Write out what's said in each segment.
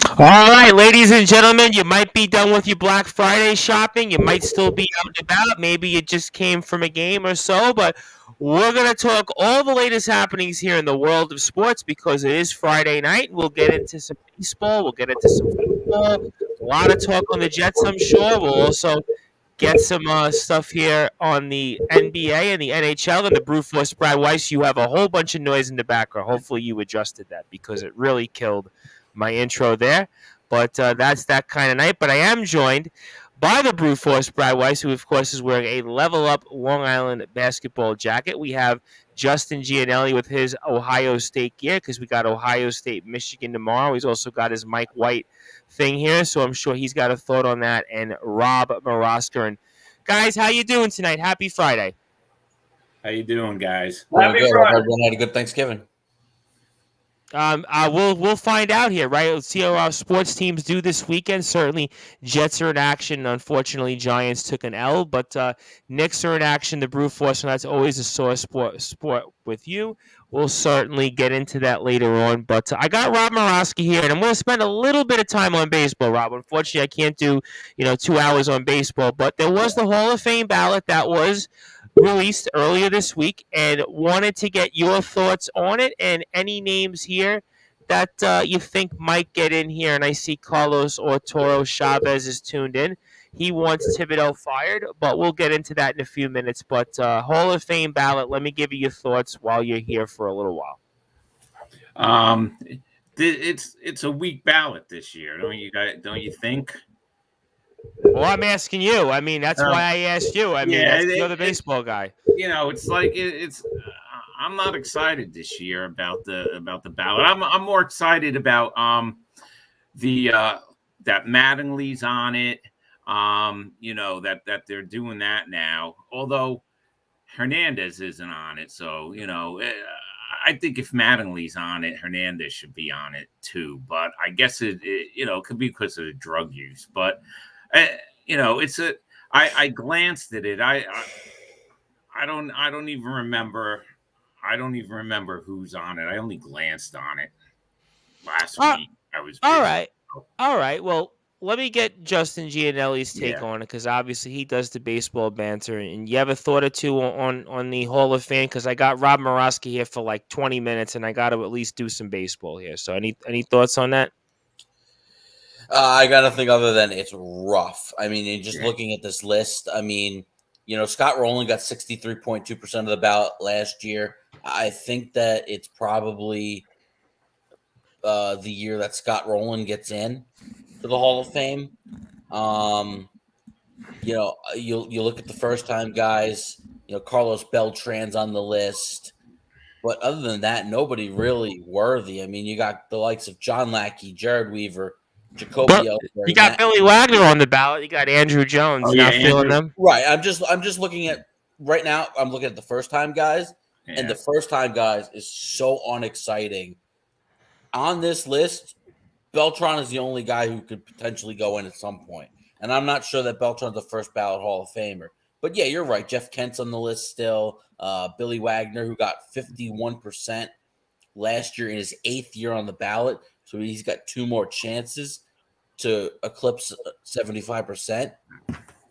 All right, ladies and gentlemen, you might be done with your Black Friday shopping. You might still be out and about. Maybe you just came from a game or so, but we're going to talk all the latest happenings here in the world of sports because it is Friday night. We'll get into some baseball, we'll get into some football, a lot of talk on the Jets, I'm sure. We'll also get some stuff here on the NBA and the NHL and the Brute Force Brad Weiss. You have a whole bunch of noise in the background. Hopefully, you adjusted that because it really killed my intro there. But that's that kind of night. But I am joined by the Brute Force Brad Weiss, who, of course, is wearing a Level Up Long Island basketball jacket. We have Justin Gianelli with his Ohio State gear because we got Ohio State, Michigan tomorrow. He's also got his Mike White thing here, so I'm sure he's got a thought on that. And Rob Morosker. And guys, how you doing tonight? Happy Friday. How you doing, guys? Doing Happy good. Hope Friday. everyone had a good Thanksgiving. We'll find out here, right? Let's see how our sports teams do this weekend. Certainly, Jets are in action. Unfortunately, Giants took an L, but Knicks are in action. The Brute Force, and that's always a sore sport with you. We'll certainly get into that later on. But I got Rob Morosky here, and I'm going to spend a little bit of time on baseball, Rob. Unfortunately, I can't do 2 hours on baseball, but there was the Hall of Fame ballot that was released earlier this week and wanted to get your thoughts on it and any names here that you think might get in here. And I see Carlos Arturo Chavez is tuned in. He wants Thibodeau fired, but we'll get into that in a few minutes. But Hall of Fame ballot, let me give you your thoughts while you're here for a little while. It's a weak ballot this year, don't you think? Well, I'm asking you. I mean, that's why I asked you. I mean, you're the baseball guy. It's like it's. I'm not excited this year about the ballot. I'm more excited about the that Mattingly's on it. That they're doing that now. Although Hernandez isn't on it, so I think if Mattingly's on it, Hernandez should be on it too. But I guess it could be because of the drug use. But it's a. I glanced at it. I don't even remember. I don't even remember who's on it. I only glanced on it last week. I was busy. All right. Well, let me get Justin Gianelli's take on it because obviously he does the baseball banter. And you have a thought or two on the Hall of Fame because I got Rob Morosky here for like 20 minutes and I got to at least do some baseball here. So any thoughts on that? I got nothing other than it's rough. I mean, just looking at this list, I mean, Scott Rowland got 63.2% of the ballot last year. I think that it's probably the year that Scott Rowland gets in to the Hall of Fame. You look at the first time guys, Carlos Beltran's on the list. But other than that, nobody really worthy. I mean, you got the likes of John Lackey, Jared Weaver, Jacoby Ellsbury. You got Billy Wagner on the ballot. You got Andrew Jones. Feeling them? Right. I'm just looking at right now. I'm looking at the first time guys, and the first time guys is so unexciting. On this list, Beltran is the only guy who could potentially go in at some point, and I'm not sure that Beltran's the first ballot Hall of Famer. But yeah, you're right. Jeff Kent's on the list still. Billy Wagner, who got 51% last year in his 8th year on the ballot, so he's got 2 more chances to eclipse 75%.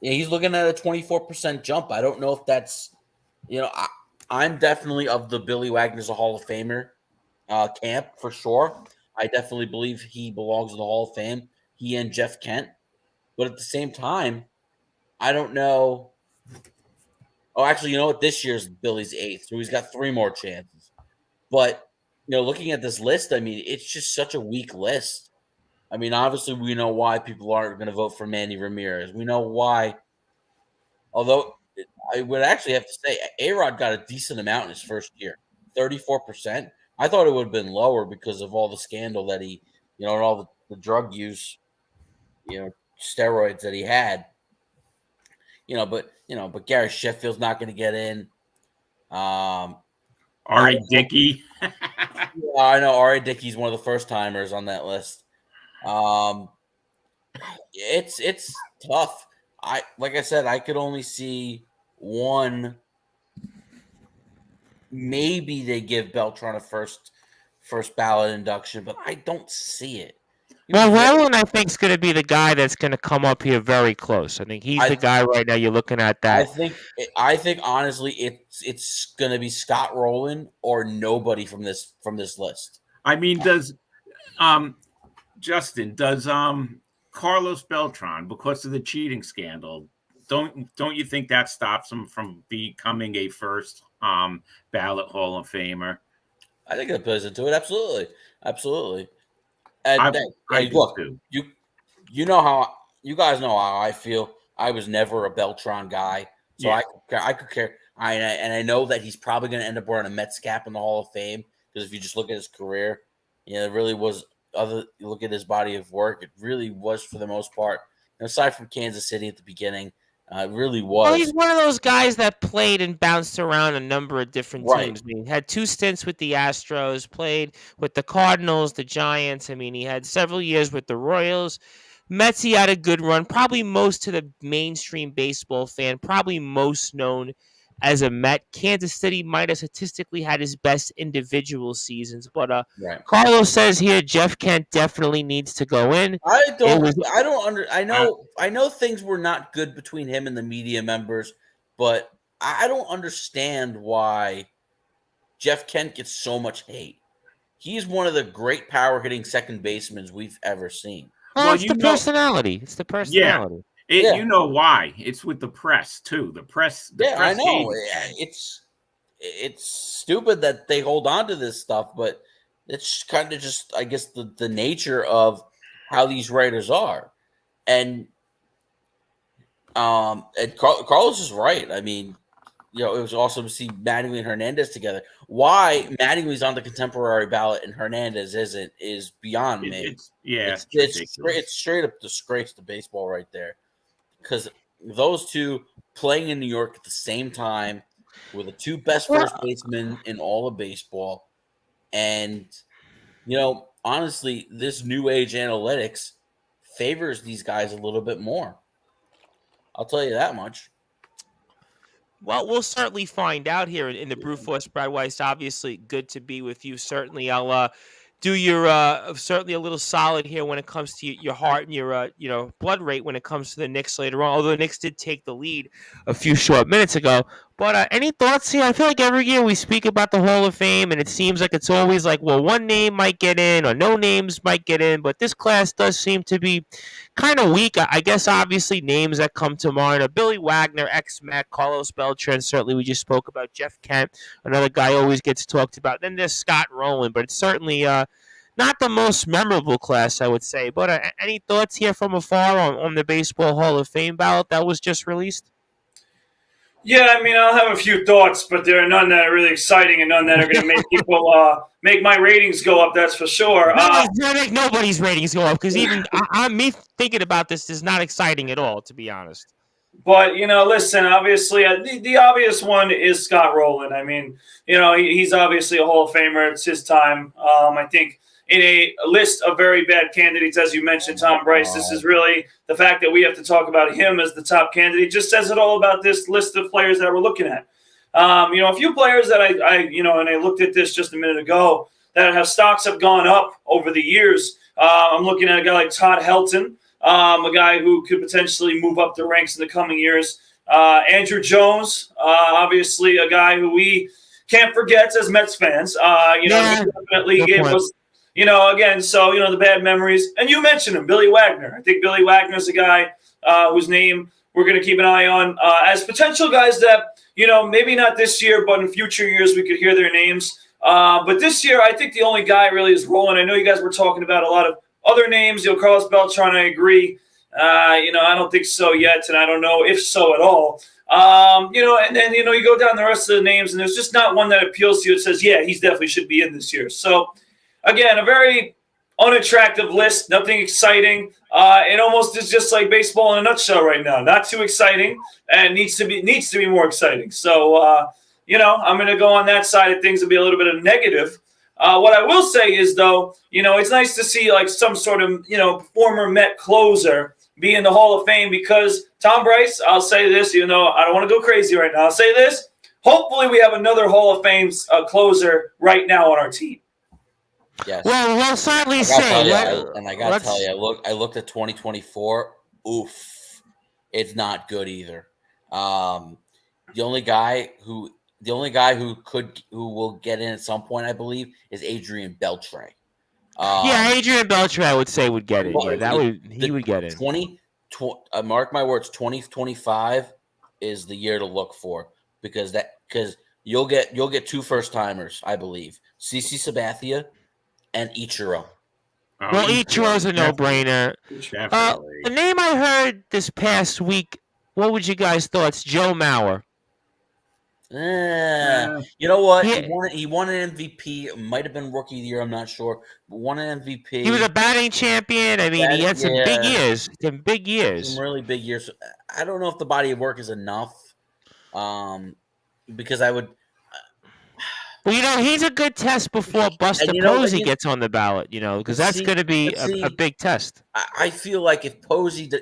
Yeah, he's looking at a 24% jump. I don't know if that's, I'm definitely of the Billy Wagner's a Hall of Famer camp for sure. I definitely believe he belongs in the Hall of Fame. He and Jeff Kent. But at the same time, I don't know. Oh, actually, you know what? This year's Billy's 8th, so he's got 3 more chances. But, looking at this list, I mean, it's just such a weak list. I mean, obviously, we know why people aren't going to vote for Manny Ramirez. We know why. Although, I would actually have to say, A-Rod got a decent amount in his first year, 34%. I thought it would have been lower because of all the scandal that he, and all the drug use, steroids that he had. But Gary Sheffield's not going to get in. R.A. Dickey. Yeah, I know R.A. Dickey's one of the first timers on that list. It's tough. Like I said, I could only see one. Maybe they give Beltran a first ballot induction, but I don't see it. Well, Roland, I think, is going to be the guy that's going to come up here very close. I think he's the guy right now. You're looking at that. I think honestly, it's going to be Scott Rowland or nobody from this list. I mean, does Justin, does Carlos Beltran, because of the cheating scandal, don't you think that stops him from becoming a first ballot Hall of Famer? I think that plays into it. Absolutely. And I look, too. you know how you guys know how I feel. I was never a Beltran guy, so Yeah. I could care. I know that he's probably going to end up wearing a Mets cap in the Hall of Fame, because if you just look at his career, it really was. You look at his body of work, it really was for the most part. Aside from Kansas City at the beginning, it really was. Well, he's one of those guys that played and bounced around a number of different teams. I mean, he had 2 stints with the Astros, played with the Cardinals, the Giants. I mean, he had several years with the Royals. Mets, he had a good run, probably most to the mainstream baseball fan, probably most known as a Met. Kansas City might have statistically had his best individual seasons, but Carlos says here Jeff Kent definitely needs to go in. I know things were not good between him and the media members, but I don't understand why Jeff Kent gets so much hate. He's one of the great power hitting second basemen we've ever seen. Well, it's the personality. It's the personality. Yeah. You know why? It's with the press too. The press. I know. It's stupid that they hold on to this stuff, but it's kind of just, I guess, the nature of how these writers are. And Carlos is right. I mean, it was awesome to see Mattingly and Hernandez together. Why Mattingly's on the contemporary ballot and Hernandez isn't is beyond me. It's straight up disgrace to baseball right there, because those two playing in New York at the same time were the 2 best first basemen in all of baseball. And honestly, this new age analytics favors these guys a little bit more. I'll tell you that much. Well, we'll certainly find out here in the Brew Force. Brad Weiss, obviously good to be with you. Certainly, I'll do your certainly a little solid here when it comes to your heart and your blood rate when it comes to the Knicks later on. Although the Knicks did take the lead a few short minutes ago. But any thoughts here? I feel like every year we speak about the Hall of Fame, and it seems like it's always like, well, one name might get in or no names might get in. But this class does seem to be kind of weak. I guess obviously names that come to mind are Billy Wagner, ex-Met, Carlos Beltran. Certainly we just spoke about Jeff Kent, another guy always gets talked about. Then there's Scott Rowland, but it's certainly not the most memorable class, I would say. But any thoughts here from afar on the Baseball Hall of Fame ballot that was just released? Yeah, I mean, I'll have a few thoughts, but there are none that are really exciting and none that are going to make people make my ratings go up. That's for sure. Make nobody's ratings go up, because even me thinking about this is not exciting at all, to be honest. But listen, obviously, the obvious one is Scott Rowland. I mean, he's obviously a Hall of Famer. It's his time. I think in a list of very bad candidates, as you mentioned, Tom Bryce, this is really the fact that we have to talk about him as the top candidate just says it all about this list of players that we're looking at. A few players that and I looked at this just a minute ago, that stocks have gone up over the years. I'm looking at a guy like Todd Helton, a guy who could potentially move up the ranks in the coming years. Andrew Jones, obviously a guy who we can't forget as Mets fans. He definitely gave us, the bad memories. And you mentioned him, Billy Wagner. I think Billy Wagner is a guy whose name we're going to keep an eye on as potential guys that, maybe not this year, but in future years we could hear their names. But this year, I think the only guy really is Rowland. I know you guys were talking about a lot of other names. Carlos Beltran, I agree. I don't think so yet, and I don't know if so at all. And then, you go down the rest of the names, and there's just not one that appeals to you that says, yeah, he's definitely should be in this year. So, again, a very unattractive list, nothing exciting. It almost is just like baseball in a nutshell right now. Not too exciting, and needs to be more exciting. So, I'm going to go on that side of things and be a little bit of negative. What I will say is, though, it's nice to see like some sort of, former Met closer be in the Hall of Fame, because Tom Bryce, I'll say this, I don't want to go crazy right now. I'll say this. Hopefully we have another Hall of Fame closer right now on our team. Yes. Well, we'll certainly I gotta tell say. you, I gotta tell you, I looked at 2024. Oof, it's not good either. The only guy who will get in at some point, I believe, is Adrian Beltre. Yeah, Adrian Beltre, I would say, would get it. Yeah, he would get it. Mark my words, 2025 is the year to look for because you'll get two first timers, I believe, CC Sabathia and Ichiro. Well, Ichiro's a no-brainer. A name I heard this past week. What would you guys thoughts? Joe Mauer. You know what? He won an MVP. It might have been Rookie of the Year. I'm not sure. But won an MVP. He was a batting champion. I mean, he had some big years. Some big years. Some really big years. I don't know if the body of work is enough. Because I would. Well, he's a good test before Buster Posey gets on the ballot. Because that's going to be a big test. I feel like if Posey, I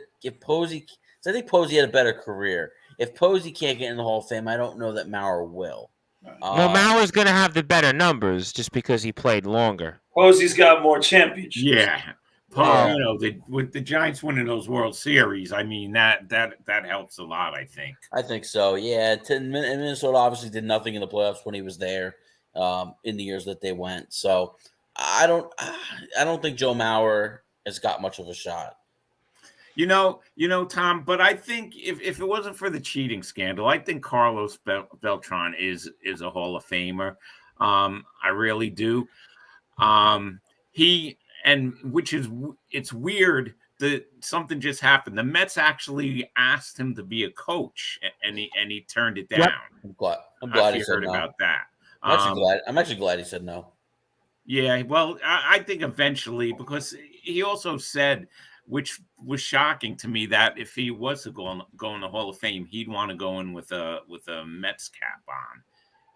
think Posey had a better career. If Posey can't get in the Hall of Fame, I don't know that Mauer will. Well, Mauer's going to have the better numbers just because he played longer. Posey's got more championships. Yeah. With the Giants winning those World Series, I mean, that helps a lot, I think. I think so, yeah. Minnesota obviously did nothing in the playoffs when he was there in the years that they went. So I don't think Joe Mauer has got much of a shot. Tom, but I think if it wasn't for the cheating scandal, I think Carlos Beltran is a Hall of Famer. I really do. It's weird that something just happened. The Mets actually asked him to be a coach, and he turned it down. Yep. I'm glad he heard about that. I'm actually glad he said no. Yeah, well, I think eventually, because he also said, which was shocking to me, that if he was to go in the Hall of Fame, he'd want to go in with a Mets cap on.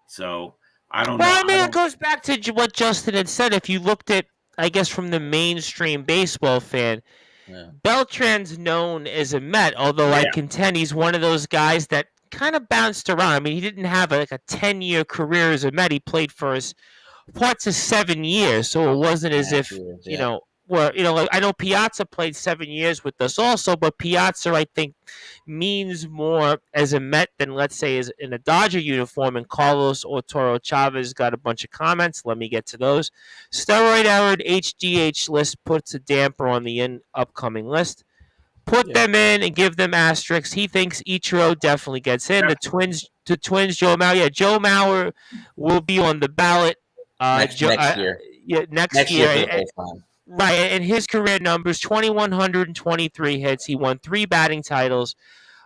So I don't know. Well, I mean, it goes back to what Justin had said. If you looked at, I guess, from the mainstream baseball fan, Beltran's known as a Met, although I contend he's one of those guys that kind of bounced around. I mean, he didn't have a 10-year career as a Met. He played for his parts of 7 years, so it wasn't as if, I know Piazza played 7 years with us also, but Piazza, I think, means more as a Met than, let's say, as in a Dodger uniform. And Carlos Arturo Chavez got a bunch of comments. Let me get to those. Steroid-error HDH list puts a damper on the upcoming list. Put them in and give them asterisks. He thinks Ichiro definitely gets in. The Twins, Joe Mauer. Yeah, Joe Mauer will be on the ballot next year. Yeah, next year. Right, and his career numbers, 2,123 hits. He won 3 batting titles.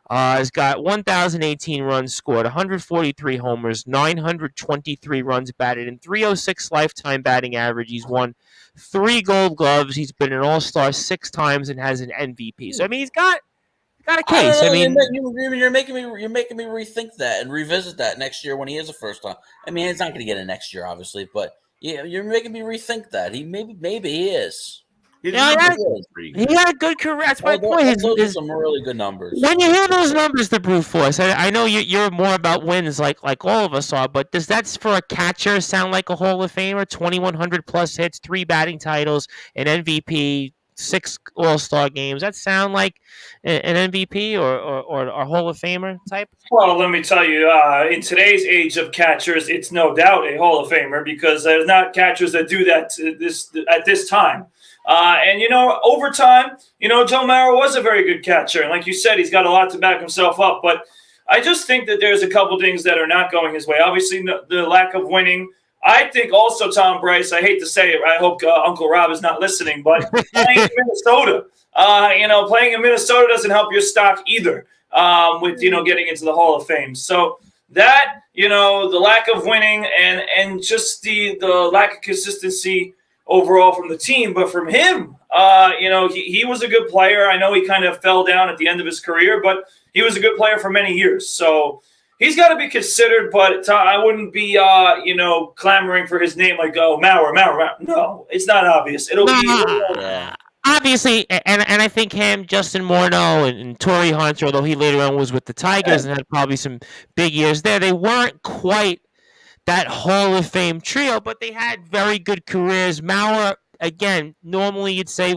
Has got 1,018 runs scored, 143 homers, 923 runs batted, and 306 lifetime batting average. He's won 3 Gold Gloves. He's been an All-Star 6 times and has an MVP. So I mean, he's got a case. I mean, you're making me rethink that and revisit that next year when he is a first time. I mean, he's not going to get it next year, obviously, but. Yeah, you're making me rethink that. He maybe he is. He had a good career. That's my point. Those are some really good numbers. When you hear those numbers, the brute force. I know you're more about wins, like all of us are. But does that for a catcher sound like a Hall of Famer? 2,100 plus hits, 3 batting titles, an MVP, 6 All-Star games. That sound like an MVP or a Hall of Famer type? Well, let me tell you, in today's age of catchers, it's no doubt a Hall of Famer because there's not catchers that do that at this time. And, over time, Joe Mauer was a very good catcher. And like you said, he's got a lot to back himself up. But I just think that there's a couple things that are not going his way. Obviously, the lack of winning. I think also, Tom Bryce, I hate to say it, I hope Uncle Rob is not listening, but playing in Minnesota, playing in Minnesota doesn't help your stock either with, getting into the Hall of Fame. So that, the lack of winning and just the lack of consistency overall from the team, but from him, he was a good player. I know he kind of fell down at the end of his career, but he was a good player for many years. So he's got to be considered, but I wouldn't be, clamoring for his name like, Mauer. No, it's not obvious. It'll be obviously, and I think him, Justin Morneau, and Torrey Hunter, although he later on was with the Tigers and had probably some big years there, they weren't quite that Hall of Fame trio, but they had very good careers. Mauer, again, normally you'd say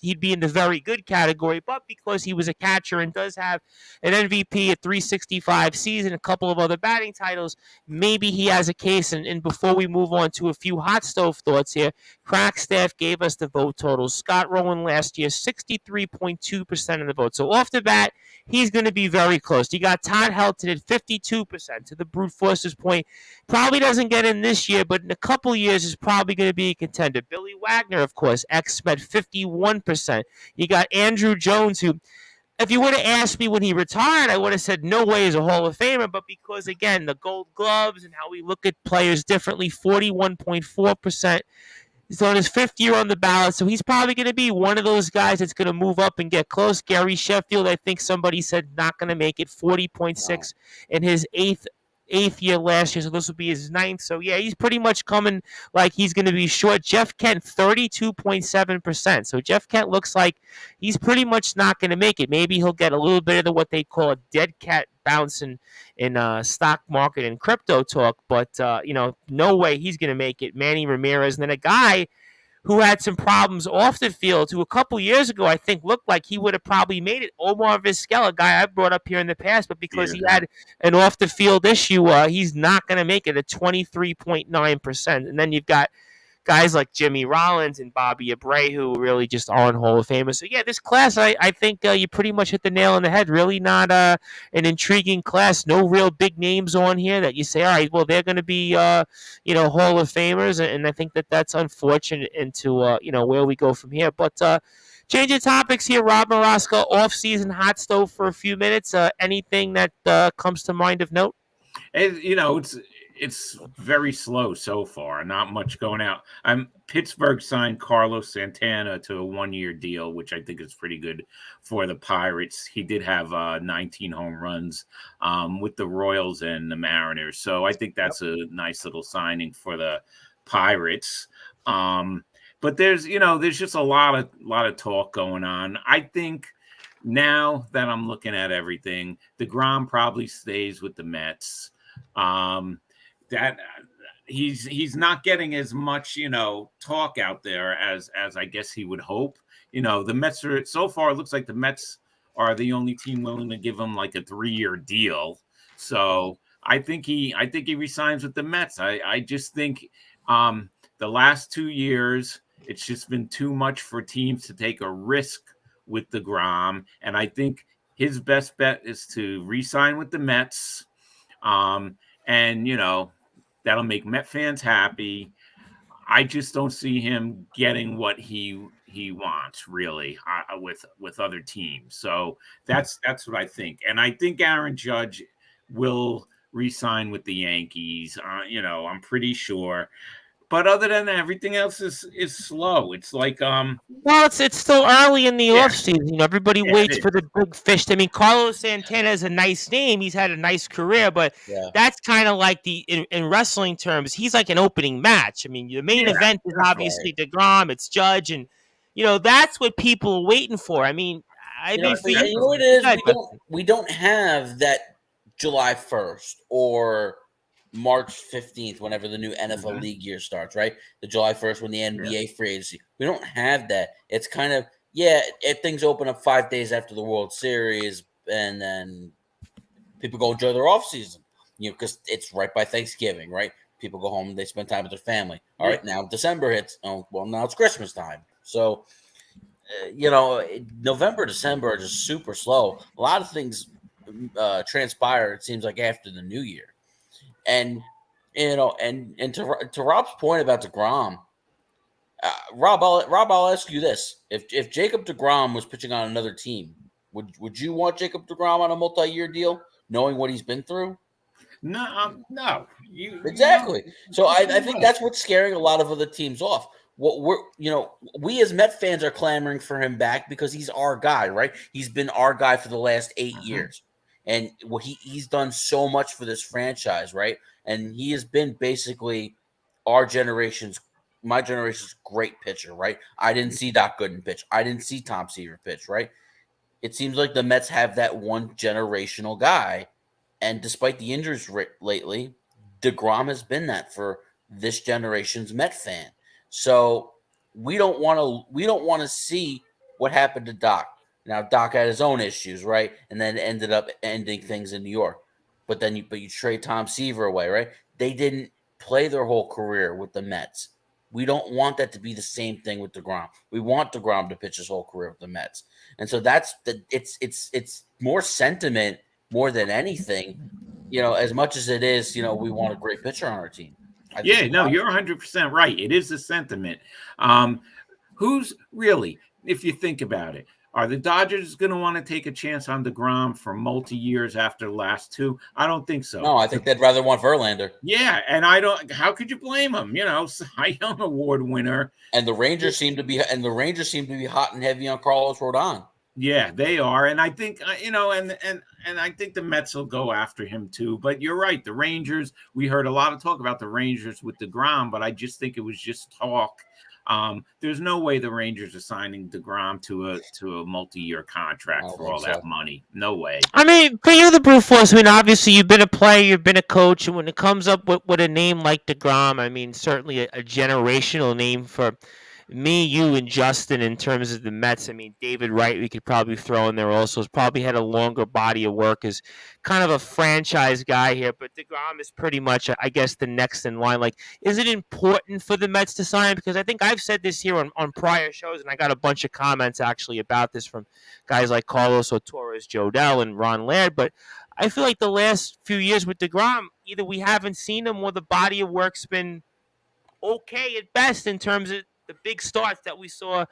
he'd be in the very good category, but because he was a catcher and does have an MVP at 365 season, a couple of other batting titles, maybe he has a case. And before we move on to a few hot stove thoughts here, Crackstaff gave us the vote totals. Scott Rowland last year, 63.2% of the vote. So off the bat, he's going to be very close. You got Todd Helton at 52%. To the brute force's point, probably doesn't get in this year, but in a couple years is probably going to be a contender. Billy Wagner, of course, ex-Met, 51%. You got Andrew Jones, who, if you would have asked me when he retired, I would have said no way he's a Hall of Famer. But because, again, the gold gloves and how we look at players differently, 41.4%. He's on his fifth year on the ballot, so he's probably going to be one of those guys that's going to move up and get close. Gary Sheffield, I think somebody said not going to make it, 40.6 in his eighth year last year, so this will be his ninth. So yeah, he's pretty much coming like he's going to be short. Jeff Kent, 32.7%. So Jeff Kent looks like he's pretty much not going to make it. Maybe he'll get a little bit of what they call a dead cat bounce in stock market and crypto talk, but no way he's going to make it. Manny Ramirez, and then a guy who had some problems off the field, who a couple years ago I think looked like he would have probably made it. Omar Vizquel, a guy I've brought up here in the past, but because he had an off the field issue, he's not going to make it at 23.9%. And then you've got guys like Jimmy Rollins and Bobby Abreu really just aren't Hall of Famers. So yeah, this class, I think you pretty much hit the nail on the head. Really not an intriguing class. No real big names on here that you say, all right, well, they're going to be Hall of Famers, and I think that's unfortunate into where we go from here. But changing topics here, Rob Maraska, off-season hot stove for a few minutes. Anything that comes to mind of note? It's very slow so far. Not much going out. Pittsburgh signed Carlos Santana to a 1-year deal, which I think is pretty good for the Pirates. He did have 19 home runs with the Royals and the Mariners, so I think that's a nice little signing for the Pirates. But there's just a lot of talk going on. I think now that I'm looking at everything, DeGrom probably stays with the Mets. That he's not getting as much talk out there as I guess he would hope. The Mets are, so far it looks like the Mets are the only team willing to give him like a 3-year deal. So I think he resigns with the Mets. I just think the last 2 years it's just been too much for teams to take a risk with DeGrom, and I think his best bet is to re-sign with the Mets. And that'll make Met fans happy. I just don't see him getting what he wants really with other teams. So that's what I think. And I think Aaron Judge will re-sign with the Yankees. I'm pretty sure. But other than that, everything else is slow. It's like well, it's still early in the offseason. Everybody waits for the big fish. I mean, Carlos Santana is a nice name. He's had a nice career, but that's kind of like in wrestling terms, he's like an opening match. I mean, the main event is obviously DeGrom, it's Judge, and that's what people are waiting for. I mean, you know what it is? We don't have that July 1st or March 15th, whenever the new NFL league year starts, right? The July 1st when the NBA free agency. We don't have that. It's kind of, things open up 5 days after the World Series, and then people go enjoy their offseason, because it's right by Thanksgiving, right? People go home, they spend time with their family. All right, now December hits. Oh, well, now it's Christmas time. So, November, December are just super slow. A lot of things transpire, it seems like, after the new year. And to Rob's point about DeGrom, Rob, I'll ask you this: if Jacob DeGrom was pitching on another team, would you want Jacob DeGrom on a multi-year deal, knowing what he's been through? No. Exactly. So I think that's what's scaring a lot of other teams off. We as Met fans are clamoring for him back because he's our guy, right? He's been our guy for the last 8 years. And he's done so much for this franchise, right? And he has been basically my generation's great pitcher, right? I didn't see Doc Gooden pitch. I didn't see Tom Seaver pitch, right? It seems like the Mets have that one generational guy. And despite the injuries lately, DeGrom has been that for this generation's Met fan. So we don't want to see what happened to Doc. Now Doc had his own issues, right? And then ended up ending things in New York. But then you trade Tom Seaver away, right? They didn't play their whole career with the Mets. We don't want that to be the same thing with DeGrom. We want DeGrom to pitch his whole career with the Mets. And so it's more sentiment more than anything, as much as it is, we want a great pitcher on our team. You're 100% right. It is a sentiment. Who's really, if you think about it, are the Dodgers going to want to take a chance on DeGrom for multi-years after the last two? I don't think so. No, I think they'd rather want Verlander. Yeah, and how could you blame them? Cy Young Award winner. And the Rangers seem to be hot and heavy on Carlos Rodon. Yeah, they are. And I think, and I think the Mets will go after him too. But you're right. The Rangers, we heard a lot of talk about the Rangers with DeGrom, but I just think it was just talk. There's no way the Rangers are signing DeGrom to a multi-year contract for all that money. No way. I mean, but you're the brute force. I mean, obviously, you've been a player, you've been a coach, and when it comes up with a name like DeGrom, I mean, certainly a generational name for me, you, and Justin in terms of the Mets. I mean, David Wright, we could probably throw in there also. Has probably had a longer body of work as kind of a franchise guy here. But DeGrom is pretty much, I guess, the next in line. Like, is it important for the Mets to sign? Because I think I've said this here on prior shows, and I got a bunch of comments actually about this from guys like Carlos Torres, Jodell, and Ron Laird. But I feel like the last few years with DeGrom, either we haven't seen him or the body of work's been okay at best in terms of the big starts that we saw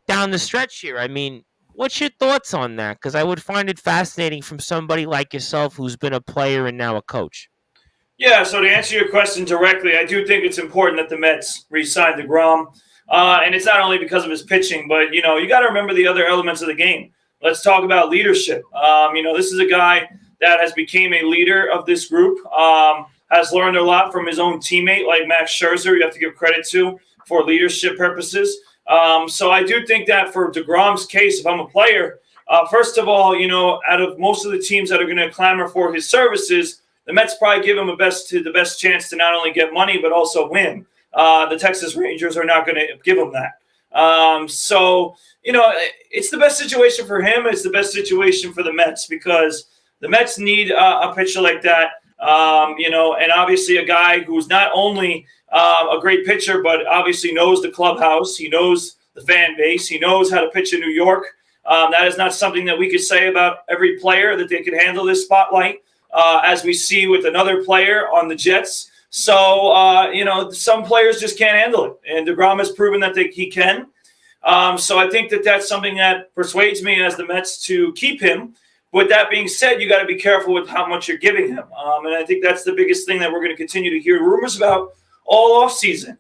down the stretch here. I mean, what's your thoughts on that? Because I would find it fascinating from somebody like yourself who's been a player and now a coach. Yeah, so to answer your question directly, I do think it's important that the Mets re-sign DeGrom. And it's not only because of his pitching, but, you got to remember the other elements of the game. Let's talk about leadership. This is a guy that has become a leader of this group, has learned a lot from his own teammate like Max Scherzer, you have to give credit to, for leadership purposes. So I do think that for DeGrom's case, if I'm a player, first of all, out of most of the teams that are going to clamor for his services, the Mets probably give him the best chance to not only get money, but also win. The Texas Rangers are not going to give him that. It's the best situation for him. It's the best situation for the Mets because the Mets need a pitcher like that. And obviously a guy who's not only a great pitcher, but obviously knows the clubhouse. He knows the fan base. He knows how to pitch in New York. That is not something that we could say about every player that they could handle this spotlight, as we see with another player on the Jets. So, some players just can't handle it. And DeGrom has proven that he can. So I think that that's something that persuades me as the Mets to keep him. With that being said, you got to be careful with how much you're giving him. And I think that's the biggest thing that we're going to continue to hear rumors about all offseason.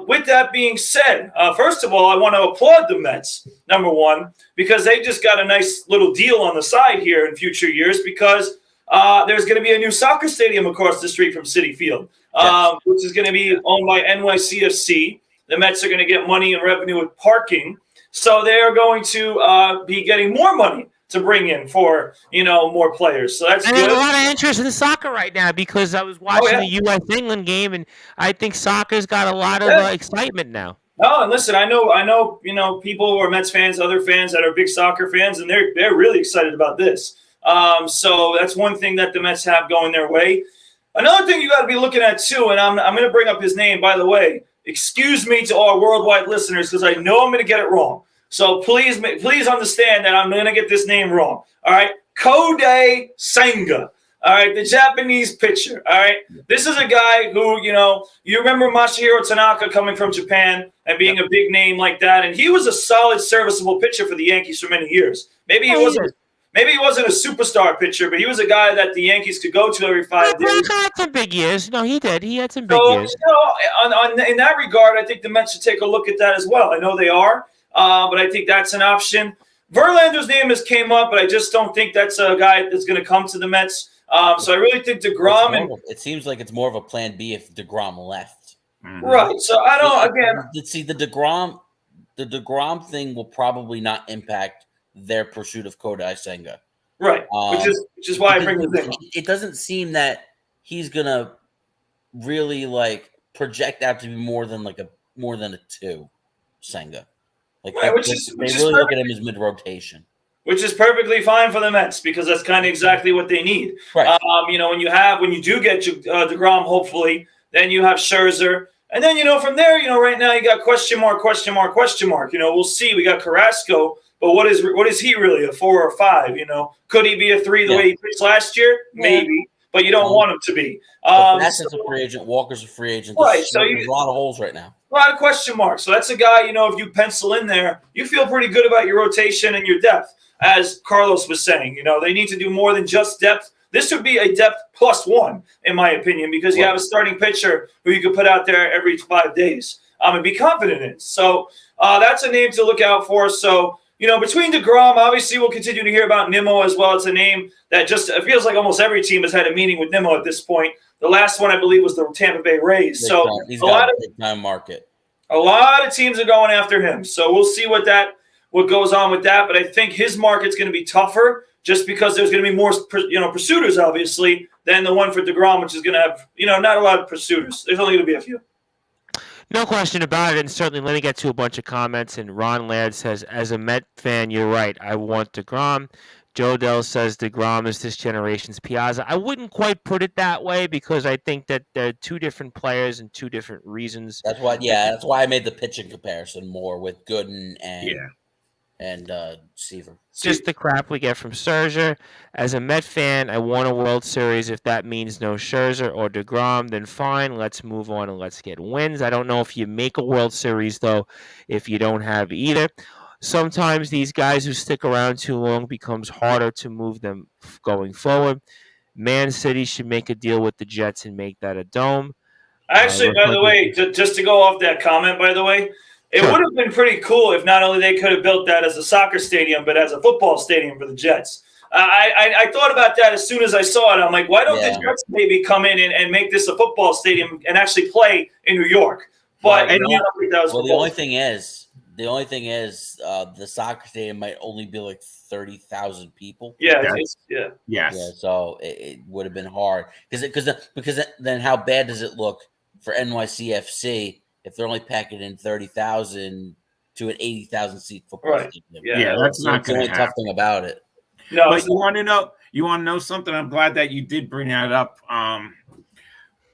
With that being said, first of all, I want to applaud the Mets, number one, because they just got a nice little deal on the side here in future years because there's going to be a new soccer stadium across the street from Citi Field, which is going to be owned by NYCFC. The Mets are going to get money and revenue with parking. So they are going to be getting more money to bring in for, more players. So that's good. There's a lot of interest in soccer right now because I was watching the U.S.-England game, and I think soccer's got a lot of excitement now. Oh, and listen, I know, people who are Mets fans, other fans that are big soccer fans, and they're really excited about this. So that's one thing that the Mets have going their way. Another thing you got to be looking at too, and I'm going to bring up his name, by the way. Excuse me to our worldwide listeners because I know I'm going to get it wrong. So please understand that I'm going to get this name wrong. All right. Kodai Senga. All right. The Japanese pitcher. All right. This is a guy who, you remember Masahiro Tanaka coming from Japan and being a big name like that. And he was a solid, serviceable pitcher for the Yankees for many years. Maybe he wasn't a superstar pitcher, but he was a guy that the Yankees could go to every 5 days. He had some big years. No, he did. He had some big years. In that regard, I think the Mets should take a look at that as well. I know they are. But I think that's an option. Verlander's name has came up, but I just don't think that's a guy that's going to come to the Mets. So I really think DeGrom. It seems like it's more of a plan B if DeGrom left. Mm-hmm. Right. So I don't. Again, see the DeGrom thing will probably not impact their pursuit of Kodai Senga. Right. Which is why I bring the thing. It doesn't seem that he's gonna really like project out to be more than a 2, Senga. Like Right, they really look at him as mid-rotation. Which is perfectly fine for the Mets because that's kind of exactly what they need. Right. When you do get DeGrom, hopefully, then you have Scherzer. And then, from there, right now you got question mark. We'll see. We got Carrasco, but what is he really, a 4 or 5? Could he be a 3 the way he pitched last year? Maybe, but you don't want him to be. Bassett a free agent. Walker's a free agent. Right. There's a lot of holes right now. A lot of question marks. So that's a guy, if you pencil in there, you feel pretty good about your rotation and your depth. As Carlos was saying, they need to do more than just depth. This would be a depth +1, in my opinion, because you have a starting pitcher who you could put out there every 5 days and be confident in. So that's a name to look out for. So, between DeGrom, obviously we'll continue to hear about Nimmo as well. It's a name that it feels like almost every team has had a meeting with Nimmo at this point. The last one, I believe, was the Tampa Bay Rays. So he's got a big-time market. A lot of teams are going after him. So we'll see what goes on with that. But I think his market's going to be tougher just because there's going to be more, pursuiters, obviously, than the one for DeGrom, which is going to have, not a lot of pursuiters. There's only going to be a few. No question about it, and certainly let me get to a bunch of comments. And Ron Laird says, as a Met fan, you're right. I want DeGrom. Joe Dell says DeGrom is this generation's Piazza. I wouldn't quite put it that way because I think that they're two different players and two different reasons. That's why I made the pitching comparison more with Gooden and Seaver. Just the crap we get from Scherzer. As a Met fan, I want a World Series. If that means no Scherzer or DeGrom, then fine. Let's move on and let's get wins. I don't know if you make a World Series, though, if you don't have either. Sometimes these guys who stick around too long becomes harder to move them going forward. Man City should make a deal with the Jets and make that a dome. Actually, by the way, just to go off that comment, by the way, it would have been pretty cool if not only they could have built that as a soccer stadium, but as a football stadium for the Jets. I thought about that as soon as I saw it. I'm like, why don't the Jets maybe come in and make this a football stadium and actually play in New York? But I don't think that was the only thing is, the soccer stadium might only be like 30,000 people. Yeah. So it would have been hard because then how bad does it look for NYCFC if they're only packing in 30,000 to an 80,000 seat football stadium? Yeah, that's not the only tough thing about it. No, but you want to know something? I'm glad that you did bring that up,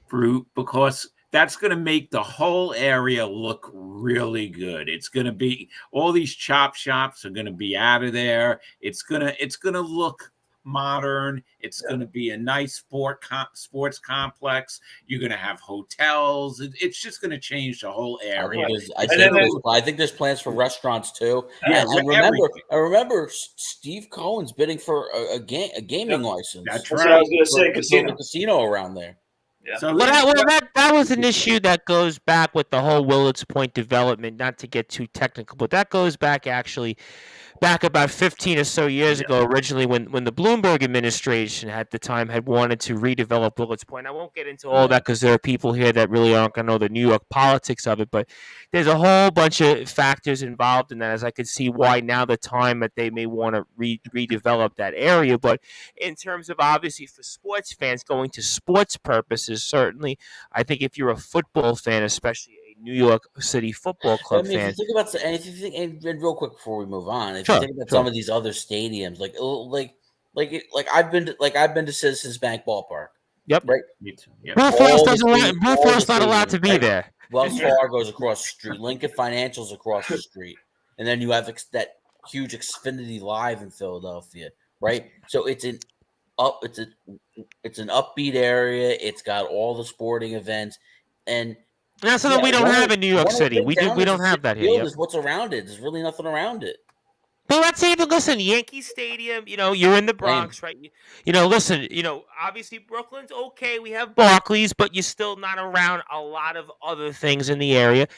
Brute, because that's going to make the whole area look really good. It's going to be all these chop shops are going to be out of there. It's going to look modern. It's going to be a nice sports complex. You're going to have hotels. It's just going to change the whole area. I think there's plans for restaurants too. Yeah, I remember Steve Cohen's bidding for a gaming license. That's right. What I was going to say, casino around there. Yeah. So that was an issue that goes back with the whole Willard's Point development, not to get too technical, but that goes back about 15 or so years ago, originally when the Bloomberg administration at the time had wanted to redevelop Willard's Point. I won't get into all that because there are people here that really aren't going to know the New York politics of it, but there's a whole bunch of factors involved in that, as I could see why now the time that they may want to redevelop that area. But in terms of obviously for sports fans going to sports purposes, certainly, I think if you're a football fan, especially New York City Football Club fan. If you think about and real quick before we move on, if you think about some of these other stadiums, like I've been to Citizens Bank Ballpark. Yep. Right. Me too. Yep. Blue Force not allowed to be there. Wells Fargo's across the street. Lincoln Financial's across the street, and then you have that huge Xfinity Live in Philadelphia. Right. So it's an upbeat area. It's got all the sporting events and. That's something we don't have in New York City. We don't have that here. Is what's around it. There's really nothing around it. But let's even listen. Yankee Stadium. You're in the Bronx, right? Listen. Obviously Brooklyn's okay. We have Barclays, but you're still not around a lot of other things in the area.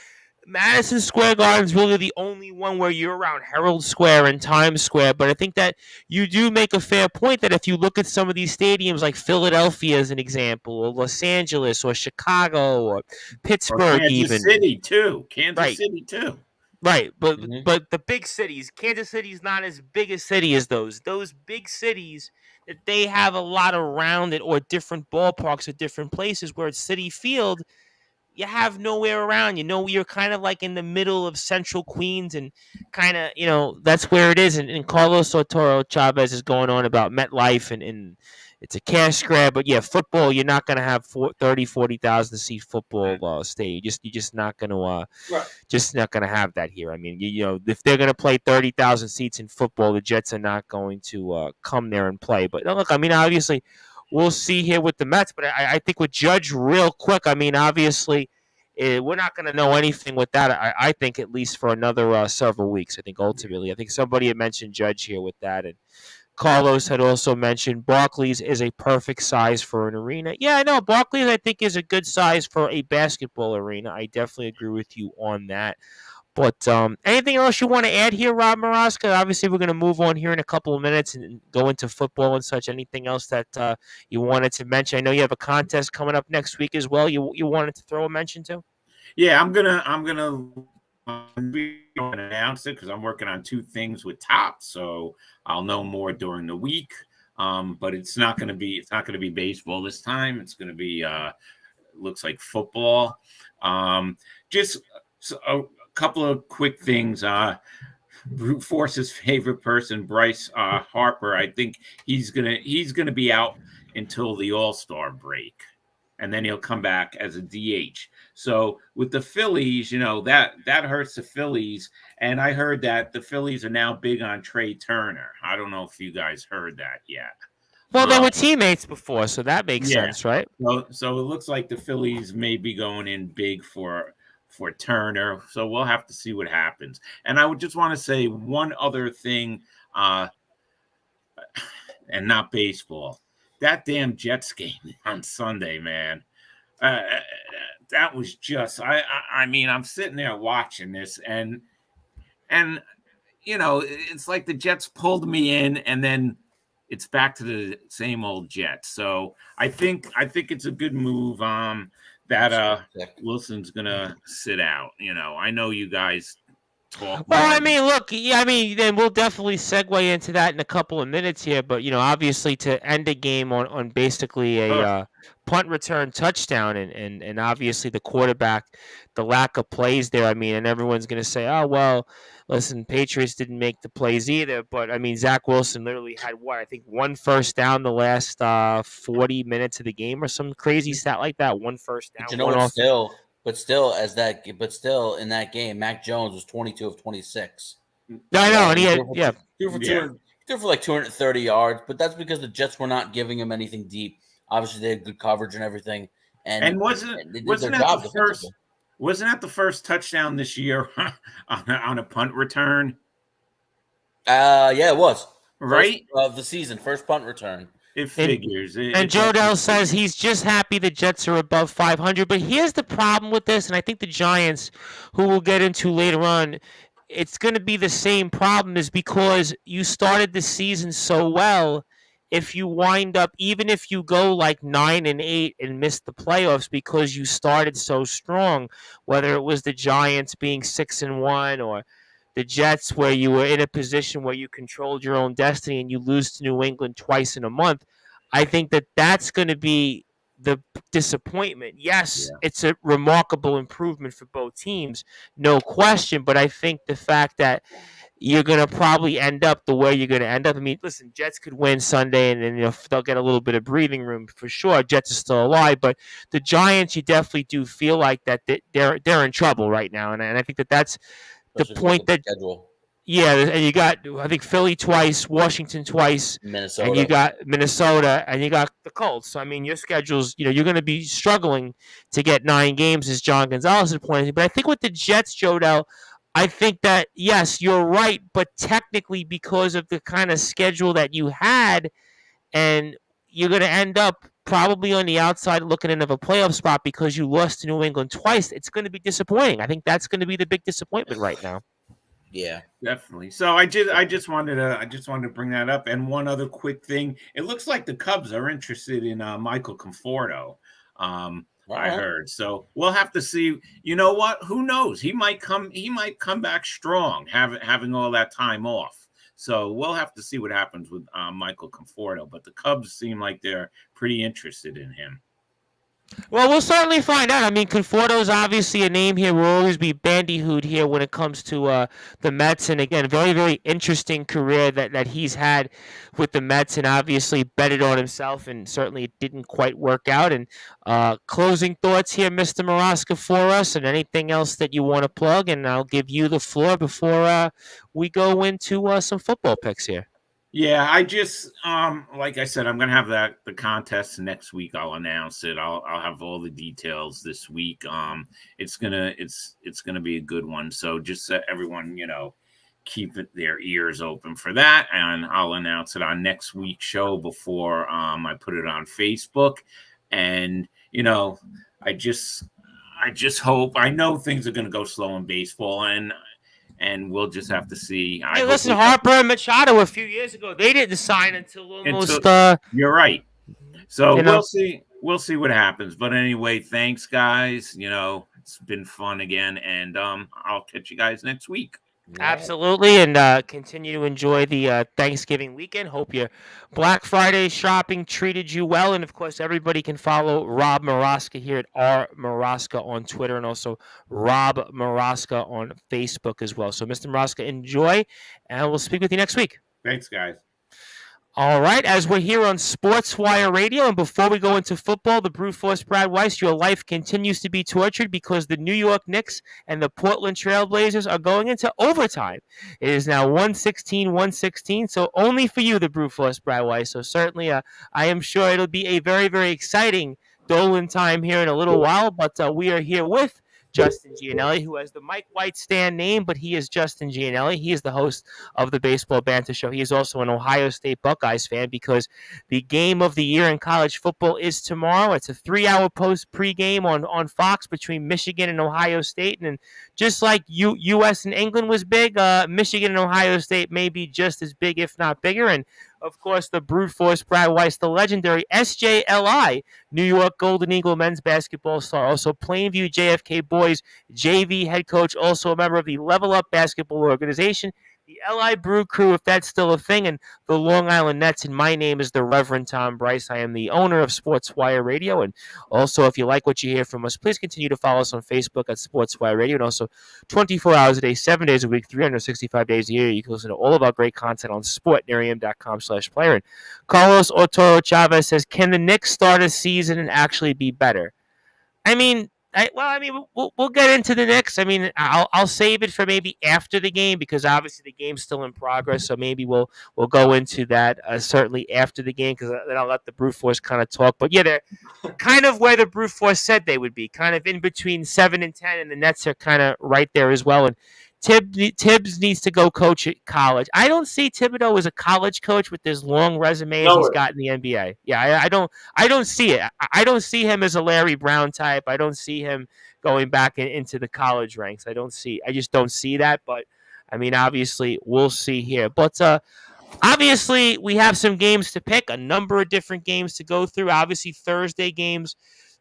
Madison Square Garden's really the only one where you're around Herald Square and Times Square. But I think that you do make a fair point that if you look at some of these stadiums like Philadelphia as an example, or Los Angeles, or Chicago, or Pittsburgh, Kansas City too. Right, but Mhm. the big cities, Kansas City's not as big a city as those. Those big cities that they have a lot around it or different ballparks or different places where it's City Field, you have nowhere around. You're kind of like in the middle of central Queens and kind of, that's where it is. And Carlos Sotoro Chavez is going on about MetLife and it's a cash grab. But yeah, football, you're not going to have 40,000 to see football stay. You're just not going to Right. have that here. I mean, if they're going to play 30,000 seats in football, the Jets are not going to come there and play. But look, I mean, obviously, we'll see here with the Mets. But I think with Judge, real quick, I mean, obviously, we're not going to know anything with that. I think at least for another several weeks. I think ultimately, I think somebody had mentioned Judge here with that, and Carlos had also mentioned Barclays is a perfect size for an arena. Yeah, I know Barclays I think is a good size for a basketball arena. I definitely agree with you on that. But anything else you want to add here, Rob Maraska? Obviously, we're going to move on here in a couple of minutes and go into football and such. Anything else that you wanted to mention? I know you have a contest coming up next week as well. You wanted to throw a mention to? Yeah, I'm gonna announce it because I'm working on 2 things with Top, so I'll know more during the week. But it's not gonna be baseball this time. It's gonna be looks like football. Just a couple of quick things. Brute Force's favorite person, Bryce Harper. I think he's gonna be out until the All-Star break, and then he'll come back as a DH. So with the Phillies, that hurts the Phillies. And I heard that the Phillies are now big on Trey Turner. I don't know if you guys heard that yet. Well, they were teammates before, so that makes sense, right? So it looks like the Phillies may be going in big for Turner. So we'll have to see what happens. And I would just want to say one other thing, and not baseball. That damn Jets game on Sunday, man. That was just I mean, I'm sitting there watching this and it's like the Jets pulled me in and then it's back to the same old Jets. So I think it's a good move that Wilson's gonna sit out. I know you guys talk. Well, I mean, look, yeah, I mean, then we'll definitely segue into that in a couple of minutes here. But obviously, to end a game on basically a punt return touchdown, and obviously the quarterback, the lack of plays there. I mean, and everyone's going to say, oh well, listen, Patriots didn't make the plays either. But I mean, Zach Wilson literally had I think 1 first down the last 40 minutes of the game or some crazy stat like that. 1 first down. But still in that game, Mac Jones was 22 of 26. I know, and he had threw for like 230 yards, but that's because the Jets were not giving him anything deep. Obviously, they had good coverage and everything. And wasn't that the first touchdown this year on a punt return? Yeah, it was. Right? Of the season, first punt return. It figures. And Jodell says he's just happy the Jets are above 500. But here's the problem with this, and I think the Giants, who we'll get into later on, it's going to be the same problem, is because you started the season so well. If you wind up, even if you go like 9-8 and miss the playoffs because you started so strong, whether it was the Giants being 6-1 or the Jets where you were in a position where you controlled your own destiny and you lose to New England twice in a month, I think that's going to be the disappointment. Yes, It's a remarkable improvement for both teams, no question, but I think the fact that you're going to probably end up the way you're going to end up. I mean, listen, Jets could win Sunday and then they'll get a little bit of breathing room for sure. Jets are still alive, but the Giants, you definitely do feel like that they're in trouble right now, and I think that's the point that schedule. Yeah, and you got I think Philly twice, Washington twice, Minnesota, and you got Minnesota, and you got the Colts. So I mean, your schedules, you're going to be struggling to get 9 games, as John Gonzalez is pointing. But I think with the Jets, Jodell, I think that yes, you're right, but technically because of the kind of schedule that you had, and you're going to end up probably on the outside looking in of a playoff spot because you lost to New England twice. It's going to be disappointing. I think that's going to be the big disappointment right now. Yeah, definitely. So I just wanted to bring that up. And one other quick thing: it looks like the Cubs are interested in Michael Conforto. I heard. So we'll have to see. You know what? Who knows? He might come back strong, having all that time off. So we'll have to see what happens with Michael Conforto. But the Cubs seem like they're pretty interested in him. Well, we'll certainly find out. I mean, Conforto's obviously a name here. We'll always be bandyhooed here when it comes to the Mets. And again, very, very interesting career that he's had with the Mets, and obviously betted on himself, and certainly it didn't quite work out. And closing thoughts here, Mr. Maraska, for us, and anything else that you want to plug, and I'll give you the floor before we go into some football picks here. Yeah, I just like I said, I'm gonna have the contest next week. I'll announce it. I'll have all the details this week. It's gonna be a good one. So just everyone, keep their ears open for that, and I'll announce it on next week's show before I put it on Facebook. And I just hope. I know things are gonna go slow in baseball, and we'll just have to see. Hey, listen, Harper and Machado a few years ago, they didn't sign until almost. You're right. So we'll see. We'll see what happens. But anyway, thanks, guys. It's been fun again, and I'll catch you guys next week. Absolutely, and continue to enjoy the Thanksgiving weekend. Hope your Black Friday shopping treated you well, and of course, everybody can follow Rob Maraska here at R Maraska on Twitter, and also Rob Maraska on Facebook as well. So, Mr. Maraska, enjoy, and we'll speak with you next week. Thanks, guys. All right, as we're here on Sportswire Radio, and before we go into football, the Brute Force Brad Weiss, your life continues to be tortured because the New York Knicks and the Portland Trailblazers are going into overtime. It is now 116, so only for you, the Brute Force Brad Weiss. So certainly, I am sure it'll be a very, very exciting Dolan time here in a little while, but we are here with Justin Gianelli, who has the Mike White stand name, but he is Justin Gianelli. He is the host of the Baseball Banter Show. He is also an Ohio State Buckeyes fan because the game of the year in college football is tomorrow. It's a 3-hour pregame on Fox between Michigan and Ohio State. And just like U.S. and England was big, Michigan and Ohio State may be just as big, if not bigger. And of course, the Brute Force Brad Weiss, the legendary SJLI, New York Golden Eagle men's basketball star, also Plainview JFK Boys JV head coach, also a member of the Level Up Basketball Organization, the LI Brew Crew, if that's still a thing, and the Long Island Nets. And my name is the Reverend Tom Bryce. I am the owner of Sportswire Radio. And also, if you like what you hear from us, please continue to follow us on Facebook at Sportswire Radio. And also, 24 hours a day, 7 days a week, 365 days a year, you can listen to all of our great content on sportnarium.com/player. And Carlos Otoro Chavez says, can the Knicks start a season and actually be better? I mean, we'll get into the Knicks. I mean, I'll save it for maybe after the game because obviously the game's still in progress. So maybe we'll go into that certainly after the game because then I'll let the Brute Force kind of talk. But yeah, they're kind of where the Brute Force said they would be, kind of in between 7 and 10, and the Nets are kind of right there as well. And Tibbs needs to go coach at college. I don't see Thibodeau as a college coach with this long resume as he's got in the NBA. Yeah, I don't see it. I don't see him as a Larry Brown type. I don't see him going back into the college ranks. I just don't see that. But I mean, obviously, we'll see here. But obviously, we have some games to pick, a number of different games to go through. Obviously, Thursday games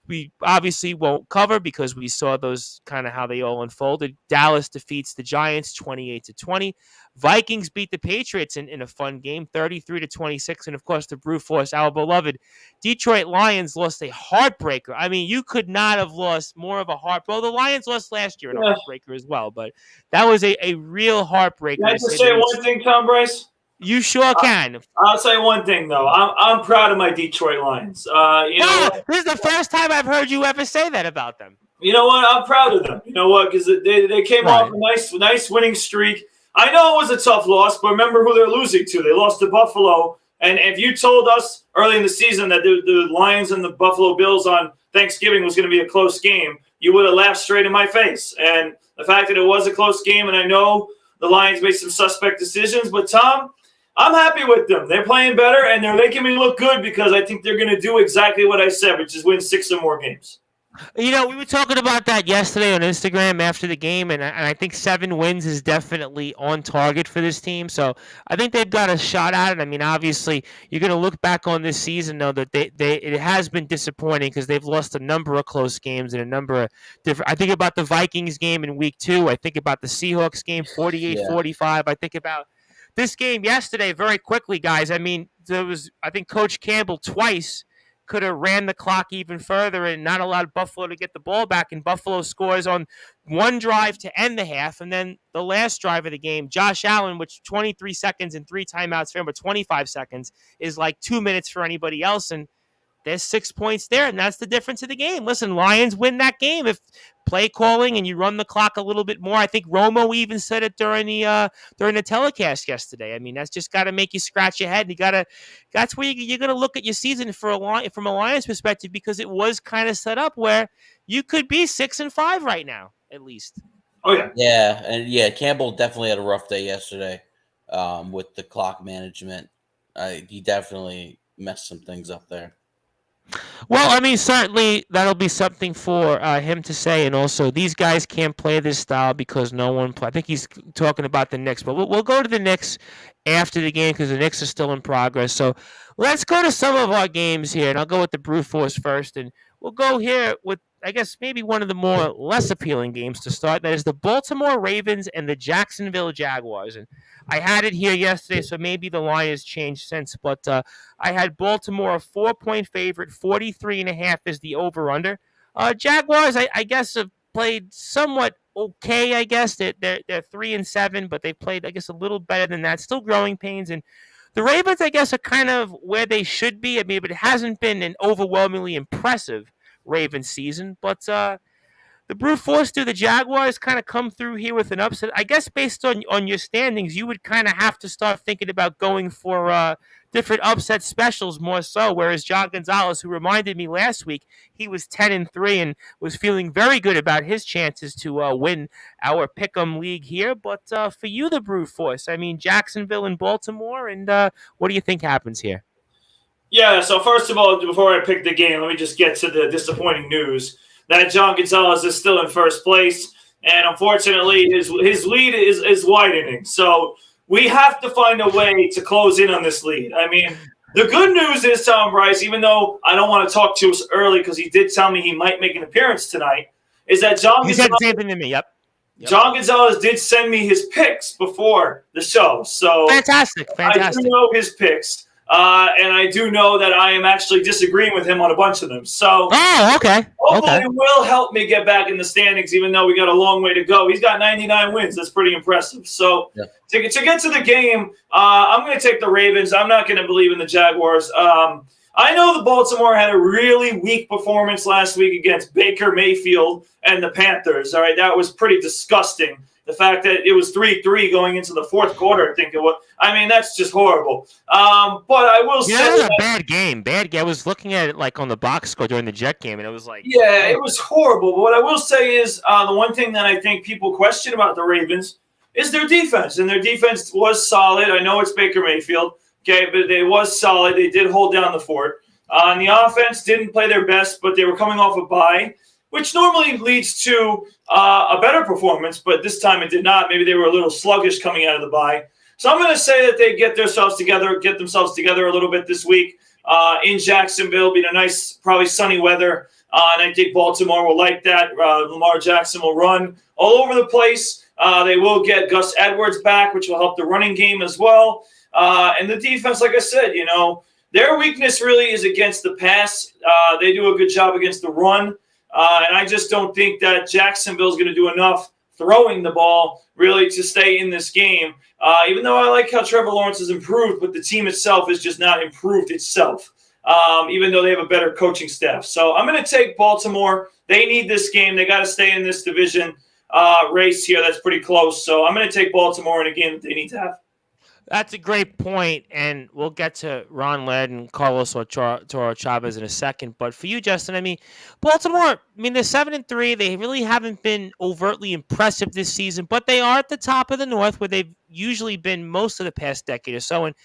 we obviously won't cover because we saw those kind of how they all unfolded. Dallas defeats the Giants 28-20. Vikings beat the Patriots in a fun game, 33-26. And of course, the Brute Force, our beloved Detroit Lions, lost a heartbreaker. I mean, you could not have lost more of a heartbreaker. Well, the Lions lost last year in a heartbreaker as well, but that was a real heartbreaker. Can I just say one thing, Tom Bryce? You sure can. I'll say one thing though. I'm proud of my Detroit Lions. This is the first time I've heard you ever say that about them. You know what? I'm proud of them. You know what? Because they came off a nice winning streak. I know it was a tough loss, but remember who they're losing to. They lost to Buffalo. And if you told us early in the season that the Lions and the Buffalo Bills on Thanksgiving was going to be a close game, you would have laughed straight in my face. And the fact that it was a close game, and I know the Lions made some suspect decisions, but Tom, I'm happy with them. They're playing better, and they're making me look good because I think they're going to do exactly what I said, which is win 6 or more games. We were talking about that yesterday on Instagram after the game, and I think 7 wins is definitely on target for this team. So I think they've got a shot at it. I mean, obviously, you're going to look back on this season, though, that it has been disappointing because they've lost a number of close games and a number of different. I think about the Vikings game in week 2. I think about the Seahawks game, 48-45. I think about this game yesterday very quickly, guys. I mean, I think Coach Campbell twice could have ran the clock even further and not allowed Buffalo to get the ball back. And Buffalo scores on one drive to end the half. And then the last drive of the game, Josh Allen, which 23 seconds and 3 timeouts for him, but 25 seconds is like 2 minutes for anybody else. And there's 6 points there, and that's the difference of the game. Listen, Lions win that game if play calling and you run the clock a little bit more. I think Romo even said it during the telecast yesterday. I mean, that's just got to make you scratch your head. That's where you're going to look at your season from a Lions perspective, because it was kind of set up where you could be 6-5 right now, at least. Oh yeah, Campbell definitely had a rough day yesterday with the clock management. He definitely messed some things up there. Well, I mean, certainly that'll be something for him to say. And also, these guys can't play this style because no one play. I think he's talking about the Knicks, but we'll go to the Knicks after the game because the Knicks are still in progress. So let's go to some of our games here, and I'll go with the Brute Force first. And we'll go here with, I guess, maybe one of the more less appealing games to start. That is the Baltimore Ravens and the Jacksonville Jaguars. And I had it here yesterday, so maybe the line has changed since. But I had Baltimore a 4-point favorite, 43.5 is the over/under. Jaguars, I guess, have played somewhat okay. I guess they're 3-7, but they've played, I guess, a little better than that. Still growing pains, and the Ravens, I guess, are kind of where they should be. I mean, but it hasn't been an overwhelmingly impressive Ravens season, but the Brute Force do the Jaguars kind of come through here with an upset. I guess based on your standings, you would kind of have to start thinking about going for different upset specials more so. Whereas John Gonzalez, who reminded me last week, he was 10-3 and was feeling very good about his chances to win our Pick'em League here. But for you, the Brute Force, I mean, Jacksonville and Baltimore, and what do you think happens here? Yeah, so first of all, before I pick the game, let me just get to the disappointing news that John Gonzalez is still in first place, and unfortunately his lead is widening. So we have to find a way to close in on this lead. I mean, the good news is, Tom Bryce, even though I don't want to talk to us early because he did tell me he might make an appearance tonight, is that He said the same thing to me, yep. John Gonzalez did send me his picks before the show. So Fantastic. I do know his picks. And I do know that I am actually disagreeing with him on a bunch of them. So okay. Hopefully it will help me get back in the standings, even though we got a long way to go. He's got 99 wins. That's pretty impressive. So to get to the game, I'm going to take the Ravens. I'm not going to believe in the Jaguars. I know the Baltimore had a really weak performance last week against Baker Mayfield and the Panthers. All right, that was pretty disgusting. The fact that it was 3-3 going into the fourth quarter, I think it was. I mean, that's just horrible. But I will say that was a bad game. I was looking at it like on the box score during the Jet game, and it was like, yeah, it was horrible. But what I will say is the one thing that I think people question about the Ravens is their defense, and their defense was solid. I know it's Baker Mayfield, okay, but it was solid. They did hold down the fort. And the offense didn't play their best, but they were coming off a bye, which normally leads to a better performance, but this time it did not. Maybe they were a little sluggish coming out of the bye. So I'm going to say that they get themselves together a little bit this week in Jacksonville, being a nice, probably sunny weather. And I think Baltimore will like that. Lamar Jackson will run all over the place. They will get Gus Edwards back, which will help the running game as well. And the defense, like I said, their weakness really is against the pass. They do a good job against the run. And I just don't think that Jacksonville is going to do enough throwing the ball really to stay in this game. Even though I like how Trevor Lawrence has improved, but the team itself has just not improved itself, even though they have a better coaching staff. So I'm going to take Baltimore. They need this game. They got to stay in this division race here. That's pretty close. So I'm going to take Baltimore in a game that they need to have. That's a great point, and we'll get to Ron Ladd and Carlos Toro Chavez in a second. But for you, Justin, I mean, Baltimore, I mean, they're 7-3. They really haven't been overtly impressive this season, but they are at the top of the North, where they've usually been most of the past decade or so. And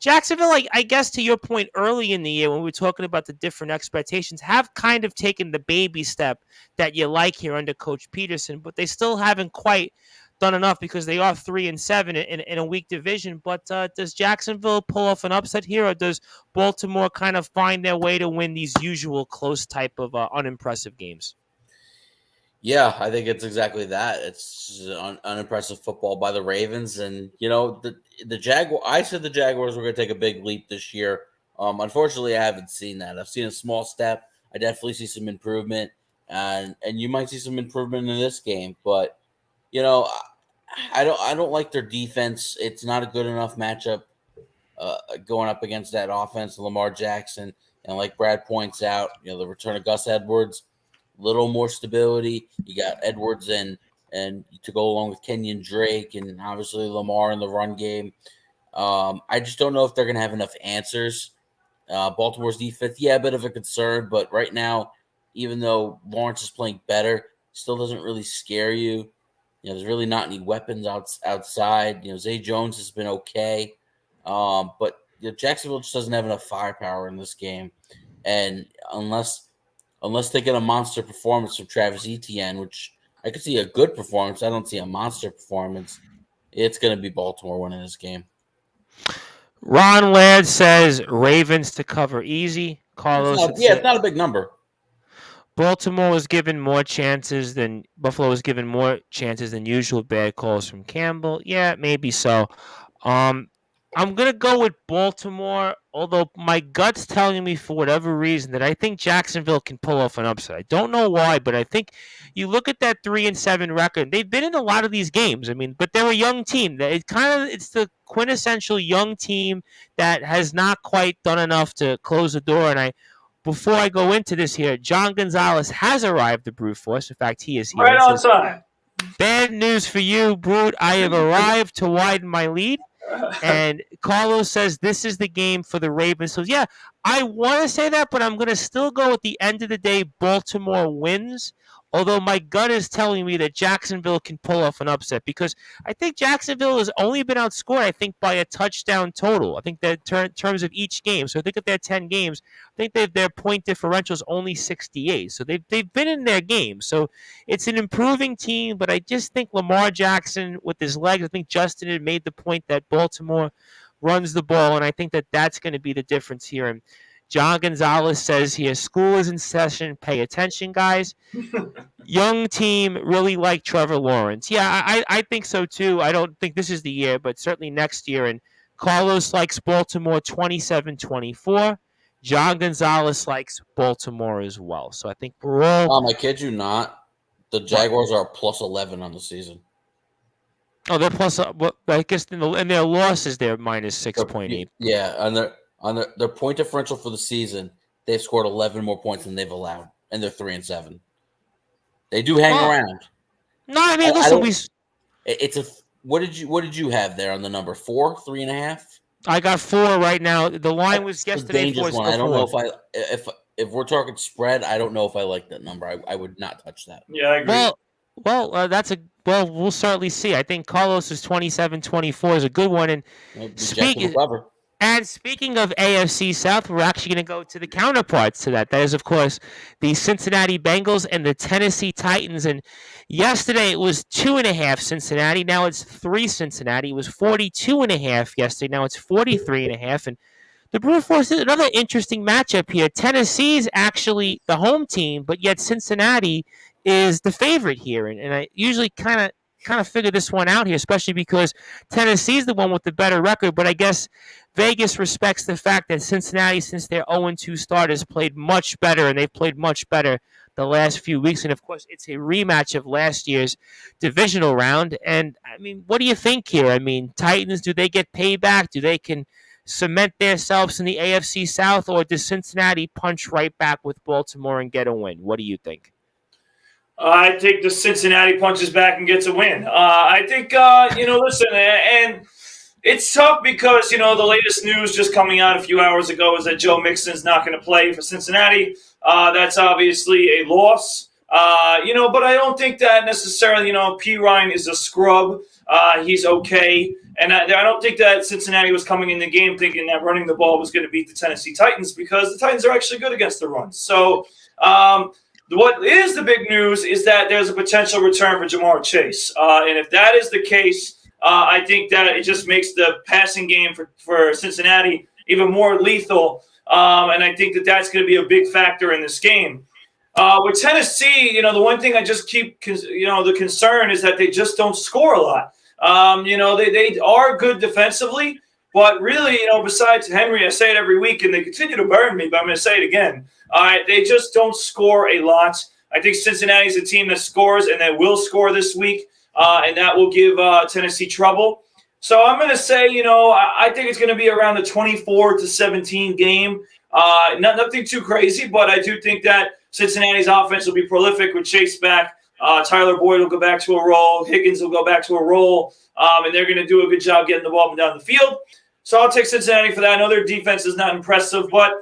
Jacksonville, I guess to your point early in the year when we were talking about the different expectations, have kind of taken the baby step that you like here under Coach Peterson, but they still haven't quite done enough because they are 3-7 in a weak division. But does Jacksonville pull off an upset here, or does Baltimore kind of find their way to win these usual close type of unimpressive games? Yeah, I think it's exactly that. It's unimpressive football by the Ravens, and the Jaguar. I said the Jaguars were going to take a big leap this year. Unfortunately, I haven't seen that. I've seen a small step. I definitely see some improvement, and you might see some improvement in this game. But I don't like their defense. It's not a good enough matchup going up against that offense, Lamar Jackson, and like Brad points out, the return of Gus Edwards. Little more stability. You got Edwards and to go along with Kenyon Drake and obviously Lamar in the run game. I just don't know if they're going to have enough answers. Baltimore's defense, a bit of a concern, but right now, even though Lawrence is playing better, still doesn't really scare you. There's really not any weapons outside. Zay Jones has been okay, but Jacksonville just doesn't have enough firepower in this game, and unless they get a monster performance from Travis Etienne, which I could see a good performance. I don't see a monster performance. It's going to be Baltimore winning this game. Ron Laird says Ravens to cover easy. Carlos, it's not a big number. Baltimore was given more chances than Buffalo was given more chances than usual. Bad calls from Campbell. Yeah, maybe so. I'm going to go with Baltimore, although my gut's telling me for whatever reason that I think Jacksonville can pull off an upset. I don't know why, but I think you look at that 3-7 record. They've been in a lot of these games. I mean, but they're a young team. It's the quintessential young team that has not quite done enough to close the door. And before I go into this here, John Gonzalez has arrived at Brute Force. In fact, he is here. Right on time. Bad news for you, Brute. I have arrived to widen my lead. And Carlos says this is the game for the Ravens. So, yeah, I want to say that, but I'm going to still go at the end of the day, Baltimore wins. Although my gut is telling me that Jacksonville can pull off an upset because I think Jacksonville has only been outscored, I think, by a touchdown total. I think that in terms of each game. So I think if they're 10 games, I think their point differential is only 68. So they've been in their games. So it's an improving team, but I just think Lamar Jackson with his legs, I think Justin had made the point that Baltimore runs the ball, and I think that that's going to be the difference here. And John Gonzalez says here, school is in session. Pay attention, guys. Young team really like Trevor Lawrence. Yeah, I think so too. I don't think this is the year, but certainly next year. And Carlos likes Baltimore 27-24. John Gonzalez likes Baltimore as well. So I think we're all... I kid you not. The Jaguars are plus 11 on the season. Oh, they're plus... Well, I guess in their losses, they're minus 6.8. Yeah, on their point differential for the season, they've scored 11 more points than they've allowed, and they're 3-7. They do hang around. No, I mean, listen, what did you have there on the number 4, 3.5? I got 4 right now. The line was yesterday. I don't know if we're talking spread. I don't know if I like that number. I would not touch that. Yeah, I agree. We'll certainly see. I think Carlos's 27-24 is a good one. And speaking of AFC South, we're actually going to go to the counterparts to that. That is, of course, the Cincinnati Bengals and the Tennessee Titans. And yesterday it was 2.5 Cincinnati. Now it's 3 Cincinnati. It was 42.5 yesterday. Now it's 43.5. And the Brute Force is another interesting matchup here. Tennessee's actually the home team, but yet Cincinnati is the favorite here. And I usually kind of figure this one out here, especially because Tennessee's the one with the better record. But I guess Vegas respects the fact that Cincinnati, since their 0-2 start, has played much better, and they've played much better the last few weeks. And, of course, it's a rematch of last year's divisional round. And, I mean, what do you think here? I mean, Titans, do they get payback? Do they can cement themselves in the AFC South, or does Cincinnati punch right back with Baltimore and get a win? What do you think? I think the Cincinnati punches back and gets a win. I think, listen, and it's tough because, the latest news just coming out a few hours ago is that Joe Mixon's not going to play for Cincinnati. That's obviously a loss, but I don't think that necessarily, P. Ryan is a scrub. He's okay. And I don't think that Cincinnati was coming in the game thinking that running the ball was going to beat the Tennessee Titans, because the Titans are actually good against the run. So what is the big news is that there's a potential return for Jamar Chase. And if that is the case, I think that it just makes the passing game for Cincinnati even more lethal. And I think that that's going to be a big factor in this game. With Tennessee, the one thing I just keep, the concern is that they just don't score a lot. They are good defensively, but really, besides Henry, I say it every week, and they continue to burn me, but I'm going to say it again. They just don't score a lot. I think Cincinnati's a team that scores and that will score this week, and that will give Tennessee trouble. So I'm going to say, I think it's going to be around the 24-17 game. Nothing too crazy, but I do think that Cincinnati's offense will be prolific with Chase back. Tyler Boyd will go back to a roll. Higgins will go back to a roll. And they're going to do a good job getting the ball down the field. So I'll take Cincinnati for that. I know their defense is not impressive, but,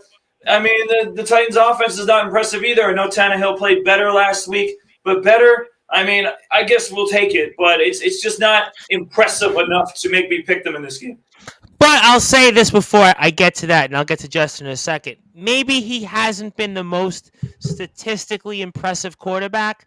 I mean, the Titans' offense is not impressive either. I know Tannehill played better last week, but better, I mean, I guess we'll take it. But it's just not impressive enough to make me pick them in this game. But I'll say this before I get to that, and I'll get to Justin in a second. Maybe he hasn't been the most statistically impressive quarterback,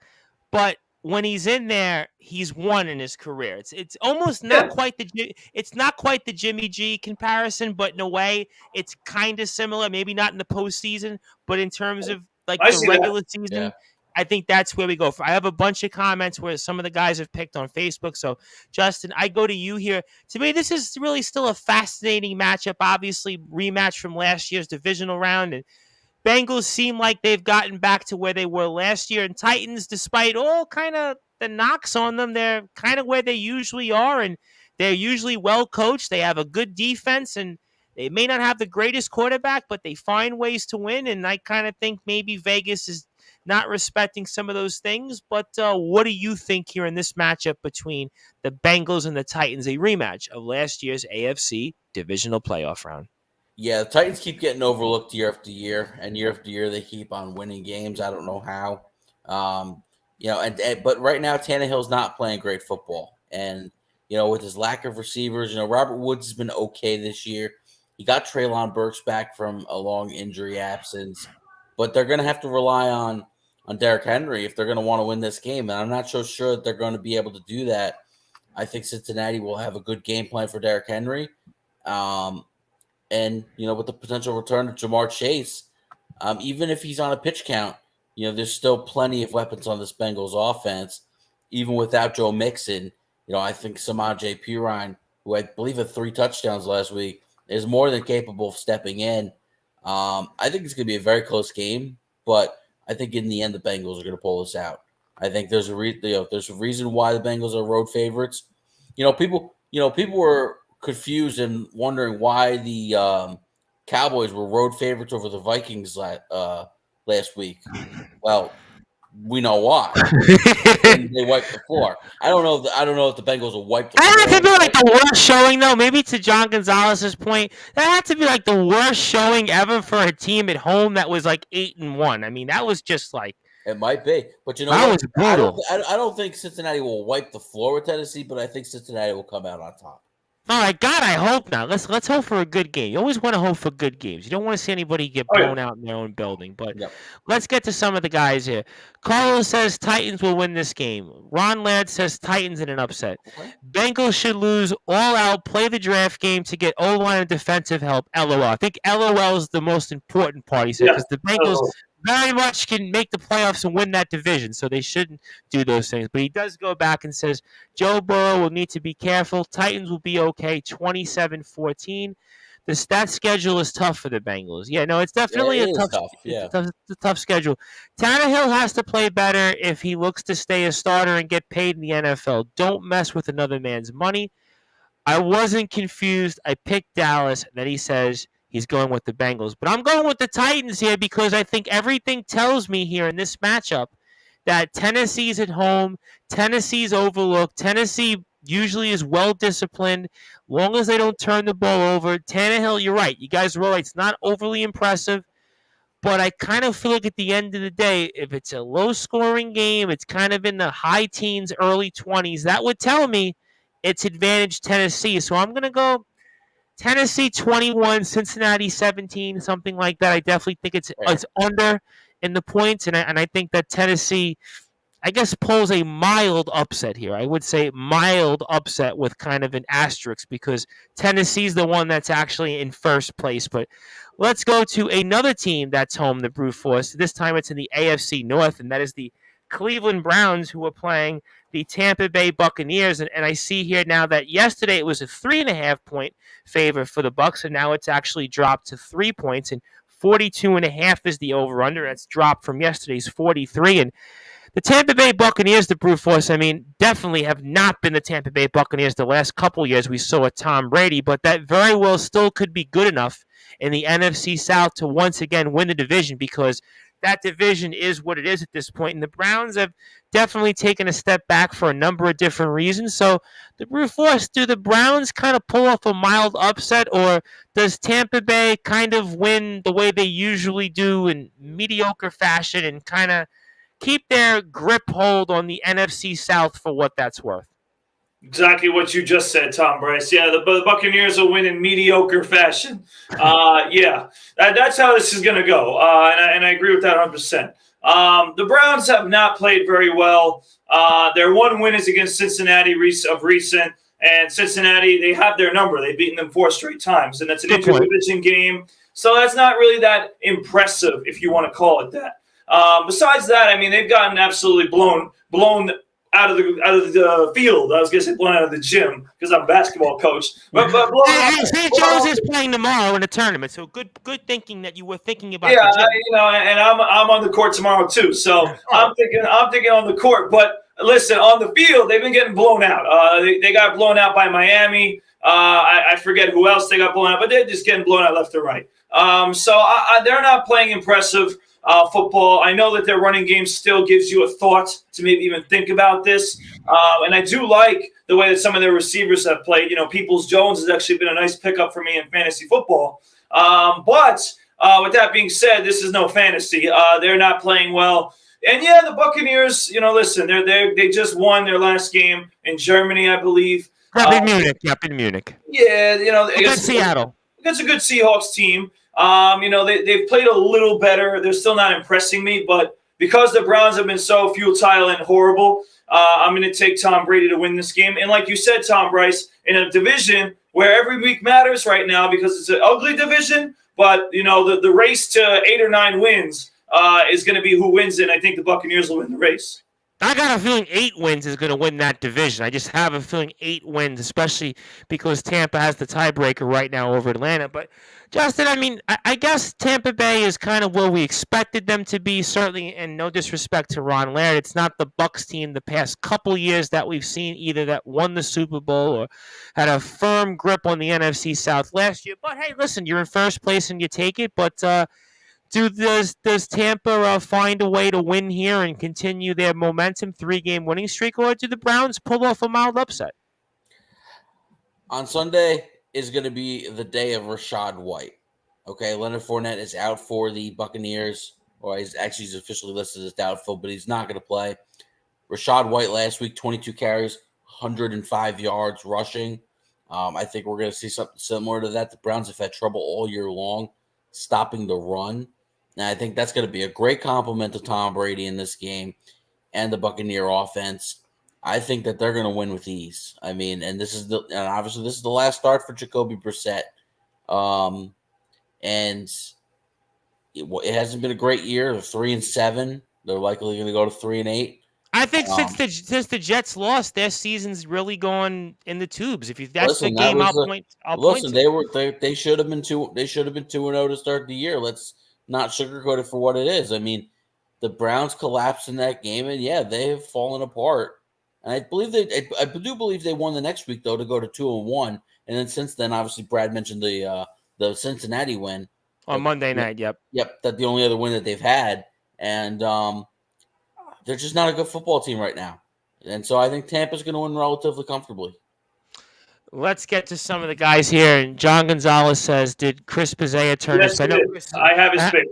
but when he's in there, he's won in his career. It's almost not quite the Jimmy G comparison, but in a way, it's kind of similar. Maybe not in the postseason, but in terms of like the regular season. Yeah. I think that's where we go. I have a bunch of comments where some of the guys have picked on Facebook. So, Justin, I go to you here. To me, this is really still a fascinating matchup. Obviously, rematch from last year's divisional round. And Bengals seem like they've gotten back to where they were last year. And Titans, despite all kind of the knocks on them, they're kind of where they usually are. And they're usually well coached. They have a good defense. And they may not have the greatest quarterback, but they find ways to win. And I kind of think maybe Vegas is not respecting some of those things, but what do you think here in this matchup between the Bengals and the Titans, a rematch of last year's AFC divisional playoff round? Yeah, the Titans keep getting overlooked year after year, and year after year they keep on winning games. I don't know how. But right now Tannehill's not playing great football, and with his lack of receivers, Robert Woods has been okay this year. He got Treylon Burks back from a long injury absence, but they're going to have to rely on Derrick Henry if they're going to want to win this game. And I'm not so sure that they're going to be able to do that. I think Cincinnati will have a good game plan for Derrick Henry. And with the potential return of Jamar Chase, even if he's on a pitch count, there's still plenty of weapons on this Bengals offense. Even without Joe Mixon, I think Samaje Perine, who I believe had 3 touchdowns last week, is more than capable of stepping in. I think it's going to be a very close game, but I think in the end the Bengals are going to pull this out. I think there's a reason why the Bengals are road favorites. People were confused and wondering why the Cowboys were road favorites over the Vikings last week. Well, we know why. They wiped the floor. I don't know if the Bengals will wipe the floor. That had to be like the worst showing, though. Maybe to John Gonzalez's point, that had to be like the worst showing ever for a team at home that was like 8-1. I mean, that was just like it might be, but that was brutal. I don't think Cincinnati will wipe the floor with Tennessee, but I think Cincinnati will come out on top. All right, God, I hope not. Let's hope for a good game. You always want to hope for good games. You don't want to see anybody get blown out in their own building. But let's get to some of the guys here. Carlos says Titans will win this game. Ron Laird says Titans in an upset. Okay. Bengals should lose all out, play the draft game to get O-line and defensive help. LOL. I think LOL is the most important part, he said, because the Bengals very much can make the playoffs and win that division, so they shouldn't do those things. But he does go back and says Joe Burrow will need to be careful. Titans will be okay, 27-14. That schedule is tough for the Bengals. Yeah, no, it's definitely a tough schedule. Tannehill has to play better if he looks to stay a starter and get paid in the NFL. Don't mess with another man's money. I wasn't confused. I picked Dallas. Then he says he's going with the Bengals. But I'm going with the Titans here because I think everything tells me here in this matchup that Tennessee's at home. Tennessee's overlooked. Tennessee usually is well-disciplined. Long as they don't turn the ball over. Tannehill, you're right. You guys are right. It's not overly impressive. But I kind of feel like at the end of the day, if it's a low-scoring game, it's kind of in the high teens, early 20s, that would tell me it's advantage Tennessee. So I'm going to go Tennessee 21, Cincinnati 17, something like that. I definitely think it's under in the points, and I think that Tennessee, I guess, pulls a mild upset here. I would say mild upset with kind of an asterisk because Tennessee's the one that's actually in first place. But let's go to another team that's home, the Brute Force. This time it's in the AFC North, and that is the Cleveland Browns, who are playing the Tampa Bay Buccaneers. And I see here now that yesterday it was a 3.5-point favor for the Bucs, and now it's actually dropped to 3 points. And 42.5 is the over-under. That's dropped from yesterday's 43. And the Tampa Bay Buccaneers, the Brute Force, I mean, definitely have not been the Tampa Bay Buccaneers the last couple years we saw with Tom Brady, but that very well still could be good enough in the NFC South to once again win the division because that division is what it is at this point. And the Browns have definitely taken a step back for a number of different reasons. So the Brute Force, do the Browns kind of pull off a mild upset, or does Tampa Bay kind of win the way they usually do in mediocre fashion and kind of keep their grip hold on the NFC South for what that's worth? Exactly what you just said, Tom Bryce. Yeah, the Buccaneers will win in mediocre fashion. That's how this is going to go, and I agree with that 100%. The Browns have not played very well. Their one win is against Cincinnati of recent, and Cincinnati, they have their number. They've beaten them 4 straight times, and that's an interdivision game. So that's not really that impressive, if you want to call it that. Besides that, I mean, they've gotten absolutely blown out of the field. I was going to say blown out of the gym because I'm a basketball coach. But St. Joe's is playing tomorrow in a tournament, so good thinking that you were thinking about. Yeah, and I'm on the court tomorrow too. So I'm thinking on the court. But listen, on the field, they've been getting blown out. They got blown out by Miami. I forget who else they got blown out, but they're just getting blown out left and right. So they're not playing impressive football. I know that their running game still gives you a thought to maybe even think about this. And I do like the way that some of their receivers have played. Peoples-Jones has actually been a nice pickup for me in fantasy football. But with that being said, this is no fantasy. They're not playing well. And yeah, the Buccaneers, listen, they just won their last game in Germany, I believe. In Munich. Yeah, against Seattle. Against a good Seahawks team. They've played a little better. They're still not impressing me, but because the Browns have been so futile and horrible, I'm going to take Tom Brady to win this game. And like you said, Tom Bryce, in a division where every week matters right now because it's an ugly division, but, the race to 8 or 9 wins is going to be who wins it. I think the Buccaneers will win the race. I got a feeling 8 wins is going to win that division. I just have a feeling 8 wins, especially because Tampa has the tiebreaker right now over Atlanta. But, Justin, I mean, I guess Tampa Bay is kind of where we expected them to be, certainly, and no disrespect to Ron Laird. It's not the Bucs team the past couple years that we've seen either that won the Super Bowl or had a firm grip on the NFC South last year. But, hey, listen, you're in first place and you take it. But does Tampa find a way to win here and continue their momentum 3-game winning streak, or do the Browns pull off a mild upset? On Sunday is going to be the day of Rachaad White. Okay, Leonard Fournette is out for the Buccaneers, or he's officially listed as doubtful, but he's not going to play. Rachaad White last week, 22 carries, 105 yards rushing. I think we're going to see something similar to that. The Browns have had trouble all year long stopping the run. And I think that's going to be a great compliment to Tom Brady in this game and the Buccaneer offense. I think that they're going to win with ease. I mean, and obviously this is the last start for Jacoby Brissett. And it hasn't been a great year. They're 3-7. They're likely going to go to 3-8. I think since the Jets lost, their season's really gone in the tubes. If that's the game, I'll point. They should have been 2. They should have been 2-0 to start the year. Let's not sugarcoat it for what it is. I mean, the Browns collapsed in that game, and yeah, they have fallen apart. And I do believe they won the next week though to go to 2-1. And then since then, obviously, Brad mentioned the Cincinnati win on Monday night. Yep, that's the only other win that they've had, and they're just not a good football team right now. And so I think Tampa's going to win relatively comfortably. Let's get to some of the guys here. And John Gonzalez says, did Chris Pizzea turn yes, his? I have his pick.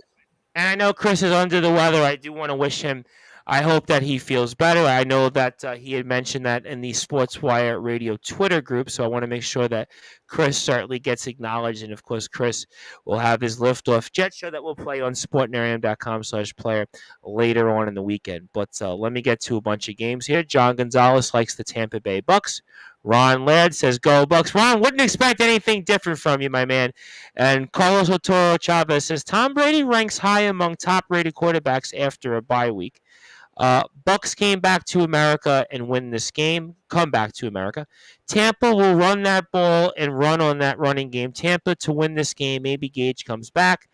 And I know Chris is under the weather. I do want to wish him I hope that he feels better. I know that he had mentioned that in the Sportswire Radio Twitter group, so I want to make sure that Chris certainly gets acknowledged. And of course, Chris will have his liftoff jet show that will play on sportnarium.com/player later on in the weekend. But let me get to a bunch of games here. John Gonzalez likes the Tampa Bay Bucks. Ron Laird says, "Go Bucks." Ron, wouldn't expect anything different from you, my man. And Carlos Otoro Chavez says, "Tom Brady ranks high among top-rated quarterbacks after a bye week. Bucks came back to America and win this game. Come back to America. Tampa will run that ball and run on that running game. Tampa to win this game. Maybe Gage comes back.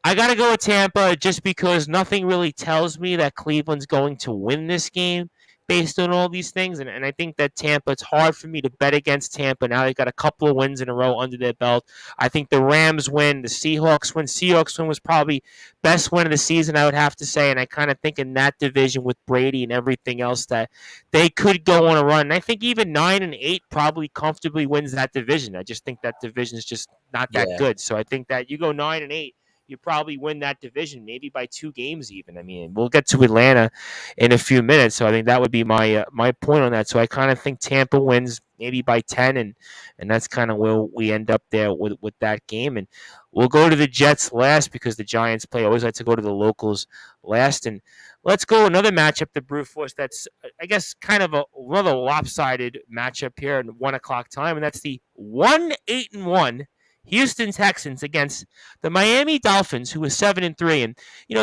I got to go with Tampa just because nothing really tells me that Cleveland's going to win this game based on all these things. And I think that Tampa, it's hard for me to bet against Tampa. Now they've got a couple of wins in a row under their belt. I think the Rams win, the Seahawks win. Seahawks win was probably best win of the season, I would have to say. And I kind of think in that division with Brady and everything else that they could go on a run. And I think even 9-8 probably comfortably wins that division. I just think that division is just not that good. So I think that you go 9-8. You probably win that division, maybe by 2 games even. I mean, we'll get to Atlanta in a few minutes, so I think that would be my my point on that. So I kind of think Tampa wins maybe by 10, and that's kind of where we end up there with that game. And we'll go to the Jets last because the Giants play. I always like to go to the locals last. And let's go another matchup, the Brute Force. That's, I guess, kind of another lopsided matchup here at 1 o'clock time, and that's the 1-8-1 Houston Texans against the Miami Dolphins, who was 7-3. And,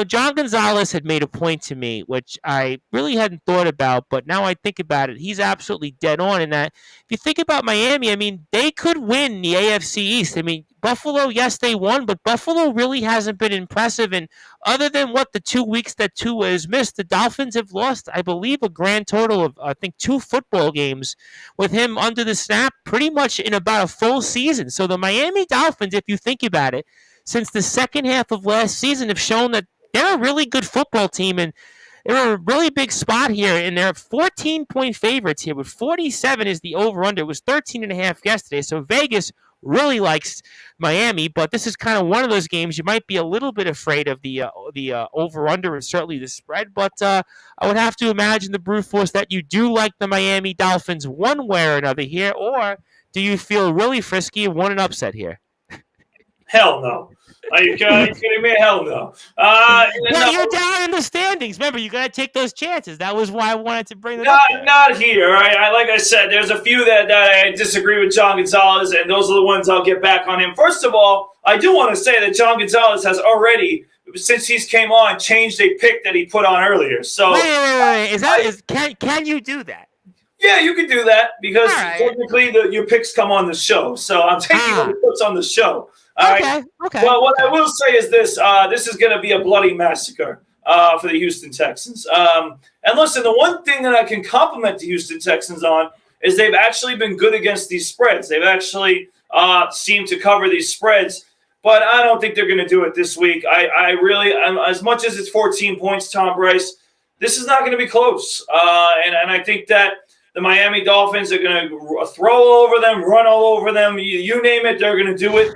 John Gonzalez had made a point to me, which I really hadn't thought about, but now I think about it, he's absolutely dead on in that. If you think about Miami, I mean, they could win the AFC East. I mean, Buffalo, yes, they won, but Buffalo really hasn't been impressive. And other than the 2 weeks that Tua has missed, the Dolphins have lost, I believe, a grand total of, I think, 2 football games with him under the snap pretty much in about a full season. So the Miami Dolphins, if you think about it, since the second half of last season have shown that they're a really good football team, and they're a really big spot here, and they're 14-point favorites here, with 47 is the over-under. It was 13.5 yesterday, so Vegas really likes Miami, but this is kind of one of those games you might be a little bit afraid of the over-under and certainly the spread, but I would have to imagine the Brute Force that you do like the Miami Dolphins one way or another here, or do you feel really frisky and want an upset here? Hell no. Are you kidding me? Hell no. Well, you're down in the standings. Remember, you got to take those chances. That was why I wanted to bring it up. Not here. Like I said, there's a few that I disagree with John Gonzalez, and those are the ones I'll get back on him. First of all, I do want to say that John Gonzalez has already, since he's came on, changed a pick that he put on earlier. So wait. Can you do that? Yeah, you can do that because technically your picks come on the show. So I'm taking what he puts on the show. Okay. Well, what I will say is this: this is going to be a bloody massacre for the Houston Texans. And listen, the one thing that I can compliment the Houston Texans on is they've actually been good against these spreads. They've actually seemed to cover these spreads, but I don't think they're going to do it this week. I really, as much as it's 14 points, Tom Bryce, this is not going to be close. And I think that the Miami Dolphins are going to throw all over them, run all over them. You name it, they're going to do it.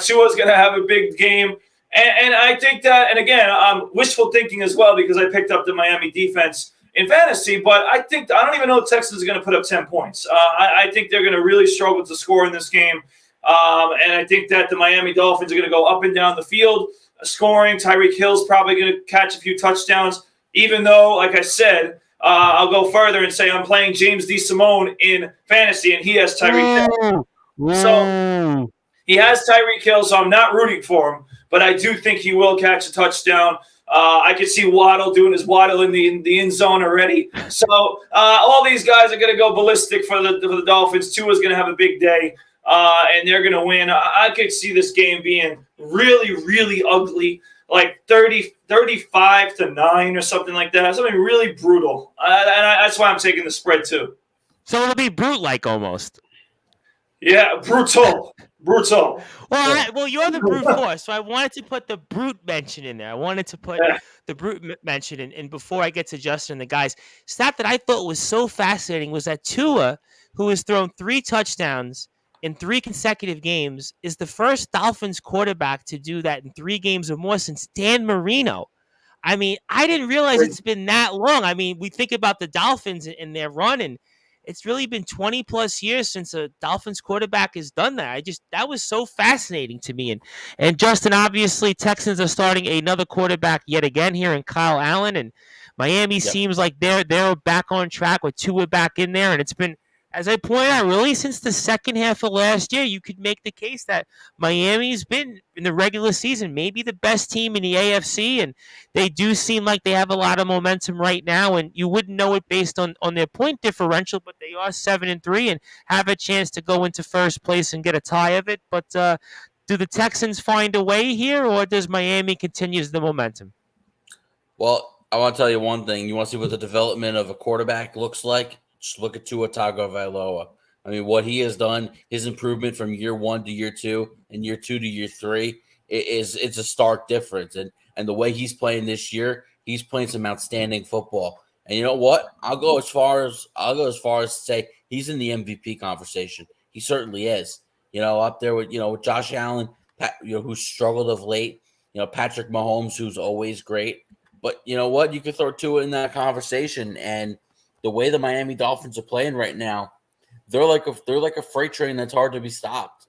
Tua's going to have a big game. And I think that, and again, I'm wishful thinking as well because I picked up the Miami defense in fantasy, but I don't even know the Texans are going to put up 10 points. I think they're going to really struggle to score in this game. And I think that the Miami Dolphins are going to go up and down the field scoring. Tyreek Hill's probably going to catch a few touchdowns, even though, like I said, I'll go further and say I'm playing James DeSimone in fantasy, and he has Tyreek Hill. So he has Tyreek Hill, so I'm not rooting for him, but I do think he will catch a touchdown. I can see Waddle doing his Waddle in the end zone already. So all these guys are going to go ballistic for the Dolphins. Tua's going to have a big day, and they're going to win. I could see this game being really, really ugly, like 35-9 or something like that. Something really brutal. That's why I'm taking the spread too. So it'll be brute-like almost. Yeah, brutal. Well, you're the Brute Force, so I wanted to put the Brute mention in there. I wanted to put the Brute mention in. And before I get to Justin and the guys, stat that I thought was so fascinating was that Tua, who has thrown 3 touchdowns in 3 consecutive games, is the first Dolphins quarterback to do that in 3 games or more since Dan Marino. I mean, I didn't realize it's been that long. I mean, we think about the Dolphins and their run, and it's really been 20 plus years since a Dolphins quarterback has done that. That was so fascinating to me. And Justin, obviously, Texans are starting another quarterback yet again here in Kyle Allen, and Miami seems like they're back on track with Tua back in there, and it's been, as I pointed out, really since the second half of last year, you could make the case that Miami's been in the regular season maybe the best team in the AFC, and they do seem like they have a lot of momentum right now. And you wouldn't know it based on their point differential, but they are 7-3 and have a chance to go into first place and get a tie of it. But do the Texans find a way here, or does Miami continues the momentum? Well, I want to tell you one thing. You want to see what the development of a quarterback looks like? Just look at Tua Tagovailoa. I mean, what he has done, his improvement from year 1 to year 2 and year 2 to year 3, it's a stark difference. And the way he's playing this year, he's playing some outstanding football. And you know what? I'll go as far as to say he's in the MVP conversation. He certainly is. Up there with with Josh Allen, who's struggled of late. Patrick Mahomes, who's always great. But you know what? You could throw Tua in that conversation. And the way the Miami Dolphins are playing right now, they're like a freight train that's hard to be stopped.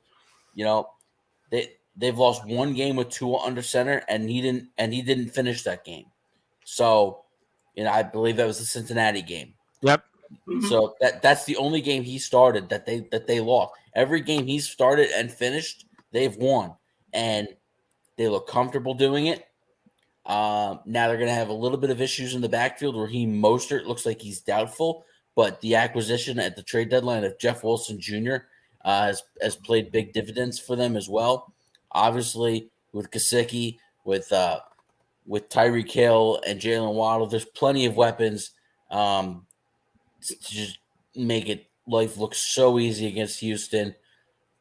They've lost one game with Tua under center, and he didn't finish that game. So, I believe that was the Cincinnati game. Yep. So that's the only game he started that they lost. Every game he's started and finished, they've won, and they look comfortable doing it. Now they're going to have a little bit of issues in the backfield where Mostert looks like he's doubtful, but the acquisition at the trade deadline of Jeff Wilson Jr. Has played big dividends for them as well. Obviously, with Gesicki, with Tyreek Hill and Jalen Waddle, there's plenty of weapons to just make life look so easy against Houston.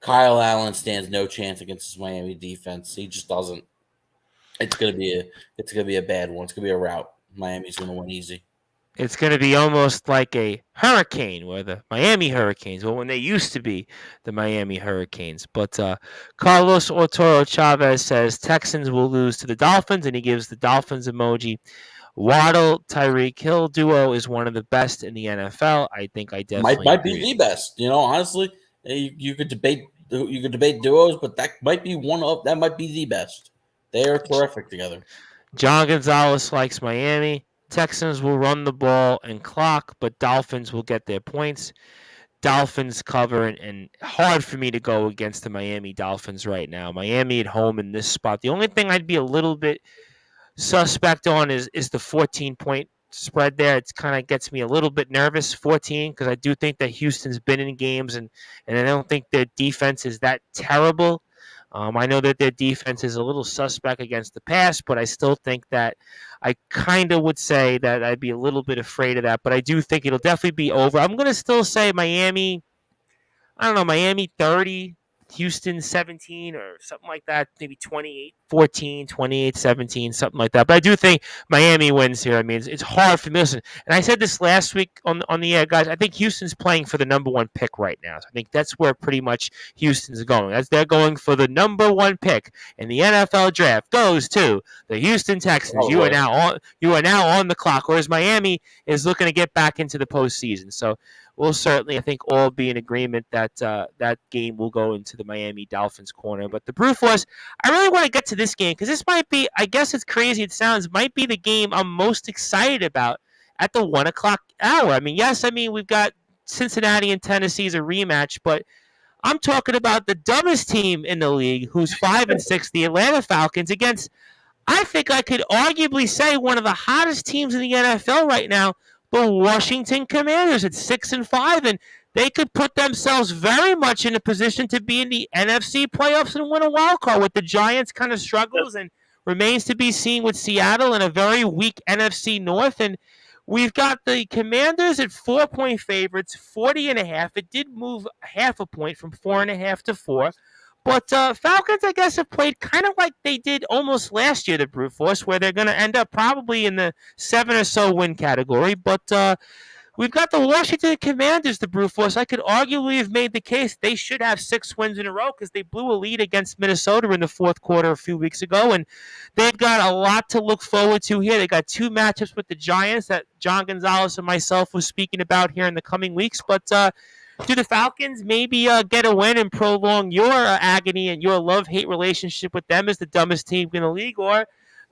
Kyle Allen stands no chance against this Miami defense. He just doesn't. It's gonna be a bad one. It's gonna be a rout. Miami's gonna win easy. It's going to be almost like a hurricane, where the Miami Hurricanes, well, when they used to be the Miami Hurricanes. But Carlos Ortoro Chavez says Texans will lose to the Dolphins, and he gives the Dolphins emoji. Waddle Tyreek Hill duo is one of the best in the NFL. I think I definitely might be the best. Honestly, you could debate duos, but that might be the best. They are terrific together. John Gonzalez likes Miami. Texans will run the ball and clock, but Dolphins will get their points. Dolphins cover, and hard for me to go against the Miami Dolphins right now. Miami at home in this spot. The only thing I'd be a little bit suspect on is the 14-point spread there. It kind of gets me a little bit nervous, 14, because I do think that Houston's been in games, and I don't think their defense is that terrible. I know that their defense is a little suspect against the pass, but I still think that I kind of would say that I'd be a little bit afraid of that. But I do think it'll definitely be over. I'm going to still say Miami 30, Houston 17 or something like that, maybe 28-14, 28-17, something like that. But I do think Miami wins here. I mean, it's hard for me. Listen, and I said this last week on the air, guys, I think Houston's playing for the number 1 pick right now. So I think that's where pretty much Houston's going. They're going for the number 1 pick in the NFL draft goes to the Houston Texans. Oh, you are now on the clock, whereas Miami is looking to get back into the postseason. So we'll certainly, I think, all be in agreement that that game will go into the Miami Dolphins corner. But the proof was, I really want to get to this game because this might be, I guess it's crazy it sounds, might be the game I'm most excited about at the 1 o'clock hour. I mean, we've got Cincinnati and Tennessee's a rematch, but I'm talking about the dumbest team in the league, who's 5-6, the Atlanta Falcons, against, I think I could arguably say, one of the hottest teams in the NFL right now, the Washington Commanders at 6-5, and they could put themselves very much in a position to be in the NFC playoffs and win a wild card. With the Giants kind of struggles and remains to be seen with Seattle in a very weak NFC North, and we've got the Commanders at 4-point favorites, 40.5. It did move half a point from 4.5 to 4. But Falcons, I guess, have played kind of like they did almost last year, the brute force, where they're going to end up probably in the 7 or so win category. But We've got the Washington Commanders, the Brute Force. I could arguably have made the case they should have 6 wins in a row because they blew a lead against Minnesota in the fourth quarter a few weeks ago, and they've got a lot to look forward to here. They got 2 matchups with the Giants that John Gonzalez and myself was speaking about here in the coming weeks. But do the Falcons maybe get a win and prolong your agony and your love-hate relationship with them as the dumbest team in the league, or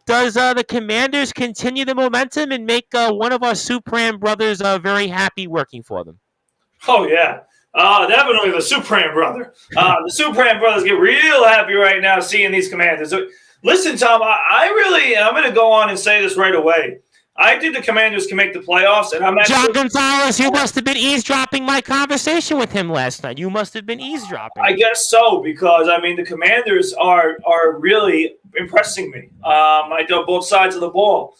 does the Commanders continue the momentum and make one of our Supran brothers very happy working for them? Oh, yeah. Definitely the Supran brother. The Supran brothers get real happy right now seeing these Commanders. Listen, Tom, I'm going to go on and say this right away. I think the Commanders can make the playoffs, and I'm John Gonzalez, you must have been eavesdropping my conversation with him last night. You must have been eavesdropping. I guess so, because the Commanders are really impressing me. I know both sides of the ball.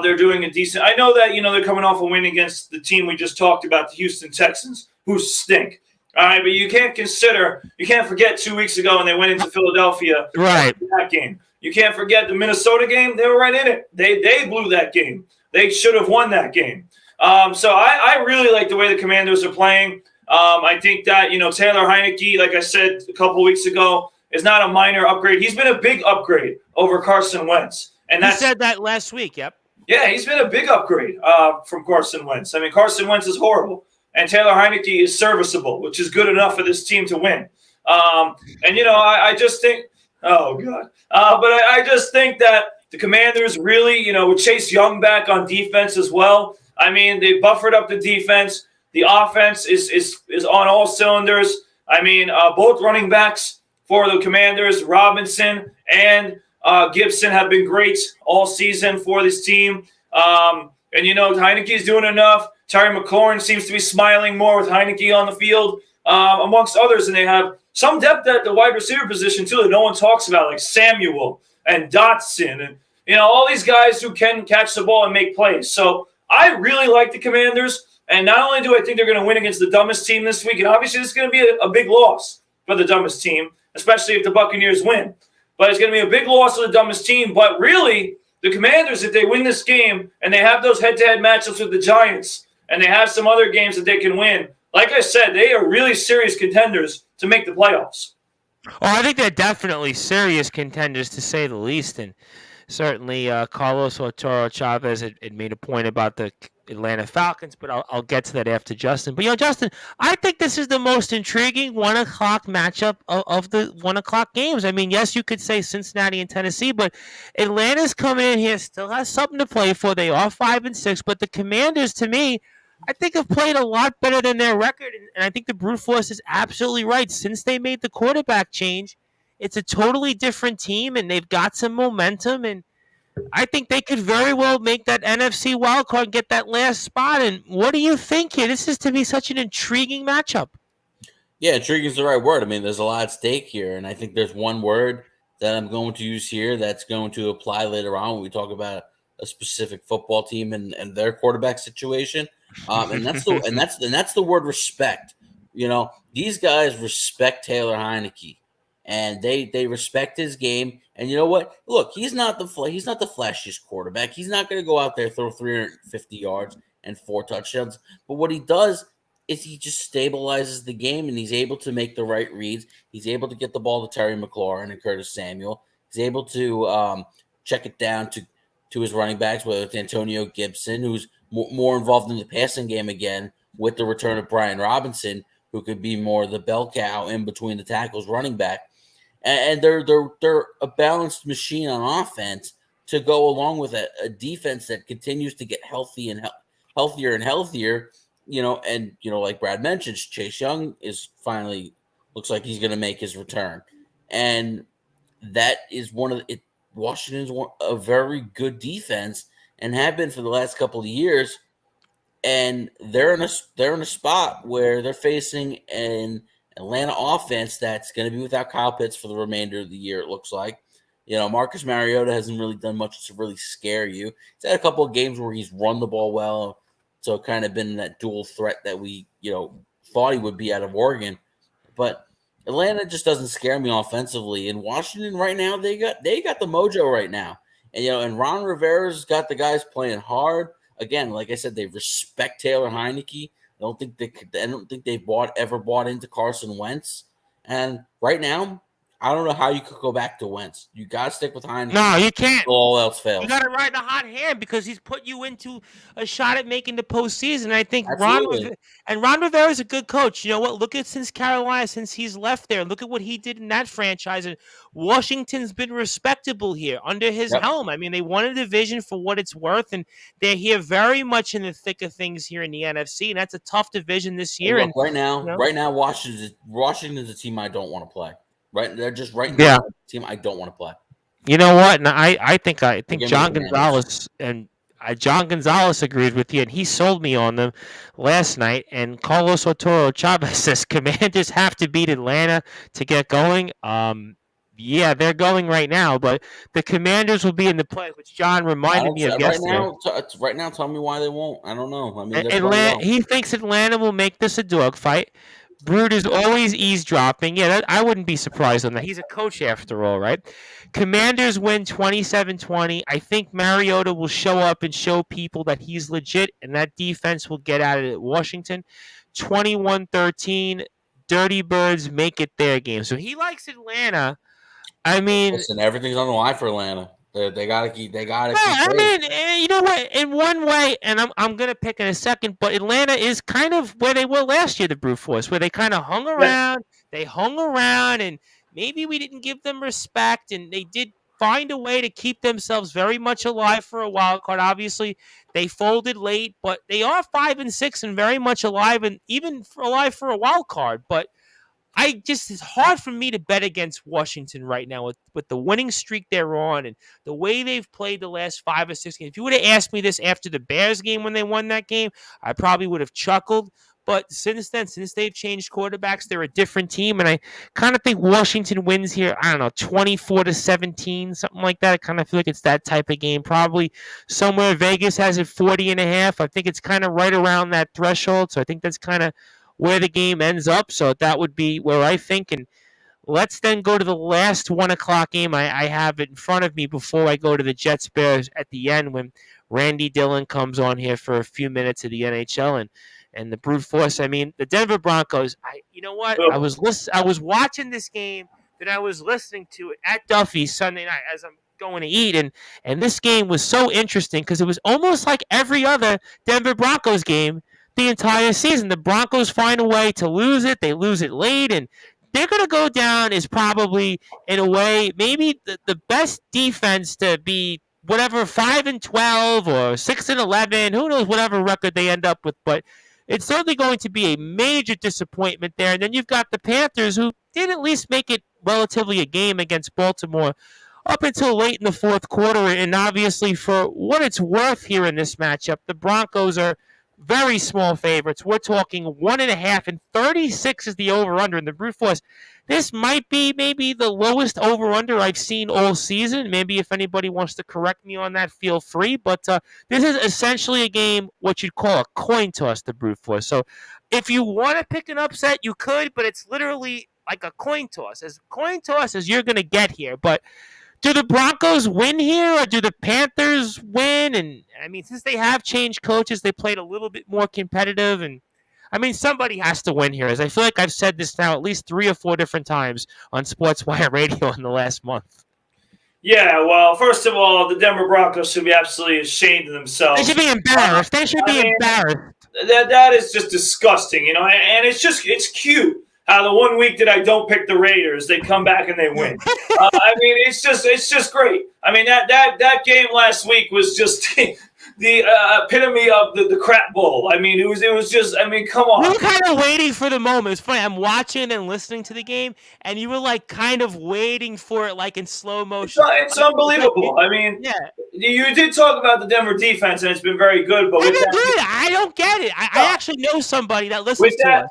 They're doing a decent. I know that they're coming off a win against the team we just talked about, the Houston Texans, who stink. All right, but you can't forget 2 weeks ago when they went into Philadelphia. Right. That game. You can't forget the Minnesota game. They were right in it. They blew that game. They should have won that game. So I really like the way the Commanders are playing. I think that, Taylor Heineke, like I said a couple weeks ago, is not a minor upgrade. He's been a big upgrade over Carson Wentz. And you said that last week, yep. Yeah, he's been a big upgrade from Carson Wentz. Carson Wentz is horrible, and Taylor Heineke is serviceable, which is good enough for this team to win. I just think – oh, God. But I just think that the Commanders really, with Chase Young back on defense as well. They buffered up the defense. The offense is on all cylinders. Both running backs for the Commanders, Robinson and Gibson, have been great all season for this team. Heineke's doing enough. Terry McLaurin seems to be smiling more with Heineke on the field, amongst others. And they have some depth at the wide receiver position, too, that no one talks about, like Samuel and Dotson and, all these guys who can catch the ball and make plays. So I really like the Commanders. And not only do I think they're going to win against the dumbest team this week, and obviously this is going to be a big loss for the dumbest team, especially if the Buccaneers win. But it's going to be a big loss for the dumbest team. But really, the Commanders, if they win this game and they have those head-to-head matchups with the Giants and they have some other games that they can win, like I said, they are really serious contenders to make the playoffs. Oh, I think they're definitely serious contenders, to say the least. And certainly Carlos Otero Chavez had made a point about the Atlanta Falcons, but I'll get to that after Justin. But, Justin, I think this is the most intriguing 1 o'clock matchup of the 1 o'clock games. Yes, you could say Cincinnati and Tennessee, but Atlanta's coming in here, still has something to play for. They are 5-6, but the Commanders, to me, I think have played a lot better than their record, and I think the Brute Force is absolutely right. Since they made the quarterback change, it's a totally different team, and they've got some momentum, and I think they could very well make that NFC wildcard and get that last spot. And what do you think here? This is, to me, such an intriguing matchup. Yeah, intriguing is the right word. There's a lot at stake here, and I think there's one word that I'm going to use here that's going to apply later on when we talk about a specific football team and their quarterback situation. And that's the word respect. These guys respect Taylor Heineke, and they respect his game. And you know what? Look, he's not the flashiest quarterback. He's not going to go out there, throw 350 yards and 4 touchdowns. But what he does is he just stabilizes the game, and he's able to make the right reads. He's able to get the ball to Terry McLaurin and Curtis Samuel. He's able to check it down to his running backs, whether it's Antonio Gibson, who's more involved in the passing game again with the return of Brian Robinson, who could be more the bell cow in between the tackles running back. And they're a balanced machine on offense to go along with a defense that continues to get healthy and healthier and healthier. Like Brad mentioned, Chase Young is finally looks like he's going to make his return, and that is Washington's a very good defense and have been for the last couple of years, and they're in a spot where they're facing an Atlanta offense that's going to be without Kyle Pitts for the remainder of the year, it looks like. Marcus Mariota hasn't really done much to really scare you. He's had a couple of games where he's run the ball well, so kind of been that dual threat that we, thought he would be out of Oregon. But Atlanta just doesn't scare me offensively. And Washington right now, they got the mojo right now. And, and Ron Rivera's got the guys playing hard. again, like I said, they respect Taylor Heineke. I don't think they've ever bought into Carson Wentz. And right now, I don't know how you could go back to Wentz. You got to stick with Heineke. No, you can't. All else fails. You got to ride the hot hand because he's put you into a shot at making the postseason. I think Ron Rivera is a good coach. You know what? Look at since Carolina, since he's left there. Look at what he did in that franchise. And Washington's been respectable here under his helm. I mean, they won a division for what it's worth, and they're here very much in the thick of things here in the NFC. And that's a tough division this year. And right now, Washington's a team I don't want to play. Right, they're just now a team I don't want to play. You know what? And I think John Gonzalez agreed with you, and he sold me on them last night. And Carlos Arturo Chavez says Commanders have to beat Atlanta to get going. Yeah, they're going right now, but the Commanders will be in the play, which John reminded me of yesterday. Right now, tell me why they won't. I don't know. I mean, Atlanta. He thinks Atlanta will make this a dogfight. Brood is always eavesdropping. Yeah, I wouldn't be surprised on that. He's a coach after all, right? Commanders win 27-20. I think Mariota will show up and show people that he's legit, and that defense will get at it at Washington. 21-13. Dirty Birds make it their game. So he likes Atlanta. I mean, listen, everything's on the line for Atlanta. They gotta keep. I mean, you know what? In one way, and I'm gonna pick in a second, but Atlanta is kind of where they were last year, the Brute Force, where they kind of hung around. They hung around, and maybe we didn't give them respect, and they did find a way to keep themselves very much alive for a wild card. Obviously, they folded late, but they are 5-6 and very much alive, and even alive for a wild card. But it's hard for me to bet against Washington right now with the winning streak they're on and the way they've played the last 5 or 6 games. If you would have asked me this after the Bears game when they won that game, I probably would have chuckled. But since then, since they've changed quarterbacks, they're a different team. And I kind of think Washington wins here, 24-17, something like that. I kind of feel like it's that type of game. Probably somewhere Vegas has it 40.5. I think it's kind of right around that threshold. So I think that's kind of where the game ends up. So that would be where I think. And let's then go to the last 1 o'clock game. I have it in front of me before I go to the Jets Bears at the end when Randy Dillon comes on here for a few minutes of the NHL and the Brute Force. I mean, the Denver Broncos. You know what? I was watching this game that I was listening to it at Duffy's Sunday night as I'm going to eat, and this game was so interesting because it was almost like every other Denver Broncos game the entire season. The Broncos find a way to lose it. They lose it late, and they're going to go down as probably, in a way, maybe the best defense to be whatever 5-12 or 6-11. Who knows whatever record they end up with, but it's certainly going to be a major disappointment there. And then you've got the Panthers, who did at least make it relatively a game against Baltimore up until late in the fourth quarter. And obviously, for what it's worth here in this matchup, the Broncos are very small favorites. We're talking 1.5, and 36 is the over-under in the Brute Force. This might be maybe the lowest over-under I've seen all season. Maybe if anybody wants to correct me on that, feel free. But this is essentially a game, what you'd call a coin toss, the Brute Force. So if you want to pick an upset, you could, but it's literally like a coin toss. As coin toss as you're going to get here. But do the Broncos win here, or do the Panthers win? And, I mean, since they have changed coaches, they played a little bit more competitive. And, I mean, somebody has to win here. As I feel like I've said this now at least 3 or 4 different times on Sportswire Radio in the last month. Yeah, well, first of all, the Denver Broncos should be absolutely ashamed of themselves. They should be embarrassed. Embarrassed. That is just disgusting, you know, and it's cute. The 1 week that I don't pick the Raiders, they come back and they win. I mean, it's just great. I mean, that game last week was just the epitome of the crap bowl. I mean, it was just. I mean, come on. We were kind of waiting for the moment. It's funny. I'm watching and listening to the game, and you were like kind of waiting for it, like in slow motion. It's unbelievable. I mean, yeah. You did talk about the Denver defense, and it's been very good. But I don't get it. I actually know somebody that listens to us.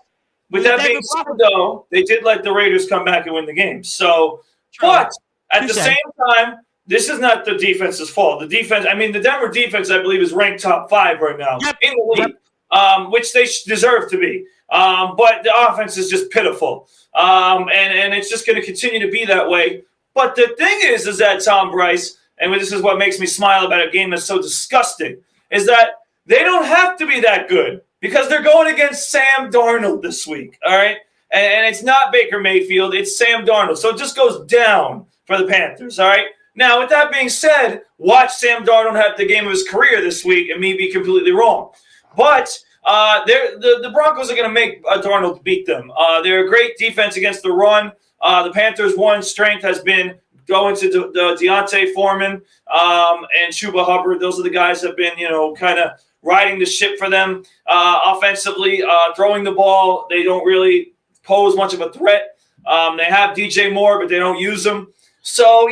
With that being said, though, they did let the Raiders come back and win the game. So, but at the same time, this is not the defense's fault. The defense, I mean, the Denver defense, I believe, is ranked top 5 right now in the league, which they deserve to be. But the offense is just pitiful, and it's just going to continue to be that way. But the thing is that Tom Bryce, and this is what makes me smile about a game that's so disgusting, is that They don't have to be that good because they're going against Sam Darnold this week, all right? And it's not Baker Mayfield, it's Sam Darnold. So it just goes down for the Panthers, all right? Now, with that being said, watch Sam Darnold have the game of his career this week and me be completely wrong. But the Broncos are going to make Darnold beat them. They're a great defense against the run. The Panthers' one strength has been going to the Deontay Foreman and Chuba Hubbard. Those are the guys that have been, kind of riding the ship for them. Offensively, throwing the ball, they don't really pose much of a threat. They have DJ Moore, but they don't use him. So,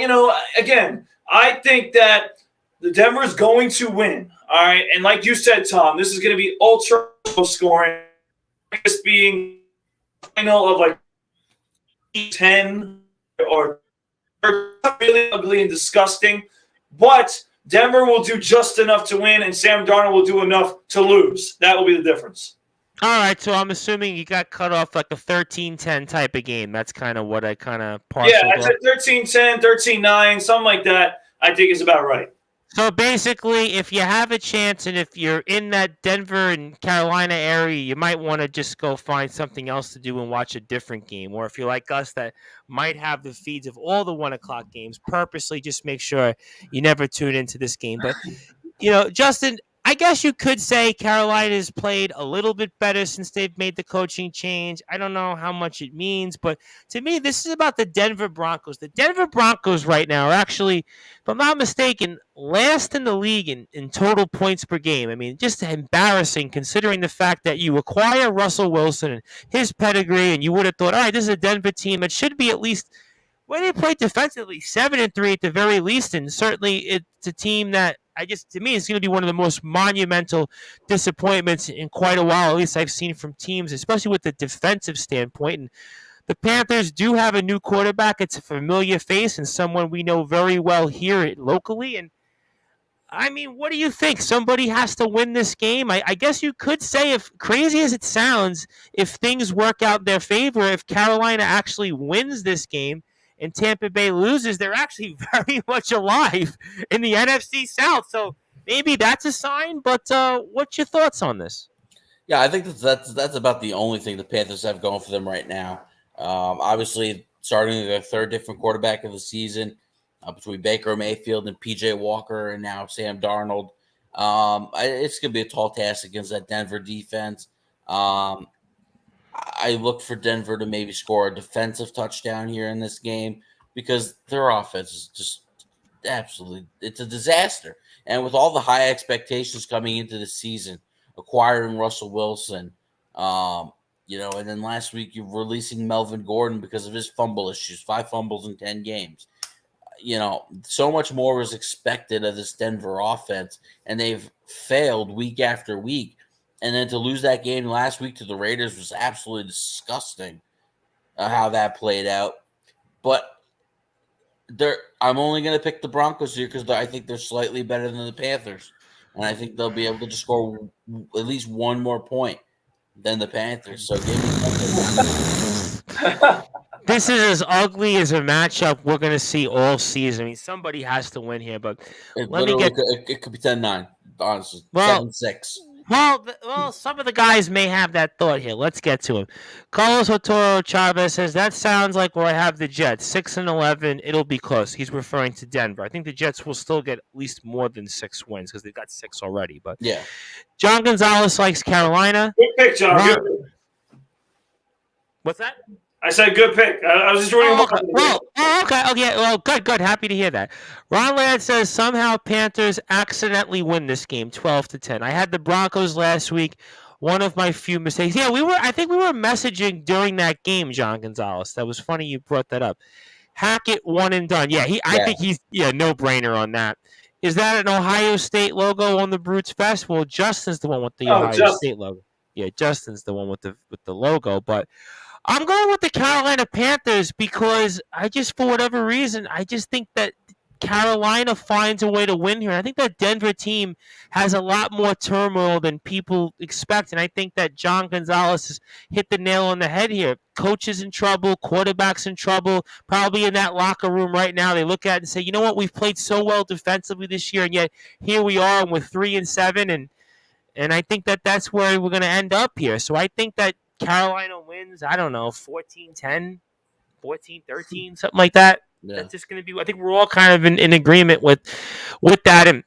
again, I think that the Denver's going to win. All right. And like you said, Tom, this is going to be ultra low scoring. This being final of like 10 or really ugly and disgusting. But Denver will do just enough to win, and Sam Darnold will do enough to lose. That will be the difference. All right, so I'm assuming you got cut off like a 13-10 type of game. That's kind of what I kind of parceled Yeah, I said 13-10, 13-9, something like that, I think is about right. So basically, if you have a chance and if you're in that Denver and Carolina area, you might want to just go find something else to do and watch a different game. Or if you're like us that might have the feeds of all the 1 o'clock games, purposely just make sure you never tune into this game. But, Justin, I guess you could say Carolina's played a little bit better since they've made the coaching change. I don't know how much it means, but to me, this is about the Denver Broncos. The Denver Broncos right now are actually, if I'm not mistaken, last in the league in total points per game. I mean, just embarrassing considering the fact that you acquire Russell Wilson and his pedigree, and you would have thought, all right, this is a Denver team that should be at least, when they play defensively, 7-3 at the very least, and certainly it's a team that to me, it's going to be one of the most monumental disappointments in quite a while, at least I've seen from teams, especially with the defensive standpoint. And the Panthers do have a new quarterback. It's a familiar face and someone we know very well here locally. And I mean, what do you think? Somebody has to win this game. I guess you could say, if crazy as it sounds, if things work out in their favor, if Carolina actually wins this game and Tampa Bay loses, they're actually very much alive in the NFC South. So maybe that's a sign, but what's your thoughts on this? Yeah, I think that's about the only thing the Panthers have going for them right now. Obviously, starting their third different quarterback of the season between Baker Mayfield and P.J. Walker and now Sam Darnold. It's going to be a tall task against that Denver defense. I look for Denver to maybe score a defensive touchdown here in this game because their offense is just absolutely – it's a disaster. And with all the high expectations coming into the season, acquiring Russell Wilson, and then last week you're releasing Melvin Gordon because of his fumble issues, 5 fumbles in 10 games. So much more was expected of this Denver offense, and they've failed week after week. And then to lose that game last week to the Raiders was absolutely disgusting how that played out. But I'm only going to pick the Broncos here because I think they're slightly better than the Panthers. And I think they'll be able to just score at least one more point than the Panthers. So give me This is as ugly as a matchup we're going to see all season. I mean, somebody has to win here, but it could be 10-9, honestly. Well, 7-6. Well, some of the guys may have that thought here. Let's get to him. Carlos Otoro Chavez says, that sounds like where I have the Jets. 6-11, it'll be close. He's referring to Denver. I think the Jets will still get at least more than 6 wins because they've got 6 already. But yeah. John Gonzalez likes Carolina. Good pick, John. Good pick. What's that? I said good pick. I was just reading okay. Okay. Well, good. Happy to hear that. Ron Ladd says somehow Panthers accidentally win this game, 12-10. I had the Broncos last week. One of my few mistakes. Yeah, I think we were messaging during that game, John Gonzalez. That was funny you brought that up. Hackett, one and done. Yeah, I think he's no brainer on that. Is that an Ohio State logo on the Brutes Fest? Well, Justin's the one with the Ohio State logo. Yeah, Justin's the one with the logo, but I'm going with the Carolina Panthers because for whatever reason, I just think that Carolina finds a way to win here. I think that Denver team has a lot more turmoil than people expect, and I think that John Gonzalez has hit the nail on the head here. Coach is in trouble, quarterback's in trouble, probably in that locker room right now. They look at it and say, you know what, we've played so well defensively this year, and yet here we are, and we're 3-7, and And I think that that's where we're going to end up here. So I think that Carolina wins, I don't know, 14-10, 14-13, something like that. Yeah. That's just going to be, I think we're all kind of in agreement with that. And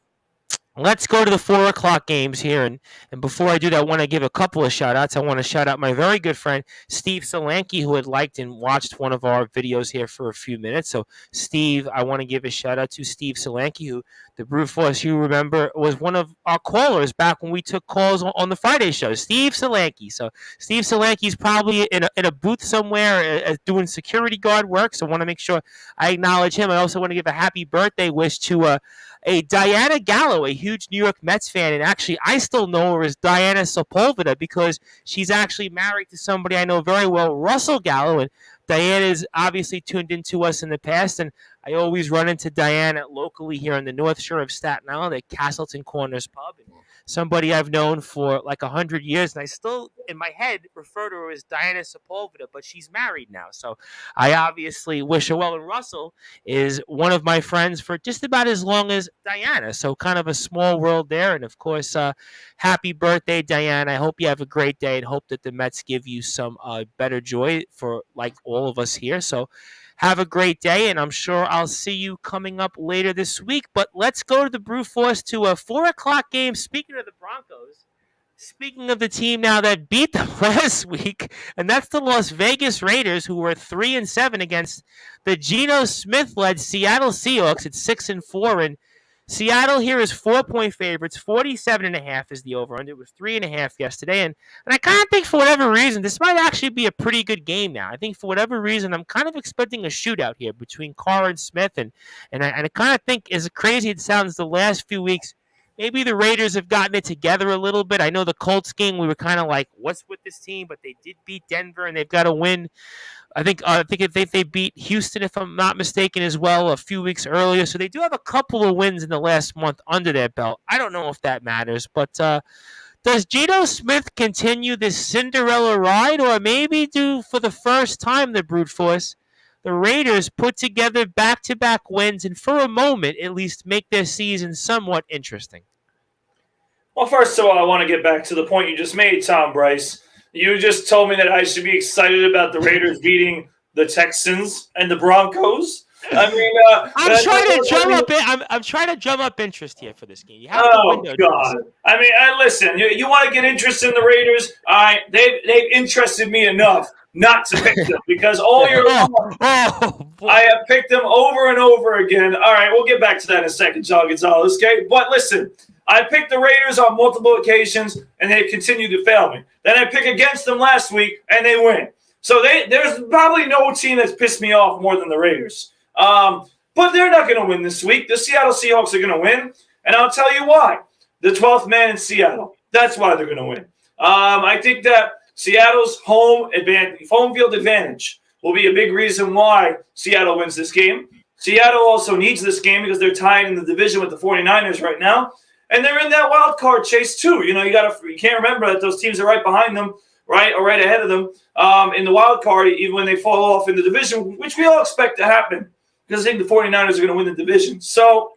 let's go to the 4 o'clock games here. And before I do that, I want to give a couple of shout outs. I want to shout out my very good friend, Steve Solanke, who had liked and watched one of our videos here for a few minutes. So, Steve, I want to give a shout out to Steve Solanke, who the Brute Force, you remember, was one of our callers back when we took calls on the Friday show. Steve Solanke. So, Steve Solanke is probably in a booth somewhere doing security guard work. So, I want to make sure I acknowledge him. I also want to give a happy birthday wish to a Diana Gallo, a huge New York Mets fan, and actually I still know her as Diana Sepulveda because she's actually married to somebody I know very well, Russell Gallo, and Diana's obviously tuned into us in the past, and I always run into Diana locally here on the North Shore of Staten Island at Castleton Corners Pub. And somebody I've known for like 100 years, and I still, in my head, refer to her as Diana Sepulveda, but she's married now, so I obviously wish her well. And Russell is one of my friends for just about as long as Diana, so kind of a small world there. And of course, happy birthday, Diana. I hope you have a great day and hope that the Mets give you some better joy for like all of us here. So have a great day, and I'm sure I'll see you coming up later this week. But let's go to the Brute Force to a 4 o'clock game. Speaking of the Broncos, speaking of the team now that beat them last week, and that's the Las Vegas Raiders, who were 3-7 against the Geno Smith-led Seattle Seahawks at 6-4. And Seattle here is 4-point favorites. 47.5 is the over-under. It was 3.5 yesterday. And I kind of think for whatever reason, this might actually be a pretty good game now. I think for whatever reason, I'm kind of expecting a shootout here between Carr and Smith. And I kind of think, as crazy it sounds, the last few weeks, maybe the Raiders have gotten it together a little bit. I know the Colts game, we were kind of like, what's with this team? But they did beat Denver, and they've got to win. I think they beat Houston, if I'm not mistaken, as well a few weeks earlier. So they do have a couple of wins in the last month under their belt. I don't know if that matters, but does Geno Smith continue this Cinderella ride, or maybe do for the first time the Brute Force, the Raiders put together back-to-back wins and for a moment at least make their season somewhat interesting? Well, first of all, I want to get back to the point you just made, Tom Bryce. You just told me that I should be excited about the Raiders beating the Texans and the Broncos. I mean, I'm trying to drum up interest here for this game. You have God! I mean, listen. You want to get interest in the Raiders? All right, they've interested me enough not to pick them because all year long I have picked them over and over again. All right, we'll get back to that in a second, John Gonzalez. Okay, but listen. I picked the Raiders on multiple occasions, and they've continued to fail me. Then I pick against them last week, and they win. So there's probably no team that's pissed me off more than the Raiders. But they're not going to win this week. The Seattle Seahawks are going to win, and I'll tell you why. The 12th man in Seattle. That's why they're going to win. I think that Seattle's home field advantage will be a big reason why Seattle wins this game. Seattle also needs this game because they're tied in the division with the 49ers right now. And they're in that wild card chase too. You know, you can't remember that those teams are right behind them, right, or right ahead of them in the wild card, even when they fall off in the division, which we all expect to happen because I think the 49ers are going to win the division. So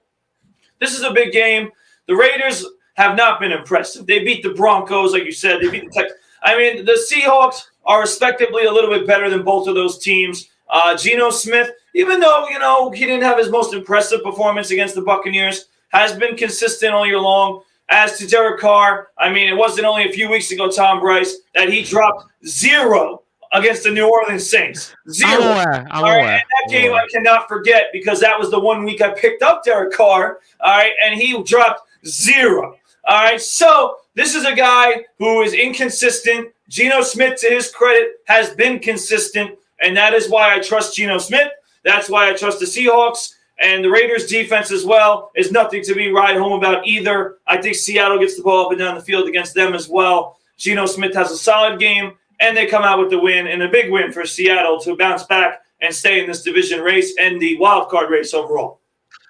this is a big game. The Raiders have not been impressive. They beat the Broncos, like you said. They beat the Texans. I mean, the Seahawks are respectively a little bit better than both of those teams. Geno Smith, even though, you know, he didn't have his most impressive performance against the Buccaneers, has been consistent all year long. As to Derek Carr, I mean, it wasn't only a few weeks ago, Tom Bryce, that he dropped 0 against the New Orleans Saints. 0. I'm aware. And that game I cannot forget because that was the one week I picked up Derek Carr, all right, and he dropped 0. All right, so this is a guy who is inconsistent. Geno Smith, to his credit, has been consistent, and that is why I trust Geno Smith. That's why I trust the Seahawks. And the Raiders' defense as well is nothing to be ride home about either. I think Seattle gets the ball up and down the field against them as well. Geno Smith has a solid game, and they come out with the win, and a big win for Seattle to bounce back and stay in this division race and the wild card race overall.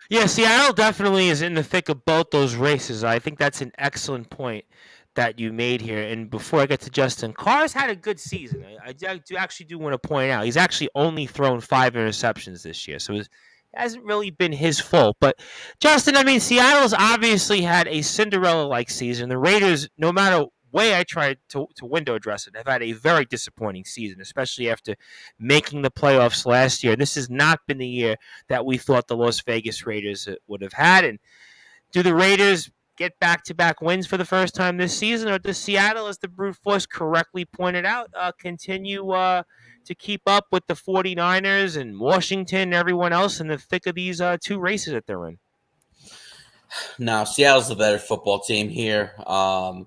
Yeah, Seattle definitely is in the thick of both those races. I think that's an excellent point that you made here. And before I get to Justin, Carr's had a good season. I do want to point out he's actually only thrown 5 interceptions this year. So hasn't really been his fault. But Justin, I mean, Seattle's obviously had a Cinderella-like season. The Raiders, no matter way I tried to window address it, have had a very disappointing season, especially after making the playoffs last year. This has not been the year that we thought the Las Vegas Raiders would have had. And do the Raiders get back-to-back wins for the first time this season, or does Seattle, as the Brute Force correctly pointed out, continue to keep up with the 49ers and Washington and everyone else in the thick of these two races that they're in? Now, Seattle's the better football team here. The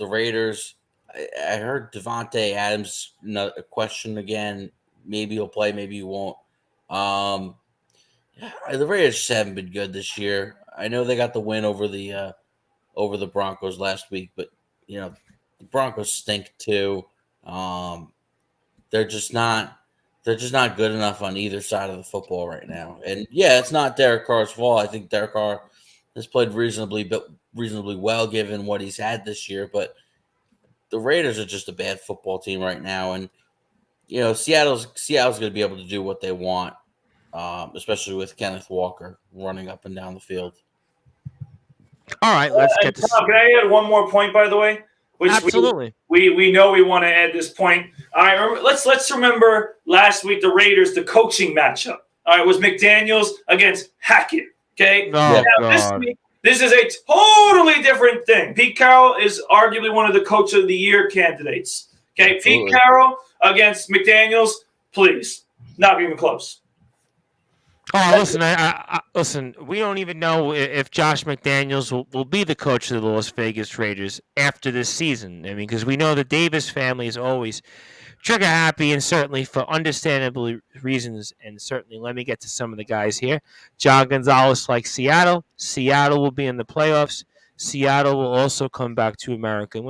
Raiders, I heard Devontae Adams a question again. Maybe he'll play, maybe he won't. The Raiders just haven't been good this year. I know they got the win over the Broncos last week, but the Broncos stink too. They're just not good enough on either side of the football right now. And yeah, it's not Derek Carr's fault. I think Derek Carr has played reasonably well given what he's had this year, but the Raiders are just a bad football team right now. And Seattle's going to be able to do what they want, especially with Kenneth Walker running up and down the field. All right, let's get to. Tom, can I add one more point, by the way? Absolutely. We know we want to add this point. All right, let's remember last week the Raiders, the coaching matchup. All right, was McDaniels against Hackett. Okay. Oh, now, this week, this is a totally different thing. Pete Carroll is arguably one of the Coach of the Year candidates. Okay, Absolutely. Pete Carroll against McDaniels, please, not even close. Oh, listen! Listen. We don't even know if Josh McDaniels will be the coach of the Las Vegas Raiders after this season. I mean, because we know the Davis family is always trigger happy, and certainly for understandable reasons. And certainly, let me get to some of the guys here. John Gonzalez likes Seattle. Seattle will be in the playoffs. Seattle will also come back to America.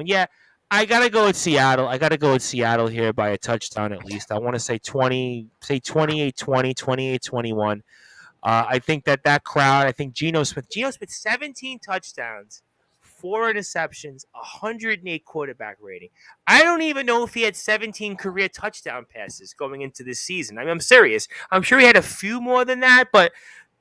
I got to go with Seattle. I got to go with Seattle here by a touchdown at least. I want to say 28-20, 28-21. I think that crowd, I think Geno Smith, 17 touchdowns, 4 interceptions, 108 quarterback rating. I don't even know if he had 17 career touchdown passes going into this season. I mean, I'm serious. I'm sure he had a few more than that, but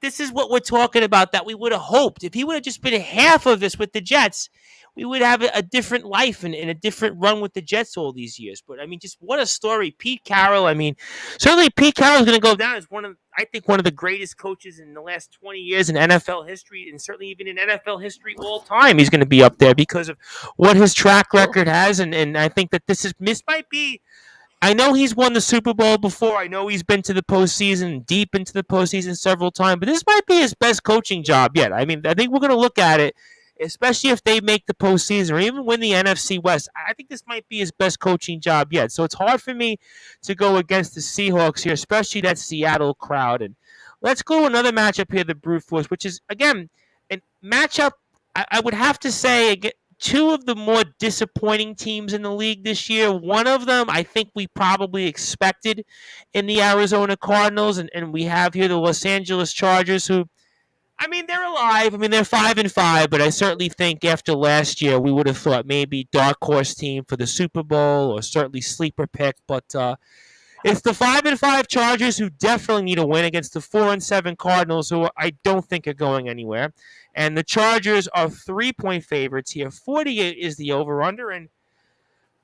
this is what we're talking about that we would have hoped. If he would have just been half of this with the Jets, we would have a different life and a different run with the Jets all these years. But, I mean, just what a story. Pete Carroll, I mean, certainly Pete Carroll is going to go down as one of the greatest coaches in the last 20 years in NFL history, and certainly even in NFL history all time. He's going to be up there because of what his track record has. And I think that this might be, I know he's won the Super Bowl before. I know he's been to the postseason, deep into the postseason several times, but this might be his best coaching job yet. I mean, I think we're going to look at it, especially if they make the postseason or even win the NFC West. I think this might be his best coaching job yet. So it's hard for me to go against the Seahawks here, especially that Seattle crowd. And let's go to another matchup here, the Brute Force, which is, again, a matchup, I would have to say, again, two of the more disappointing teams in the league this year. One of them I think we probably expected in the Arizona Cardinals, and we have here the Los Angeles Chargers, who, I mean, they're alive. I mean, they're 5-5, but I certainly think after last year, we would have thought maybe dark horse team for the Super Bowl or certainly sleeper pick. But it's the 5-5 Chargers who definitely need a win against the 4-7 Cardinals, who I don't think are going anywhere. And the Chargers are 3-point favorites here. 48 is the over/under. And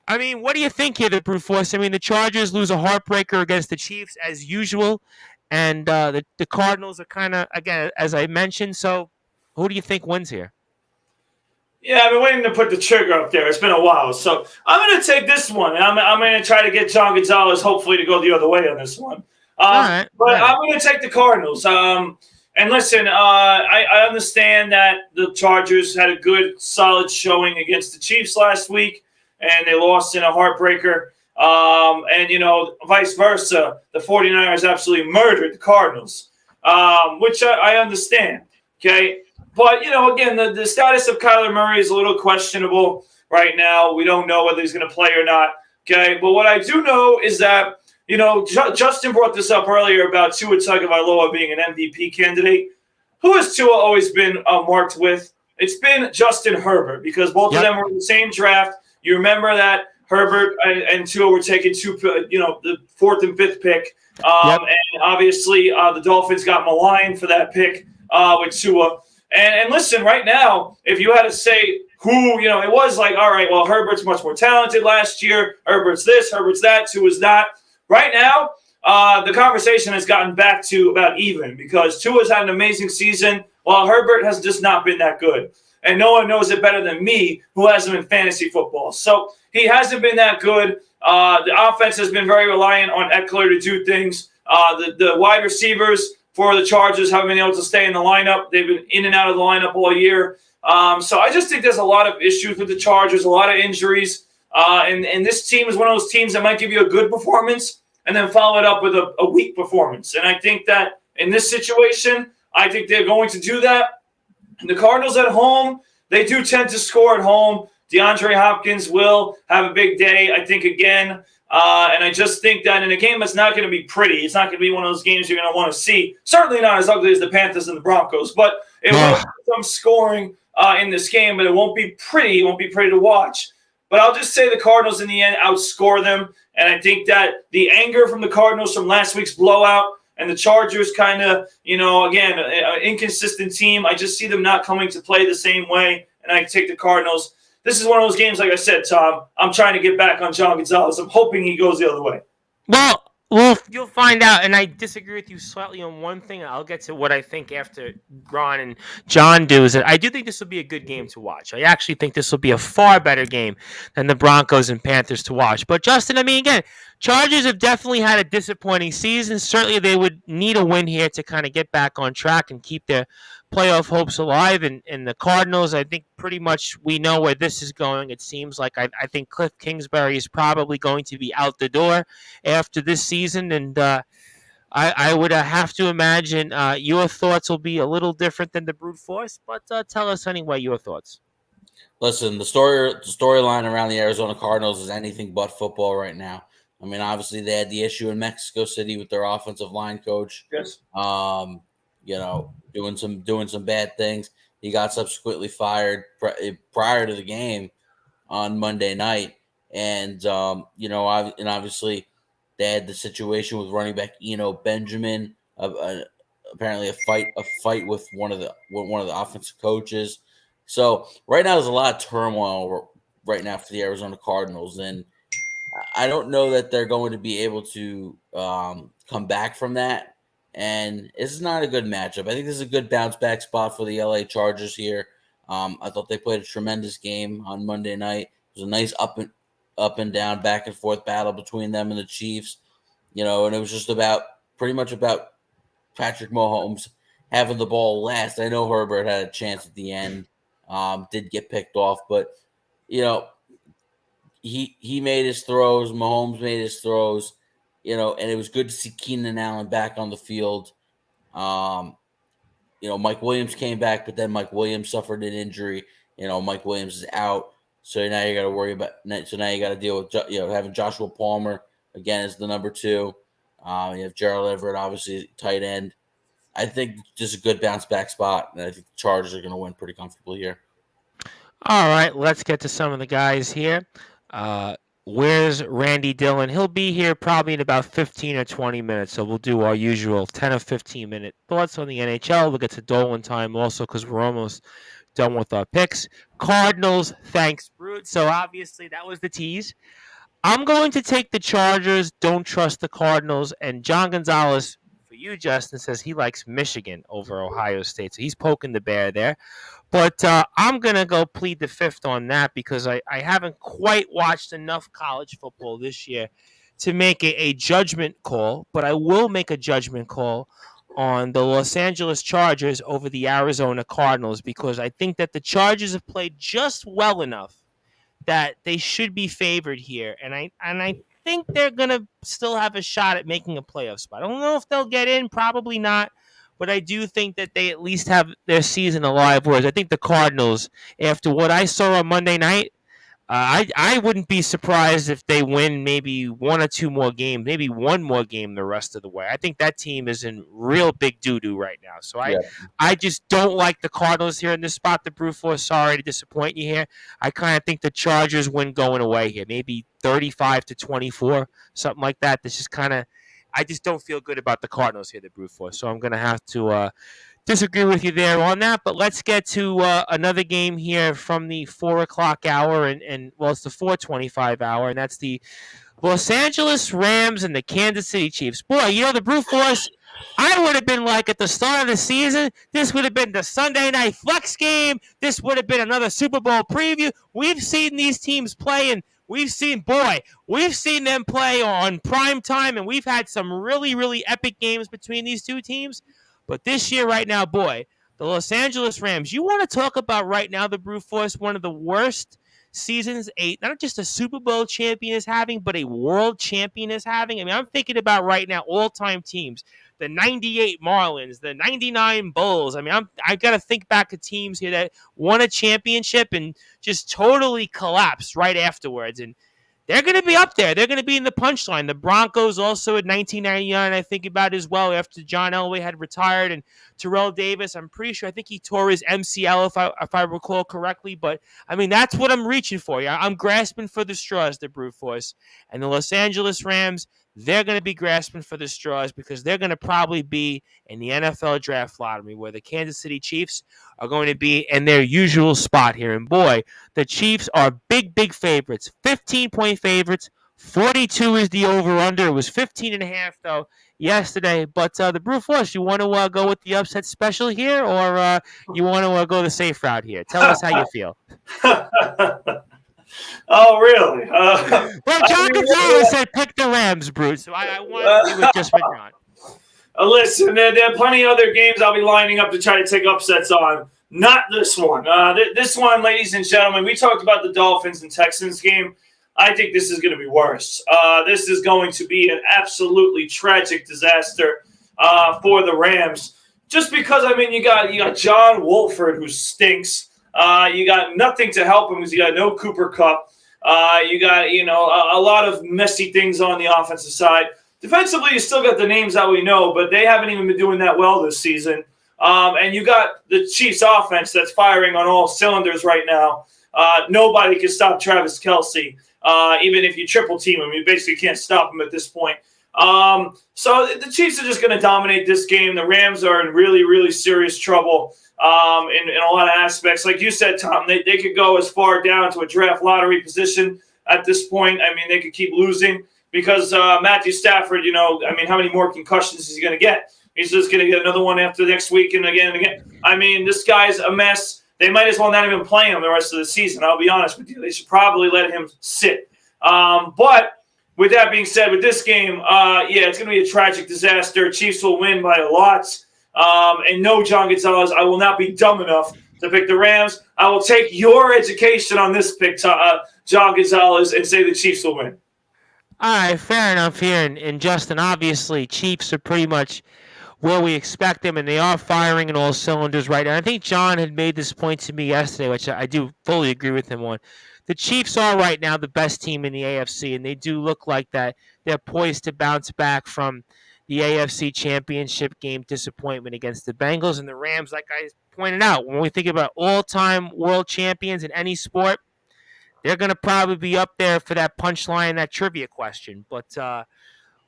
I mean, what do you think here, the Brute Force? I mean, the Chargers lose a heartbreaker against the Chiefs as usual. And the Cardinals are kind of, again, as I mentioned. So who do you think wins here? Yeah, I've been waiting to put the trigger up there. It's been a while. So I'm going to take this one. And I'm going to try to get John Gonzalez, hopefully, to go the other way on this one. I'm going to take the Cardinals. And listen, I understand that the Chargers had a good, solid showing against the Chiefs last week, and they lost in a heartbreaker. And, vice versa, the 49ers absolutely murdered the Cardinals, which I understand, okay? But, again, the status of Kyler Murray is a little questionable right now. We don't know whether he's going to play or not, okay? But what I do know is that, Justin brought this up earlier about Tua Tagovailoa being an MVP candidate. Who has Tua always been marked with? It's been Justin Herbert, because both of them were in the same draft. You remember that Herbert and Tua were taking the 4th and 5th pick. And obviously the Dolphins got maligned for that pick with Tua. And listen, right now, if you had to say who, it was like, all right, well, Herbert's much more talented last year. Herbert's this, Herbert's that, Tua's that. Right now, the conversation has gotten back to about even because Tua's had an amazing season while Herbert has just not been that good. And no one knows it better than me who has him in fantasy football. So he hasn't been that good. The offense has been very reliant on Eckler to do things. The wide receivers for the Chargers haven't been able to stay in the lineup. They've been in and out of the lineup all year. So I just think there's a lot of issues with the Chargers, a lot of injuries. And this team is one of those teams that might give you a good performance and then follow it up with a weak performance. And I think that in this situation, I think they're going to do that. And the Cardinals at home, they do tend to score at home. DeAndre Hopkins will have a big day, I think, again. And I just think that in a game that's not going to be pretty, it's not going to be one of those games you're going to want to see. Certainly not as ugly as the Panthers and the Broncos, but it will be some scoring in this game, but it won't be pretty. It won't be pretty to watch. But I'll just say the Cardinals in the end outscore them. And I think that the anger from the Cardinals from last week's blowout and the Chargers kind of, again, an inconsistent team. I just see them not coming to play the same way, and I take the Cardinals. This is one of those games, like I said, Tom, I'm trying to get back on John Gonzalez. I'm hoping he goes the other way. Well, you'll find out, and I disagree with you slightly on one thing. I'll get to what I think after Ron and John do. Is that I do think this will be a good game to watch. I actually think this will be a far better game than the Broncos and Panthers to watch. But, Justin, again, Chargers have definitely had a disappointing season. Certainly they would need a win here to kind of get back on track and keep their playoff hopes alive. And the Cardinals, I think pretty much we know where this is going. It seems like I think Cliff Kingsbury is probably going to be out the door after this season. And I would have to imagine your thoughts will be a little different than the brute force. But tell us anyway your thoughts. Listen, the storyline around the Arizona Cardinals is anything but football right now. Obviously they had the issue in Mexico City with their offensive line coach. Yes. Doing some bad things. He got subsequently fired prior to the game on Monday night, and obviously they had the situation with running back Eno Benjamin. Apparently a fight with one of the offensive coaches. So right now there's a lot of turmoil right now for the Arizona Cardinals, and I don't know that they're going to be able to come back from that. And this is not a good matchup. I think this is a good bounce back spot for the LA Chargers here. I thought they played a tremendous game on Monday night. It was a nice up and down, back and forth battle between them and the Chiefs. And it was just pretty much about Patrick Mahomes having the ball last. I know Herbert had a chance at the end, did get picked off, but he made his throws. Mahomes made his throws. And it was good to see Keenan Allen back on the field. Mike Williams came back, but then Mike Williams suffered an injury. Mike Williams is out. So now you got to worry about. So now you got to deal with having Joshua Palmer again as the number 2. You have Gerald Everett, obviously tight end. I think just a good bounce back spot, and I think the Chargers are going to win pretty comfortably here. All right, let's get to some of the guys here. Where's Randy Dillon? He'll be here probably in about 15 or 20 minutes, so we'll do our usual 10 or 15-minute thoughts on the NHL. We'll get to Dolan time also because we're almost done with our picks. Cardinals, thanks, Brute. So obviously that was the tease. I'm going to take the Chargers, don't trust the Cardinals, and John Gonzalez, for you, Justin, says he likes Michigan over Ohio State, so he's poking the bear there. But I'm going to go plead the fifth on that because I haven't quite watched enough college football this year to make a judgment call, but I will make a judgment call on the Los Angeles Chargers over the Arizona Cardinals because I think that the Chargers have played just well enough that they should be favored here. And I think they're going to still have a shot at making a playoff spot. I don't know if they'll get in, probably not. But I do think that they at least have their season alive. Whereas I think the Cardinals, after what I saw on Monday night, I wouldn't be surprised if they win maybe one or two more games, maybe one more game the rest of the way. I think that team is in real big doo-doo right now. So I just don't like the Cardinals here in this spot. The Brute Force, sorry to disappoint you here. I kind of think the Chargers win going away here, maybe 35-24, something like that. This is kind of, I just don't feel good about the Cardinals here, the Brute Force. So I'm going to have to disagree with you there on that, but let's get to another game here from the 4 o'clock hour, and well, it's the 4:25 hour, and that's the Los Angeles Rams and the Kansas City Chiefs. Boy, the Brute Force, I would have been like at the start of the season, this would have been the Sunday night flex game. This would have been another Super Bowl preview. We've seen these teams play, and we've seen them play on prime time, and we've had some really, really epic games between these two teams. But this year, right now, boy, the Los Angeles Rams, you want to talk about right now the Brute Force, one of the worst seasons, not just a Super Bowl champion is having, but a world champion is having. I mean, I'm thinking about right now all-time teams, the 98 Marlins, the 99 Bulls. I mean, I got to think back to teams here that won a championship and just totally collapsed right afterwards. And they're going to be up there. They're going to be in the punchline. The Broncos also in 1999, I think about as well, after John Elway had retired, and Terrell Davis, I'm pretty sure, I think he tore his MCL if I recall correctly. But, I mean, that's what I'm reaching for. I'm grasping for the straws, the Brute Force. And the Los Angeles Rams, they're going to be grasping for the straws because they're going to probably be in the NFL draft lottery, where the Kansas City Chiefs are going to be in their usual spot here. And boy, the Chiefs are big, big favorites, 15-point favorites. 42 is the over-under. It was 15.5, though, yesterday. But the Brute Force, you want to go with the upset special here, or you want to go the safe route here? Tell us how you feel. Oh, really? Well, John Gonzalez said pick the Rams, Brute, so I wanted to do it just for John. Listen, there are plenty of other games I'll be lining up to try to take upsets on. Not this one. This one, ladies and gentlemen, we talked about the Dolphins and Texans game. I think this is going to be worse. This is going to be an absolutely tragic disaster for the Rams. Just because, I mean, you got John Wolford, who stinks. You got nothing to help him because you got no Cooper Kupp. You got, a lot of messy things on the offensive side. Defensively, you still got the names that we know, but they haven't even been doing that well this season. And you got the Chiefs offense that's firing on all cylinders right now. Nobody can stop Travis Kelce. Even if you triple team him, you basically can't stop him at this point. So the Chiefs are just going to dominate this game. The Rams are in really, really serious trouble in a lot of aspects. Like you said, Tom, they could go as far down to a draft lottery position at this point. I mean, they could keep losing because Matthew Stafford, how many more concussions is he going to get? He's just going to get another one after next week and again and again. I mean, this guy's a mess. They might as well not even play him the rest of the season. I'll be honest with you. They should probably let him sit. But with that being said, with this game, it's going to be a tragic disaster. Chiefs will win by a lot. And no, John Gonzalez, I will not be dumb enough to pick the Rams. I will take your education on this pick, John Gonzalez, and say the Chiefs will win. All right, fair enough here. And Justin, obviously, Chiefs are pretty much where we expect them, and they are firing in all cylinders right now. I think John had made this point to me yesterday, which I do fully agree with him on. The Chiefs are right now the best team in the AFC, and they do look like that. They're poised to bounce back from the AFC Championship game disappointment against the Bengals and the Rams. Like I pointed out, when we think about all-time world champions in any sport, they're going to probably be up there for that punchline, that trivia question. But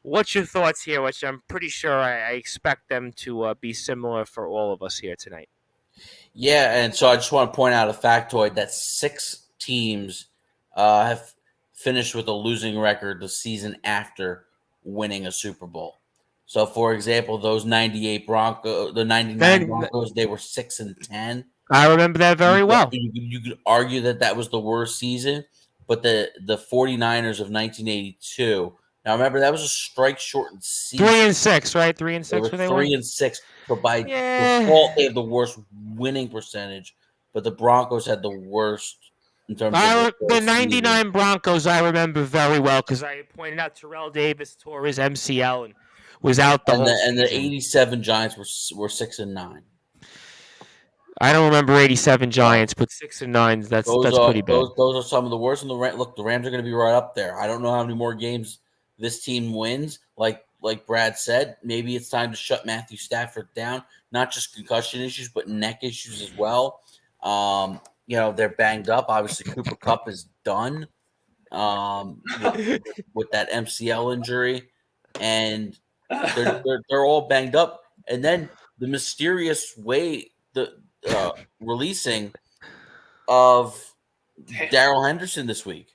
what's your thoughts here, which I'm pretty sure I expect them to be similar for all of us here tonight? Yeah, and so I just want to point out a factoid that 6 teams have finished with a losing record the season after winning a Super Bowl. So, for example, those 98 Broncos, the 99 Broncos, they were 6-10. I remember that very well. You could argue that was the worst season, but the 49ers of 1982. Now, remember, that was a strike-shortened season. 3-6, right? 3-6 they were 3-6. But by default, they have the worst winning percentage. But the Broncos had the worst in terms of the 99 Broncos. I remember very well because I pointed out Terrell Davis tore his MCL and was out the whole season. And the 87 Giants were 6-9. I don't remember 87 Giants, but 6 and 9. That's pretty bad. Those are some of the worst. And look, the Rams are going to be right up there. I don't know how many more games this team wins. Like Brad said, maybe it's time to shut Matthew Stafford down. Not just concussion issues, but neck issues as well. They're banged up. Obviously, Cooper Kupp is done with that MCL injury, and they're all banged up. And then the mysterious way the releasing of Darrell Henderson this week.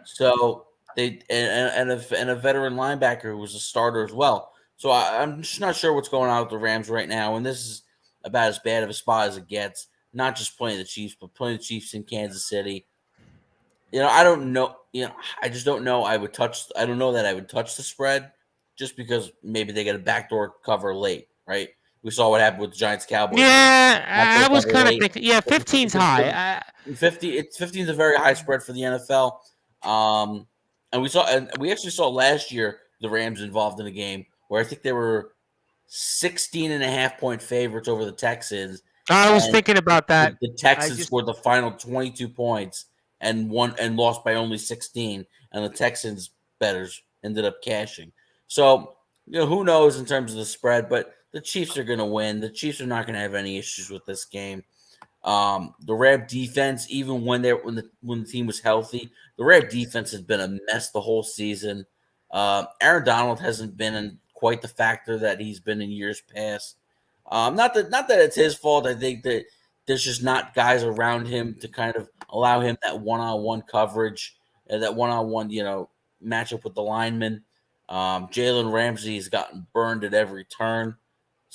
So they and a veteran linebacker who was a starter as well. So I'm just not sure what's going on with the Rams right now. And this is about as bad of a spot as it gets. Not just playing the Chiefs, but playing the Chiefs in Kansas City. I don't know. I just don't know. I don't know that I would touch the spread just because maybe they get a backdoor cover late, right? We saw what happened with the Giants Cowboys. Yeah, I was kind of thinking. Yeah, 15's high. 15 is a very high spread for the NFL. And we actually saw last year the Rams involved in a game where I think they were 16.5-point favorites over the Texans. I was thinking about that. The Texans scored the final 22 points and lost by only 16, and the Texans bettors ended up cashing. So who knows in terms of the spread, but the Chiefs are going to win. The Chiefs are not going to have any issues with this game. The Ram defense, even when the team was healthy, the Ram defense has been a mess the whole season. Aaron Donald hasn't been quite the factor that he's been in years past. Not that it's his fault. I think that there's just not guys around him to kind of allow him that one-on-one coverage, that one-on-one matchup with the linemen. Jalen Ramsey has gotten burned at every turn.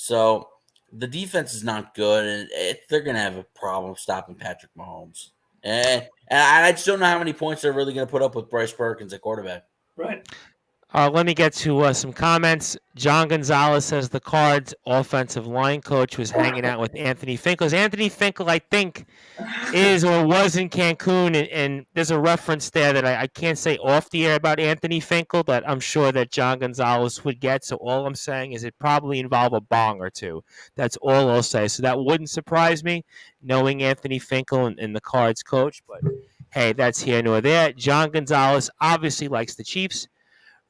So the defense is not good, and they're going to have a problem stopping Patrick Mahomes. And I just don't know how many points they're really going to put up with Bryce Perkins at quarterback. Right. Let me get to some comments. John Gonzalez says the Cards offensive line coach was hanging out with Anthony Finkel. Anthony Finkel, I think, is or was in Cancun, and there's a reference there that I can't say off the air about Anthony Finkel, but I'm sure that John Gonzalez would get. So all I'm saying is it probably involved a bong or two. That's all I'll say. So that wouldn't surprise me, knowing Anthony Finkel and the Cards coach. But hey, that's here nor there. John Gonzalez obviously likes the Chiefs.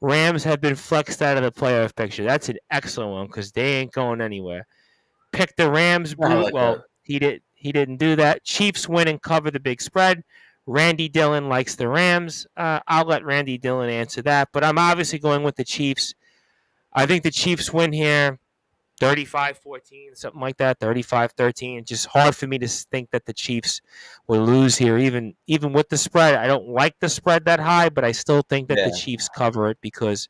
Rams have been flexed out of the playoff picture. That's an excellent one because they ain't going anywhere. Pick the Rams, Brute. Well, he didn't do that. Chiefs win and cover the big spread. Randy Dillon likes the Rams. I'll let Randy Dillon answer that, but I'm obviously going with the Chiefs. I think the Chiefs win here 35-14, something like that, 35-13. It's just hard for me to think that the Chiefs will lose here, even with the spread. I don't like the spread that high, but I still think that the Chiefs cover it because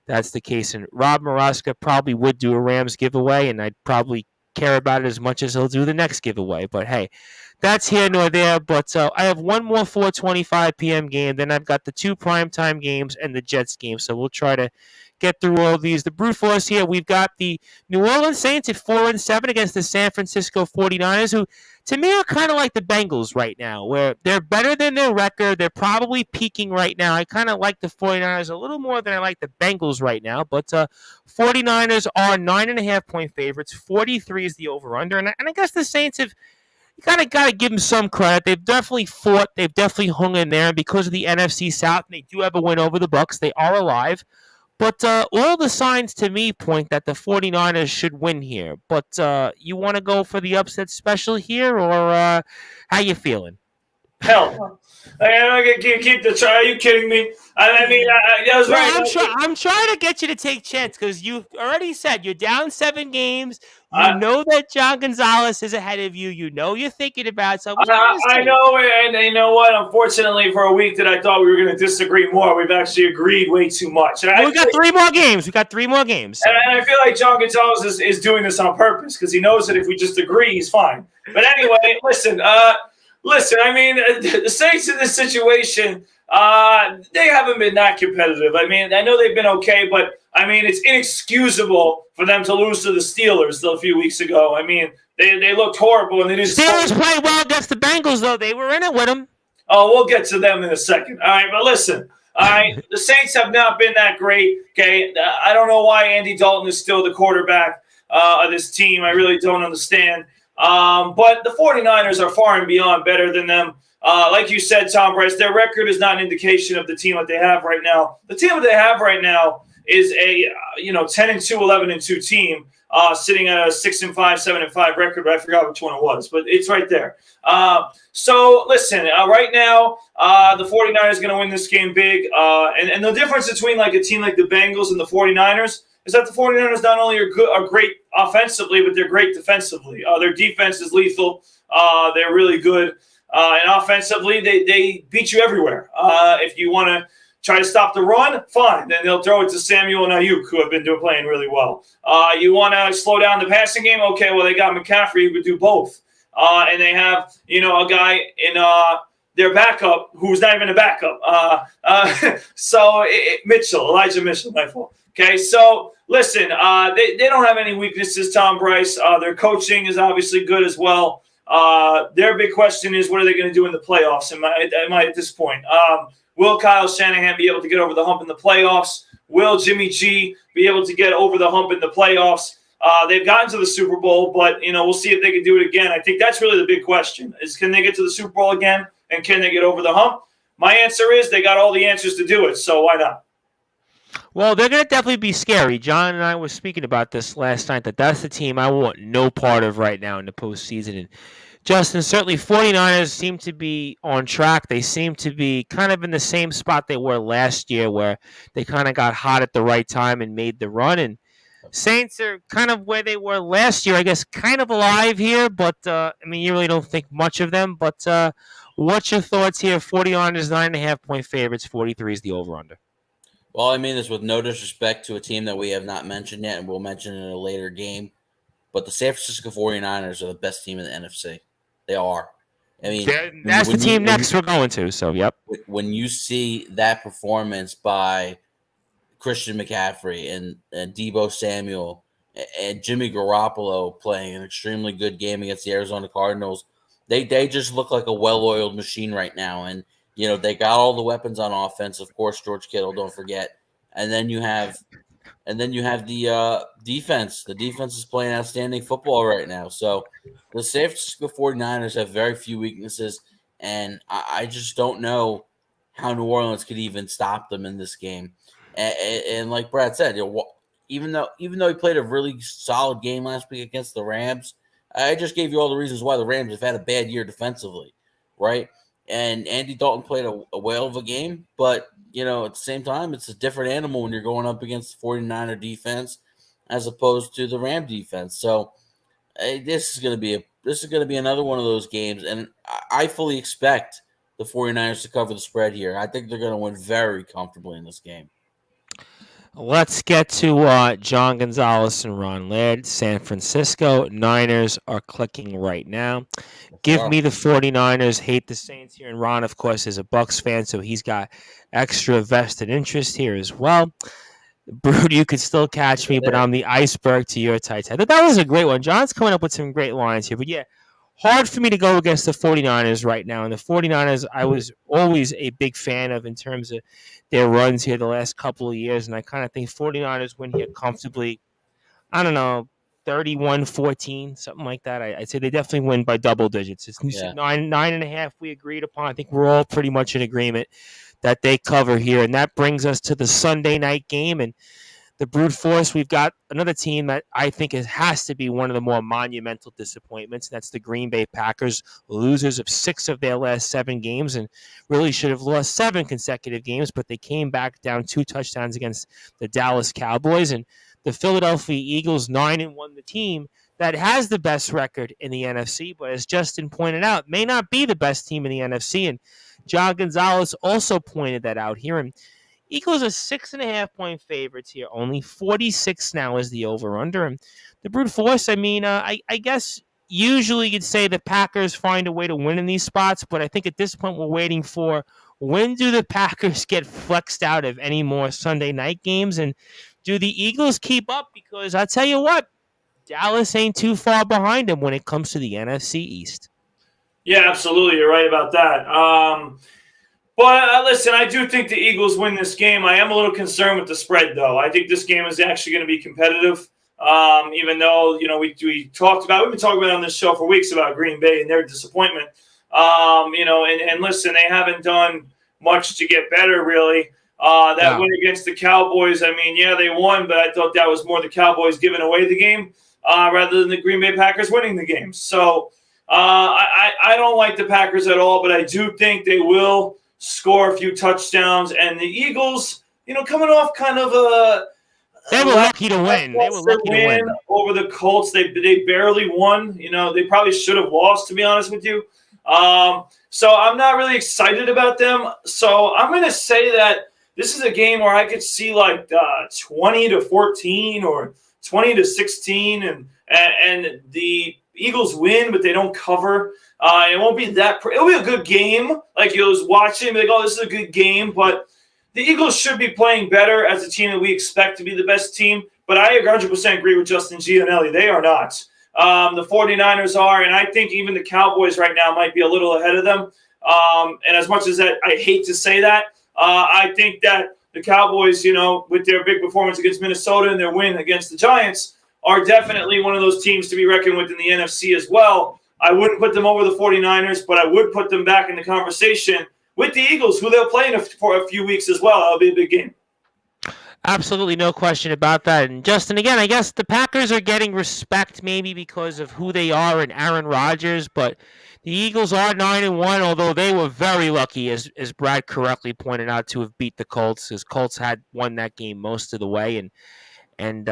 that's the case. And Rob Maraska probably would do a Rams giveaway, and I'd probably care about it as much as he'll do the next giveaway. But, hey, that's here nor there. But I have one more 4:25 p.m. game. Then I've got the 2 primetime games and the Jets game. So we'll try to get through all these. The Brute Force here, we've got the New Orleans Saints at 4-7 against the San Francisco 49ers, who to me are kind of like the Bengals right now, where they're better than their record. They're probably peaking right now. I kind of like the 49ers a little more than I like the Bengals right now, but 49ers are 9.5-point favorites. 43 is the over-under, and I guess the Saints have you gotta give them some credit. They've definitely fought. They've definitely hung in there, and because of the NFC South, they do have a win over the Bucs. They are alive. But all the signs to me point that the 49ers should win here. But you want to go for the upset special here, or how you feeling? Hell, keep the try. Are you kidding me? I mean, that was right. I'm trying to get you to take chance because you already said you're down 7 games. You know that John Gonzalez is ahead of you. You know you're thinking about something. I know, and you know what? Unfortunately, for a week that I thought we were going to disagree more, we've actually agreed way too much. And we got 3 more games. We got 3 more games. So. And I feel like John Gonzalez is doing this on purpose because he knows that if we just agree, he's fine. But anyway, listen. I mean, the Saints in this situation, they haven't been that competitive. I mean, I know they've been okay, but, I mean, it's inexcusable for them to lose to the Steelers a few weeks ago. I mean, they looked horrible. And they didn't. Steelers played well against the Bengals, though. They were in it with them. Oh, we'll get to them in a second. All right, but listen. All right, the Saints have not been that great, okay? I don't know why Andy Dalton is still the quarterback of this team. I really don't understand. But the 49ers are far and beyond better than them. Like you said, Tom Bryce, their record is not an indication of the team that they have right now. The team that they have right now is a 10-2, 11-2 team, sitting at a 6-5, 7-5 record. But I forgot which one it was, but it's right there. So listen, right now, the 49ers are going to win this game big. And the difference between like a team like the Bengals and the 49ers is that the 49ers not only are great offensively, but they're great defensively. Their defense is lethal. They're really good. And offensively, they beat you everywhere. If you want to try to stop the run, fine. Then they'll throw it to Samuel and Ayuk, who have been playing really well. You want to slow down the passing game? Okay, well, they got McCaffrey who could do both. And they have, a guy in their backup who's not even a backup. Elijah Mitchell, my fault. Okay, so listen, they don't have any weaknesses, Tom Bryce. Their coaching is obviously good as well. Their big question is, what are they going to do in the playoffs? Am I at this point? Will Kyle Shanahan be able to get over the hump in the playoffs? Will Jimmy G be able to get over the hump in the playoffs? They've gotten to the Super Bowl, but we'll see if they can do it again. I think that's really the big question: is can they get to the Super Bowl again, and can they get over the hump? My answer is they got all the answers to do it, so why not? Well, they're going to definitely be scary. John and I were speaking about this last night, that's the team I want no part of right now in the postseason. And Justin, certainly 49ers seem to be on track. They seem to be kind of in the same spot they were last year, where they kind of got hot at the right time and made the run. And Saints are kind of where they were last year, I guess, kind of alive here. But, you really don't think much of them. But what's your thoughts here? 49ers, 9.5-point favorites, 43 is the over-under. Well, I mean this with no disrespect to a team that we have not mentioned yet, and we'll mention in a later game. But the San Francisco 49ers are the best team in the NFC. They are. I mean, that's the team next we're going to, so yep. When you see that performance by Christian McCaffrey and Deebo Samuel and Jimmy Garoppolo playing an extremely good game against the Arizona Cardinals, they just look like a well-oiled machine right now. And they got all the weapons on offense. Of course, George Kittle, don't forget. And then you have the defense. The defense is playing outstanding football right now. So the San Francisco 49ers have very few weaknesses, and I just don't know how New Orleans could even stop them in this game. And like Brad said, even though he played a really solid game last week against the Rams, I just gave you all the reasons why the Rams have had a bad year defensively, right? And Andy Dalton played a whale of a game, but at the same time, it's a different animal when you're going up against the 49er defense as opposed to the Ram defense. So this is going to be another one of those games, and I fully expect the 49ers to cover the spread here. I think they're going to win very comfortably in this game. Let's get to John Gonzalez and Ron Laird. San Francisco Niners are clicking right now. Give me the 49ers. Hate the Saints here. And Ron, of course, is a Bucs fan, so he's got extra vested interest here as well. Brood, you could still catch me, but I'm the iceberg to your Titanic. That was a great one. John's coming up with some great lines here. But yeah, hard for me to go against the 49ers right now. And the 49ers, I was always a big fan of in terms of their runs here the last couple of years. And I kind of think 49ers win here comfortably. I don't know, 31-14, something like that. I'd say they definitely win by double digits. It's 9.5 we agreed upon. I think we're all pretty much in agreement that they cover here. And that brings us to the Sunday night game. And the brute force, we've got another team that I think has to be one of the more monumental disappointments. That's the Green Bay Packers, losers of 6 of their last 7 games, and really should have lost 7 consecutive games, but they came back down 2 touchdowns against the Dallas Cowboys. And the Philadelphia Eagles, 9-1, the team that has the best record in the NFC, but as Justin pointed out, may not be the best team in the NFC. And John Gonzalez also pointed that out here. And Eagles are 6.5-point favorites here. Only 46 now is the over-under. And the brute force, I guess usually you'd say the Packers find a way to win in these spots, but I think at this point we're waiting for when do the Packers get flexed out of any more Sunday night games, and do the Eagles keep up? Because I'll tell you what, Dallas ain't too far behind them when it comes to the NFC East. Yeah, absolutely. You're right about that. But listen, I do think the Eagles win this game. I am a little concerned with the spread, though. I think this game is actually going to be competitive. Even though, we've been talking about it on this show for weeks about Green Bay and their disappointment. And listen, they haven't done much to get better, really. That win against the Cowboys, they won, but I thought that was more the Cowboys giving away the game rather than the Green Bay Packers winning the game. So I don't like the Packers at all, but I do think they will score a few touchdowns. And the Eagles, coming off kind of they were lucky to win. They were lucky to win over the Colts. They barely won. They probably should have lost, to be honest with you. So I'm not really excited about them. So I'm going to say that this is a game where I could see like 20-14 or 20-16, and the Eagles win, but they don't cover. It won't be that. It'll be a good game. Like you'll watch it and be like, oh, this is a good game. But the Eagles should be playing better as a team that we expect to be the best team. But I 100% agree with Justin Gianelli. They are not. The 49ers are, and I think even the Cowboys right now might be a little ahead of them. And as much as that, I hate to say that, I think that the Cowboys, with their big performance against Minnesota and their win against the Giants, are definitely one of those teams to be reckoned with in the NFC as well. I wouldn't put them over the 49ers, but I would put them back in the conversation with the Eagles, who they'll play for a few weeks as well. That'll be a big game. Absolutely no question about that. And Justin, again, I guess the Packers are getting respect maybe because of who they are and Aaron Rodgers, but the Eagles are 9-1, although they were very lucky, as Brad correctly pointed out, to have beat the Colts, as Colts had won that game most of the way. And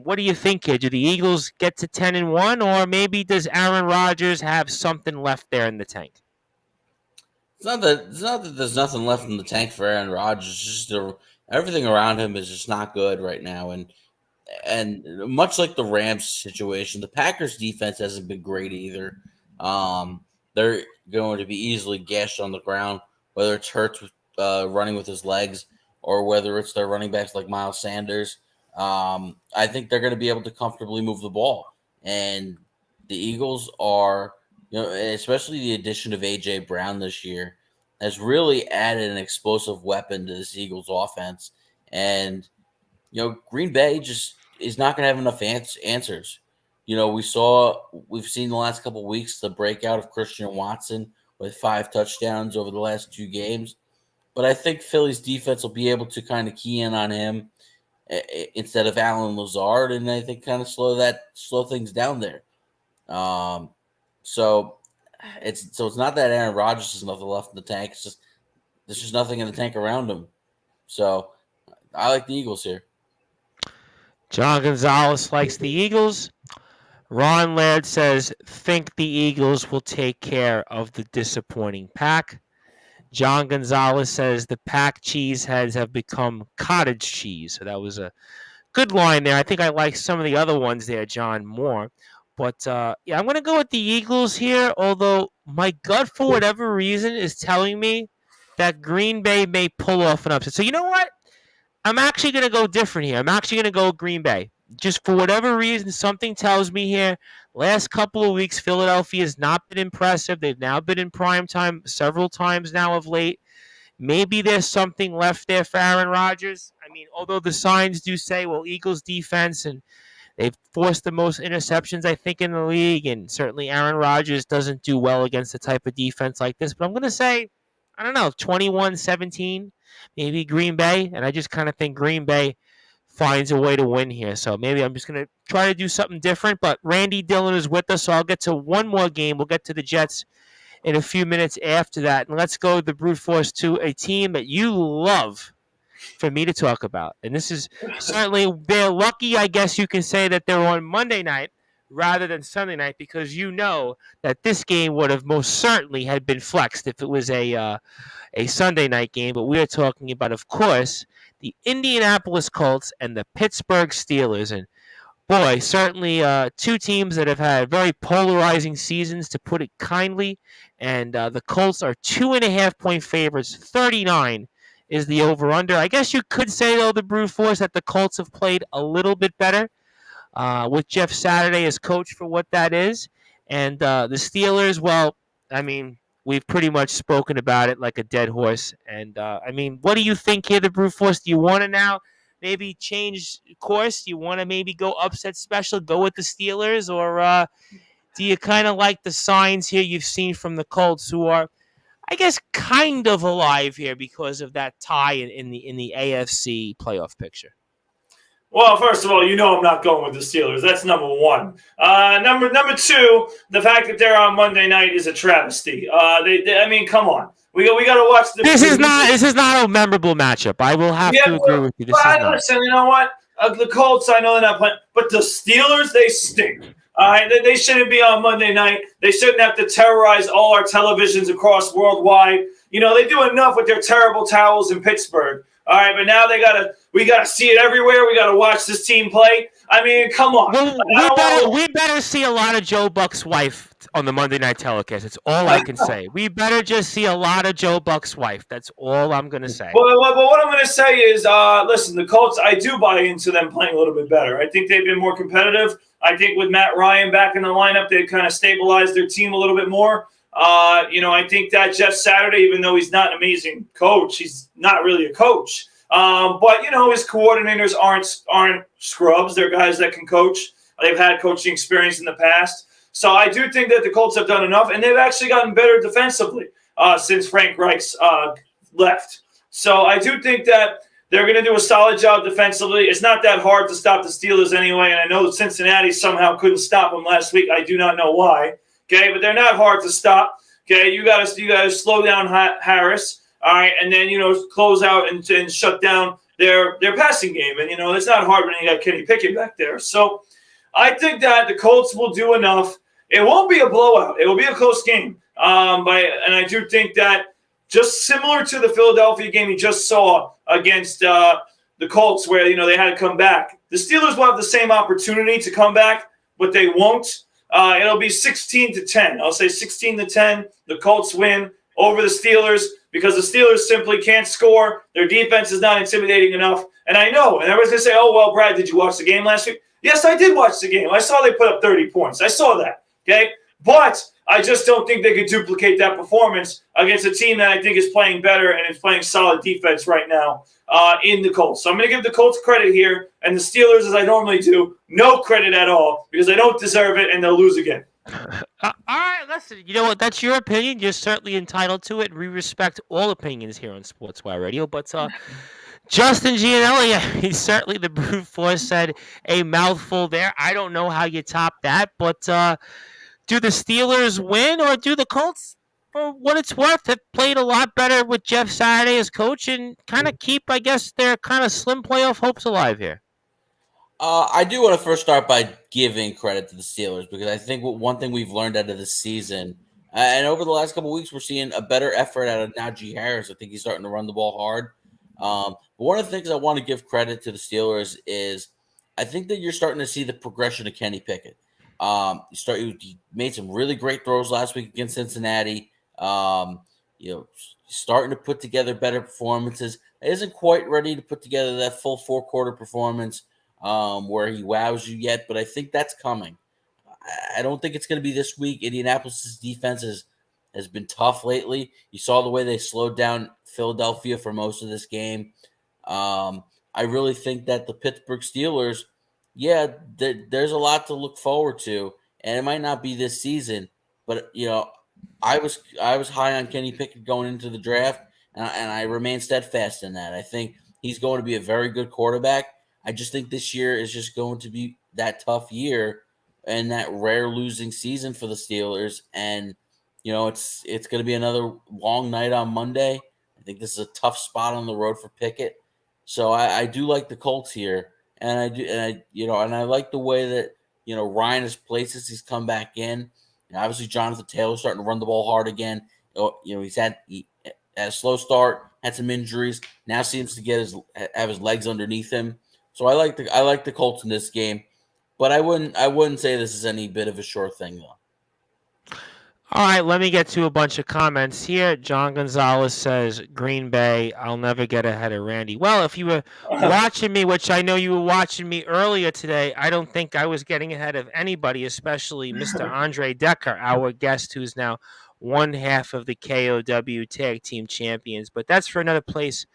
what do you think here? Do the Eagles get to 10-1, or maybe does Aaron Rodgers have something left there in the tank? It's not that there's nothing left in the tank for Aaron Rodgers. It's just everything around him is just not good right now. And much like the Rams situation, the Packers defense hasn't been great either. They're going to be easily gashed on the ground, whether it's Hurts running with his legs or whether it's their running backs like Miles Sanders. I think they're going to be able to comfortably move the ball. And the Eagles are, especially the addition of A.J. Brown this year, has really added an explosive weapon to this Eagles offense. And, Green Bay just is not going to have enough answers. We've seen the last couple of weeks the breakout of Christian Watson with 5 touchdowns over the last 2 games. But I think Philly's defense will be able to kind of key in on him instead of Allen Lazard, and I think kind of slow things down there. So it's not that Aaron Rodgers has nothing left in the tank. It's just there's just nothing in the tank around him. So I like the Eagles here. John Gonzalez likes the Eagles. Ron Laird says, think the Eagles will take care of the disappointing Pack. John Gonzalez says the Pack cheeseheads have become cottage cheese. So that was a good line there. I think I like some of the other ones there, John, more. But, I'm going to go with the Eagles here, although my gut, for whatever reason, is telling me that Green Bay may pull off an upset. So you know what? I'm actually going to go different here. I'm actually going to go Green Bay. Just for whatever reason, something tells me here, last couple of weeks, Philadelphia has not been impressive. They've now been in prime time several times now of late. Maybe there's something left there for Aaron Rodgers. Although the signs do say, Eagles defense, and they've forced the most interceptions, I think, in the league, and certainly Aaron Rodgers doesn't do well against a type of defense like this. But I'm going to say, 21-17, maybe Green Bay, and I just kind of think Green Bay finds a way to win here. So maybe I'm just going to try to do something different. But Randy Dillon is with us, so I'll get to one more game. We'll get to the Jets in a few minutes after that. And let's go, the Brute Force, to a team that you love for me to talk about. And this is certainly, they're lucky, I guess you can say, that they're on Monday night rather than Sunday night, because you know that this game would have most certainly had been flexed if it was a Sunday night game. But we are talking about, of course, the Indianapolis Colts and the Pittsburgh Steelers. And boy, certainly 2 teams that have had very polarizing seasons, to put it kindly. And the Colts are 2.5-point favorites. 39 is the over-under. I guess you could say, though, the Brute Force, that the Colts have played a little bit better with Jeff Saturday as coach, for what that is. And the Steelers, we've pretty much spoken about it like a dead horse. And, what do you think here, the Brute Force? Do you want to now maybe change course? Do you want to maybe go upset special, go with the Steelers, or do you kind of like the signs here you've seen from the Colts, who are, I guess, kind of alive here because of that tie in the AFC playoff picture? Well, first of all, I'm not going with the Steelers. That's number one. Number two, the fact that they're on Monday night is a travesty. I mean, come on. We got to watch the. This is not a memorable matchup. I will have to agree with you. This is not. Listen, you know what? The Colts, I know they're not playing, but the Steelers, they stink. All right, they shouldn't be on Monday night. They shouldn't have to terrorize all our televisions across worldwide. They do enough with their terrible towels in Pittsburgh. All right, but now we gotta see it everywhere. We gotta watch this team play. I mean, come on. Well, we better see a lot of Joe Buck's wife on the Monday night telecast. That's all I can say. We better just see a lot of Joe Buck's wife. That's all I'm gonna say. Well, what I'm gonna say is, listen, the Colts, I do buy into them playing a little bit better. I think they've been more competitive. I think with Matt Ryan back in the lineup, they've kind of stabilized their team a little bit more. I think that Jeff Saturday, even though he's not an amazing coach, he's not really a coach. But his coordinators aren't scrubs. They're guys that can coach. They've had coaching experience in the past. So I do think that the Colts have done enough, and they've actually gotten better defensively since Frank Reich's left. So I do think that they're going to do a solid job defensively. It's not that hard to stop the Steelers anyway, and I know that Cincinnati somehow couldn't stop them last week. I do not know why. Okay, but they're not hard to stop. Okay, you got to slow down Harris. All right, and then close out and shut down their passing game. And it's not hard when you got Kenny Pickett back there. So I think that the Colts will do enough. It won't be a blowout. It will be a close game. And I do think that just similar to the Philadelphia game you just saw against the Colts, where they had to come back. The Steelers will have the same opportunity to come back, but they won't. It'll be 16-10. I'll say 16-10. The Colts win over the Steelers because the Steelers simply can't score. Their defense is not intimidating enough. And I know, and everyone's going to say, oh, well, Brad, did you watch the game last week? Yes, I did watch the game. I saw they put up 30 points. I saw that, okay? But I just don't think they could duplicate that performance against a team that I think is playing better and is playing solid defense right now in the Colts. So I'm going to give the Colts credit here, and the Steelers, as I normally do, no credit at all because they don't deserve it and they'll lose again. All right, listen, you know what? That's your opinion. You're certainly entitled to it. We respect all opinions here on Sportswire Radio. But Justin Gianelli, he's certainly the brute force, said a mouthful there. I don't know how you top that, but do the Steelers win, or do the Colts, for what it's worth, have played a lot better with Jeff Saturday as coach and kind of keep, I guess, their kind of slim playoff hopes alive here? I do want to first start by giving credit to the Steelers because I think one thing we've learned out of the season, and over the last couple of weeks, we're seeing a better effort out of Najee Harris. I think he's starting to run the ball hard. But one of the things I want to give credit to the Steelers is I think that you're starting to see the progression of Kenny Pickett. He made some really great throws last week against Cincinnati. Starting to put together better performances. Isn't quite ready to put together that full four-quarter performance where he wows you yet, but I think that's coming. I don't think it's going to be this week. Indianapolis' defense has been tough lately. You saw the way they slowed down Philadelphia for most of this game. I really think that the Pittsburgh Steelers, there's a lot to look forward to, and it might not be this season, but I was high on Kenny Pickett going into the draft, and I remain steadfast in that. I think he's going to be a very good quarterback. I just think this year is just going to be that tough year and that rare losing season for the Steelers. And, it's going to be another long night on Monday. I think this is a tough spot on the road for Pickett. So I do like the Colts here. And I like the way that, Ryan has played since he's come back in. And obviously Jonathan Taylor's starting to run the ball hard again. He's had a slow start, had some injuries, now seems to have his legs underneath him. So I like the Colts in this game, but I wouldn't say this is any bit of a sure thing though. All right, let me get to a bunch of comments here. John Gonzalez says, Green Bay, I'll never get ahead of Randy. Well, if you were watching me, which I know you were watching me earlier today, I don't think I was getting ahead of anybody, especially Mr. Andre Decker, our guest, who's now one half of the KOW Tag Team Champions. But that's for another place,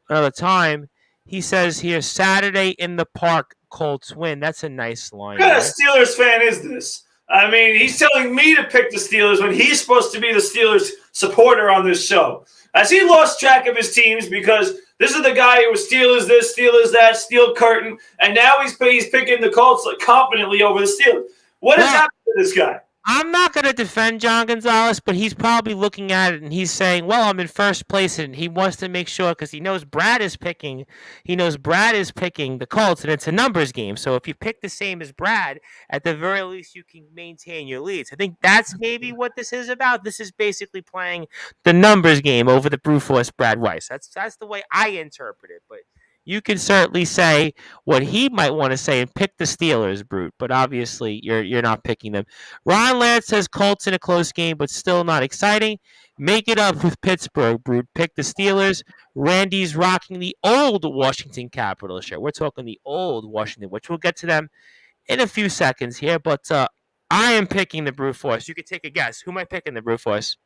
another time. He says here, Saturday in the park, Colts win. That's a nice line. What kind of Steelers fan is this? I mean, he's telling me to pick the Steelers when he's supposed to be the Steelers supporter on this show. Has he lost track of his teams? Because this is the guy who was Steelers this, Steelers that, Steel Curtain, and now he's picking the Colts confidently over the Steelers. What has happened to this guy? I'm not going to defend John Gonzalez, but he's probably looking at it and he's saying, well, I'm in first place, and he wants to make sure because he knows Brad is picking the Colts, and it's a numbers game. So if you pick the same as Brad, at the very least, you can maintain your leads. I think that's maybe what this is about. This is basically playing the numbers game over the brute force Brad Weiss. That's the way I interpret it, but you can certainly say what he might want to say and pick the Steelers, Brute, but obviously you're not picking them. Ron Laird says Colts in a close game, but still not exciting. Make it up with Pittsburgh, Brute. Pick the Steelers. Randy's rocking the old Washington Capitals shirt. We're talking the old Washington, which we'll get to them in a few seconds here, but I am picking the Brute Force. You could take a guess. Who am I picking the Brute Force?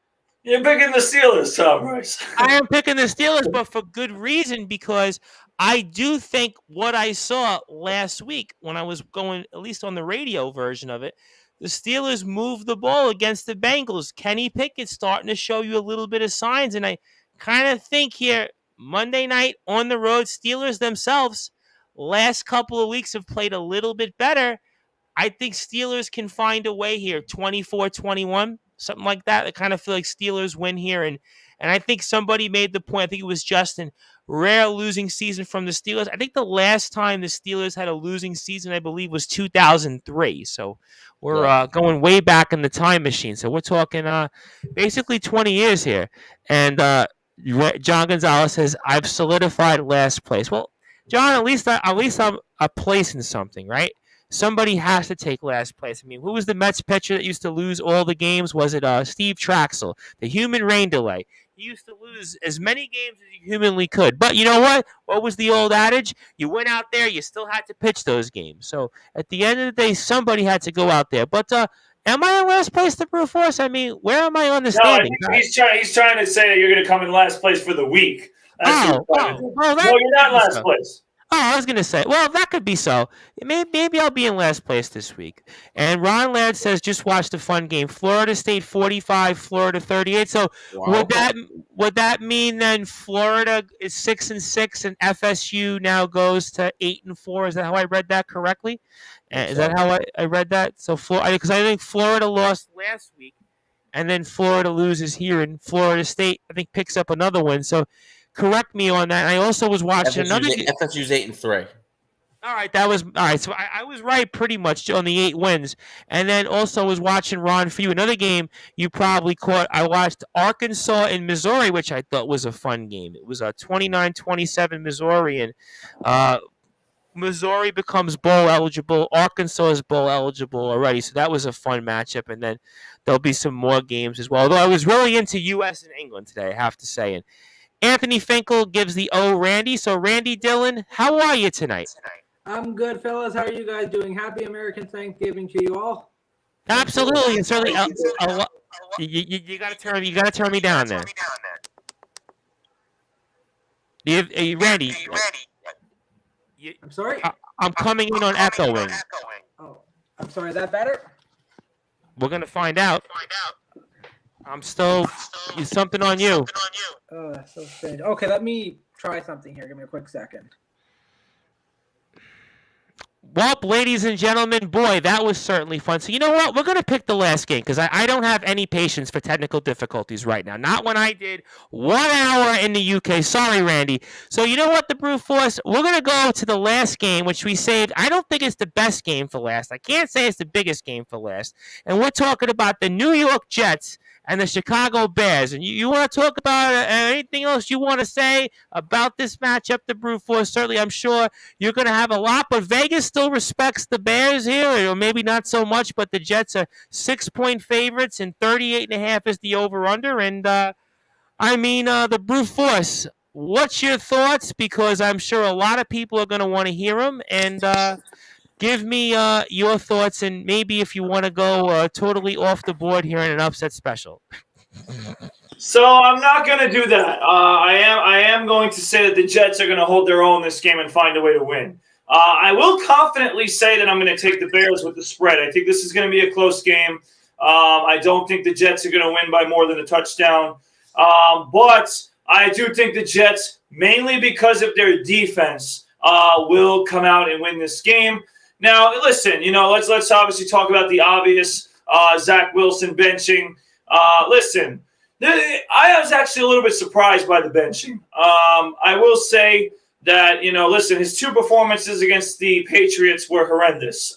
You're picking the Steelers, Tom Rice. I am picking the Steelers, but for good reason, because I do think what I saw last week when I was going, at least on the radio version of it, the Steelers moved the ball against the Bengals. Kenny Pickett's starting to show you a little bit of signs, and I kind of think here, Monday night on the road, Steelers themselves, last couple of weeks have played a little bit better. I think Steelers can find a way here, 24-21. Something like that. I kind of feel like Steelers win here. And I think somebody made the point, I think it was Justin, rare losing season from the Steelers. I think the last time the Steelers had a losing season, I believe, was 2003. So we're going way back in the time machine. So we're talking basically 20 years here. And John Gonzalez says, I've solidified last place. Well, John, at least I'm a place in something, right? Somebody has to take last place. I mean, who was the Mets pitcher that used to lose all the games? Was it Steve Traxel, the human rain delay? He used to lose as many games as he humanly could. But you know what? What was the old adage? You went out there, you still had to pitch those games. So at the end of the day, somebody had to go out there. But am I in last place to Brute Force? I mean, where am I on the standing? No, he's trying to say that you're going to come in last place for the week. Well, you're not in last place. Oh, I was going to say, well, that could be so. Maybe I'll be in last place this week. And Ron Laird says, just watch the fun game. Florida State 45, Florida 38. So would that mean then Florida is 6-6 and FSU now goes to 8-4? Is that how I read that correctly? Is that how I read that? So because I think Florida lost last week, and then Florida loses here, and Florida State I think picks up another win. So correct me on that. I also was watching FSU's 8-3. All right, that was all right. So I was right pretty much on the 8 wins, and then also was watching Ron for you another game you probably caught. I watched Arkansas and Missouri, which I thought was a fun game. It was a 29-27 Missouri, and Missouri becomes bowl eligible. Arkansas is bowl eligible already, so that was a fun matchup. And then there'll be some more games as well. Although I was really into U.S. and England today, I have to say. And Anthony Finkel gives the O Randy. So, Randy Dillon, how are you tonight? I'm good, fellas. How are you guys doing? Happy American Thanksgiving to you all. Absolutely, and certainly, you got to turn me down there. Randy. I'm sorry. I'm coming in on echoing. Oh, I'm sorry. Is that better? We're gonna find out. I'm still. Something on you. Oh, that's so strange. Okay, let me try something here. Give me a quick second. Well, ladies and gentlemen, boy, that was certainly fun. So you know what? We're going to pick the last game because I don't have any patience for technical difficulties right now. Not when I did 1 hour in the UK. Sorry, Randy. So you know what, the Brute Force? We're going to go to the last game, which we saved. I don't think it's the best game for last. I can't say it's the biggest game for last. And we're talking about the New York Jets and the Chicago Bears. And you want to talk about anything else you want to say about this matchup, the Brute Force? Certainly, I'm sure you're going to have a lot, but Vegas still respects the Bears here, or maybe not so much, but the Jets are 6-point favorites, and 38.5 is the over-under. And, the Brute Force, what's your thoughts? Because I'm sure a lot of people are going to want to hear them, and give me your thoughts, and maybe if you want to go totally off the board here in an upset special. So I'm not going to do that. I am going to say that the Jets are going to hold their own this game and find a way to win. I will confidently say that I'm going to take the Bears with the spread. I think this is going to be a close game. I don't think the Jets are going to win by more than a touchdown. But I do think the Jets, mainly because of their defense, will come out and win this game. Now, listen, let's obviously talk about the obvious Zach Wilson benching. Listen, I was actually a little bit surprised by the benching. I will say that, listen, his two performances against the Patriots were horrendous.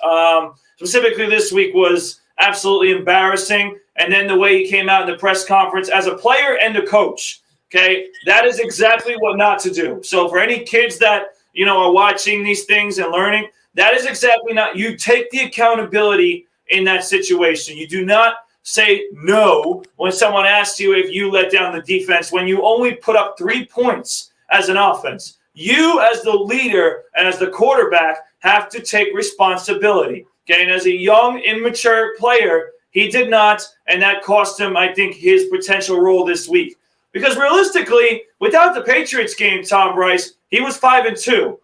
Specifically this week was absolutely embarrassing. And then the way he came out in the press conference as a player and a coach, okay, that is exactly what not to do. So for any kids that, are watching these things and learning, that is exactly not – you take the accountability in that situation. You do not say no when someone asks you if you let down the defense when you only put up 3 points as an offense. You, as the leader and as the quarterback, have to take responsibility. Okay, and as a young, immature player, he did not, and that cost him, I think, his potential role this week. Because realistically, without the Patriots game, Tom Bryce, he was 5-2.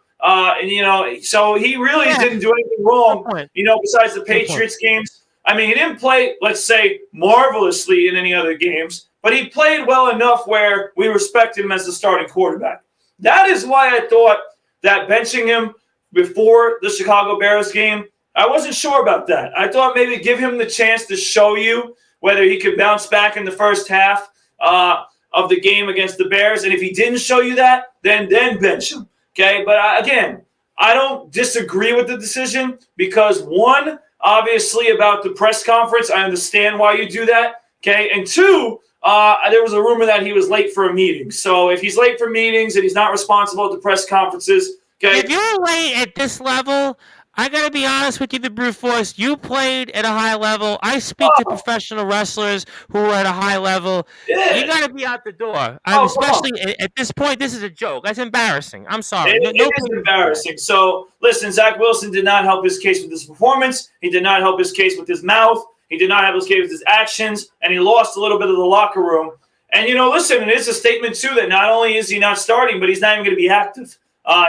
So he really didn't do anything wrong, besides the Patriots games. I mean, he didn't play, let's say, marvelously in any other games, but he played well enough where we respect him as the starting quarterback. That is why I thought that benching him before the Chicago Bears game, I wasn't sure about that. I thought maybe give him the chance to show you whether he could bounce back in the first half of the game against the Bears. And if he didn't show you that, then bench him. Okay, but again, I don't disagree with the decision because, one, obviously about the press conference, I understand why you do that. Okay, and two, there was a rumor that he was late for a meeting. So if he's late for meetings and he's not responsible at the press conferences, okay. If you're late at this level, I got to be honest with you, the brute force. You played at a high level. I speak to professional wrestlers who are at a high level. Yeah. You got to be out the door. Especially at this point, this is a joke. That's embarrassing. I'm sorry. It is embarrassing. So, listen, Zach Wilson did not help his case with his performance. He did not help his case with his mouth. He did not help his case with his actions. And he lost a little bit of the locker room. And, listen, it is a statement, too, that not only is he not starting, but he's not even going to be active.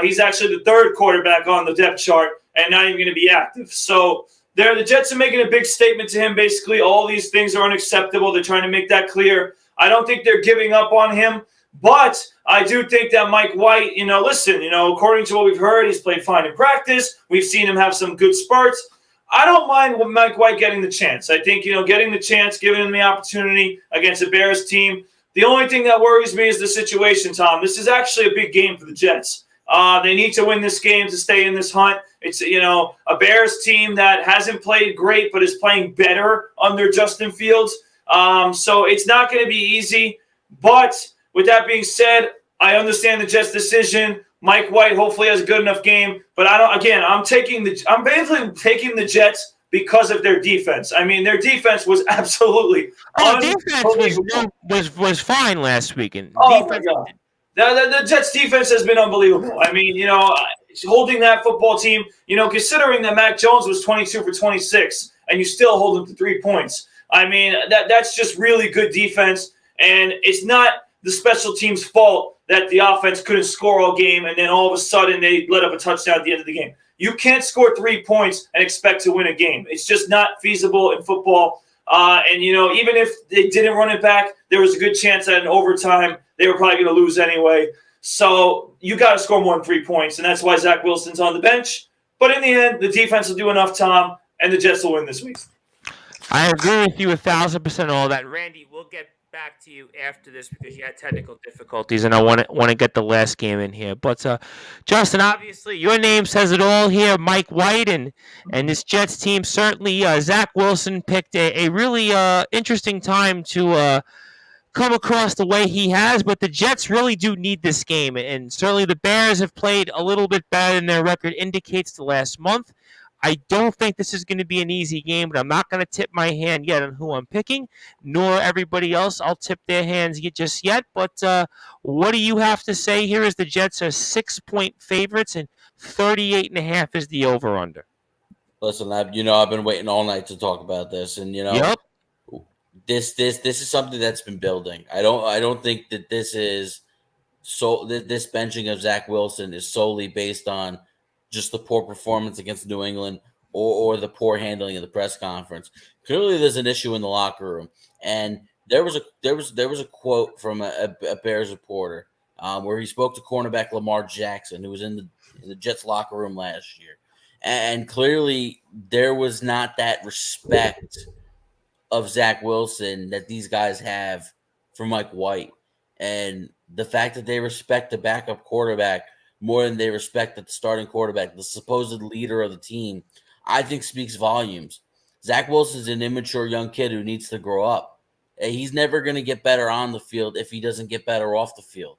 He's actually the third quarterback on the depth chart and not even going to be active. So the Jets are making a big statement to him. Basically, all these things are unacceptable. They're trying to make that clear. I don't think they're giving up on him. But I do think that Mike White, according to what we've heard, he's played fine in practice. We've seen him have some good spurts. I don't mind Mike White getting the chance. I think, getting the chance, giving him the opportunity against a Bears team. The only thing that worries me is the situation, Tom. This is actually a big game for the Jets. They need to win this game to stay in this hunt. It's, a Bears team that hasn't played great but is playing better under Justin Fields. So it's not going to be easy. But with that being said, I understand the Jets' decision. Mike White hopefully has a good enough game. But I'm basically taking the Jets because of their defense. I mean, their defense was absolutely defense was fine last weekend. Oh, my God. The Jets' defense has been unbelievable. I mean, holding that football team, considering that Mac Jones was 22 for 26, and you still hold him to 3 points. I mean, that's just really good defense, and it's not the special teams' fault that the offense couldn't score all game, and then all of a sudden they let up a touchdown at the end of the game. You can't score 3 points and expect to win a game. It's just not feasible in football. And, even if they didn't run it back, there was a good chance that in overtime they were probably going to lose anyway. So you got to score more than 3 points, and that's why Zach Wilson's on the bench. But in the end, the defense will do enough, Tom, and the Jets will win this week. I agree with you 1,000% on all that. Randy, we'll get back to you after this because you had technical difficulties, and I want to get the last game in here. But, Justin, obviously, your name says it all here. Mike White and this Jets team, certainly Zach Wilson picked a really interesting time to come across the way he has, but the Jets really do need this game, and certainly the Bears have played a little bit better than their record indicates the last month. I don't think this is going to be an easy game, but I'm not going to tip my hand yet on who I'm picking, nor everybody else. I'll tip their hands just yet, but what do you have to say here as the Jets are 6-point favorites and 38.5 is the over-under? Listen, I've been waiting all night to talk about this, and Yep. this is something that's been building. I don't think that this benching of Zach Wilson is solely based on just the poor performance against New England or the poor handling of the press conference. Clearly, there's an issue in the locker room, and there was a quote from a Bears reporter where he spoke to cornerback Lamar Jackson, who was in the Jets locker room last year, and clearly there was not that respect of Zach Wilson that these guys have for Mike White. And the fact that they respect the backup quarterback more than they respect the starting quarterback, the supposed leader of the team, I think speaks volumes. Zach Wilson's an immature young kid who needs to grow up. And he's never going to get better on the field if he doesn't get better off the field.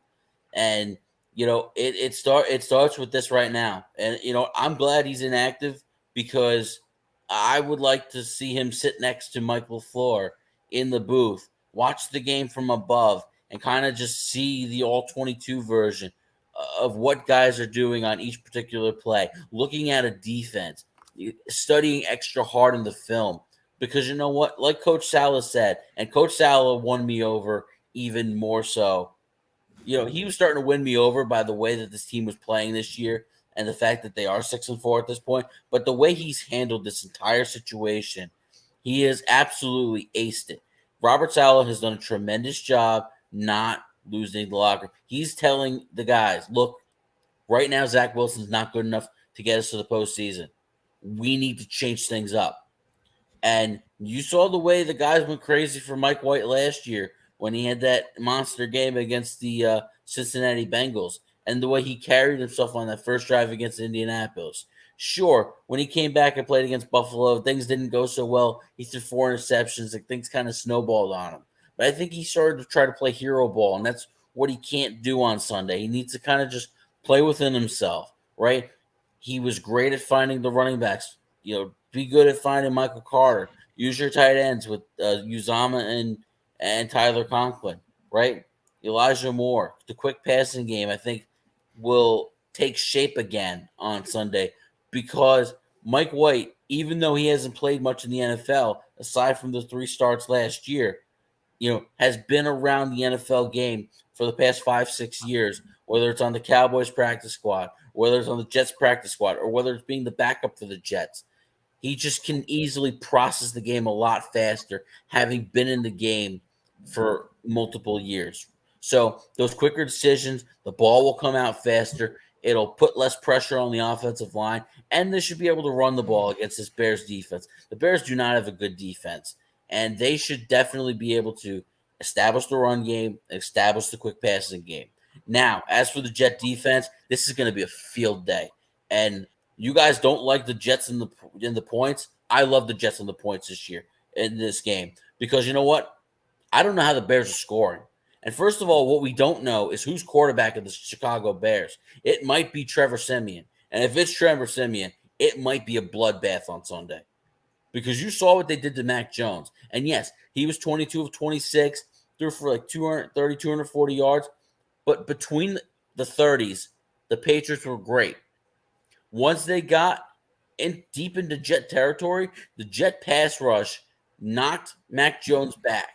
And it starts with this right now. And I'm glad he's inactive because I would like to see him sit next to Mike LaFleur in the booth, watch the game from above, and kind of just see the all 22 version of what guys are doing on each particular play, looking at a defense, studying extra hard in the film. Because you know what? Like Coach Saleh said, and Coach Saleh won me over even more so. He was starting to win me over by the way that this team was playing this year and the fact that they are 6-4 at this point. But the way he's handled this entire situation, he has absolutely aced it. Robert Saleh has done a tremendous job not losing the locker. He's telling the guys, look, right now Zach Wilson's not good enough to get us to the postseason. We need to change things up. And you saw the way the guys went crazy for Mike White last year when he had that monster game against the Cincinnati Bengals and the way he carried himself on that first drive against Indianapolis. Sure, when he came back and played against Buffalo, things didn't go so well. He threw 4 interceptions and things kind of snowballed on him. But I think he started to try to play hero ball, and that's what he can't do on Sunday. He needs to kind of just play within himself, right? He was great at finding the running backs. Be good at finding Michael Carter. Use your tight ends with Uzama and Tyler Conklin, right? Elijah Moore. The quick passing game, I think, will take shape again on Sunday because Mike White, even though he hasn't played much in the NFL, aside from the 3 starts last year, has been around the NFL game for the past 5-6 years, whether it's on the Cowboys practice squad, whether it's on the Jets practice squad, or whether it's being the backup for the Jets. He just can easily process the game a lot faster, having been in the game for multiple years. So those quicker decisions, the ball will come out faster. It'll put less pressure on the offensive line, and they should be able to run the ball against this Bears defense. The Bears do not have a good defense, and they should definitely be able to establish the run game, establish the quick passing game. Now, as for the Jet defense, this is going to be a field day, and you guys don't like the Jets in the points. I love the Jets in the points this year in this game because you know what? I don't know how the Bears are scoring. And first of all, what we don't know is who's quarterback of the Chicago Bears. It might be Trevor Siemian. And if it's Trevor Siemian, it might be a bloodbath on Sunday. Because you saw what they did to Mac Jones. And yes, he was 22 of 26, threw for like 230, 240 yards. But between the 30s, the Patriots were great. Once they got deep into Jet territory, the Jet pass rush knocked Mac Jones back.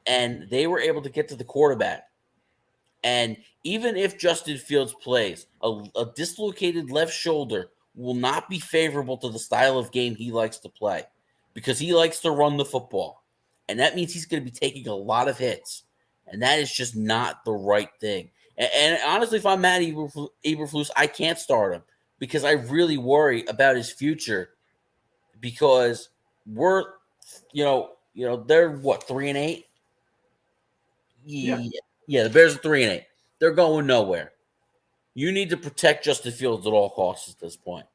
And they were able to get to the quarterback. And even if Justin Fields plays, a dislocated left shoulder will not be favorable to the style of game he likes to play because he likes to run the football. And that means he's going to be taking a lot of hits. And that is just not the right thing. And honestly, if I'm Matt Eberflus, I can't start him because I really worry about his future because they're what, 3-8? Yeah, the Bears are 3-8. They're going nowhere. You need to protect Justin Fields at all costs at this point.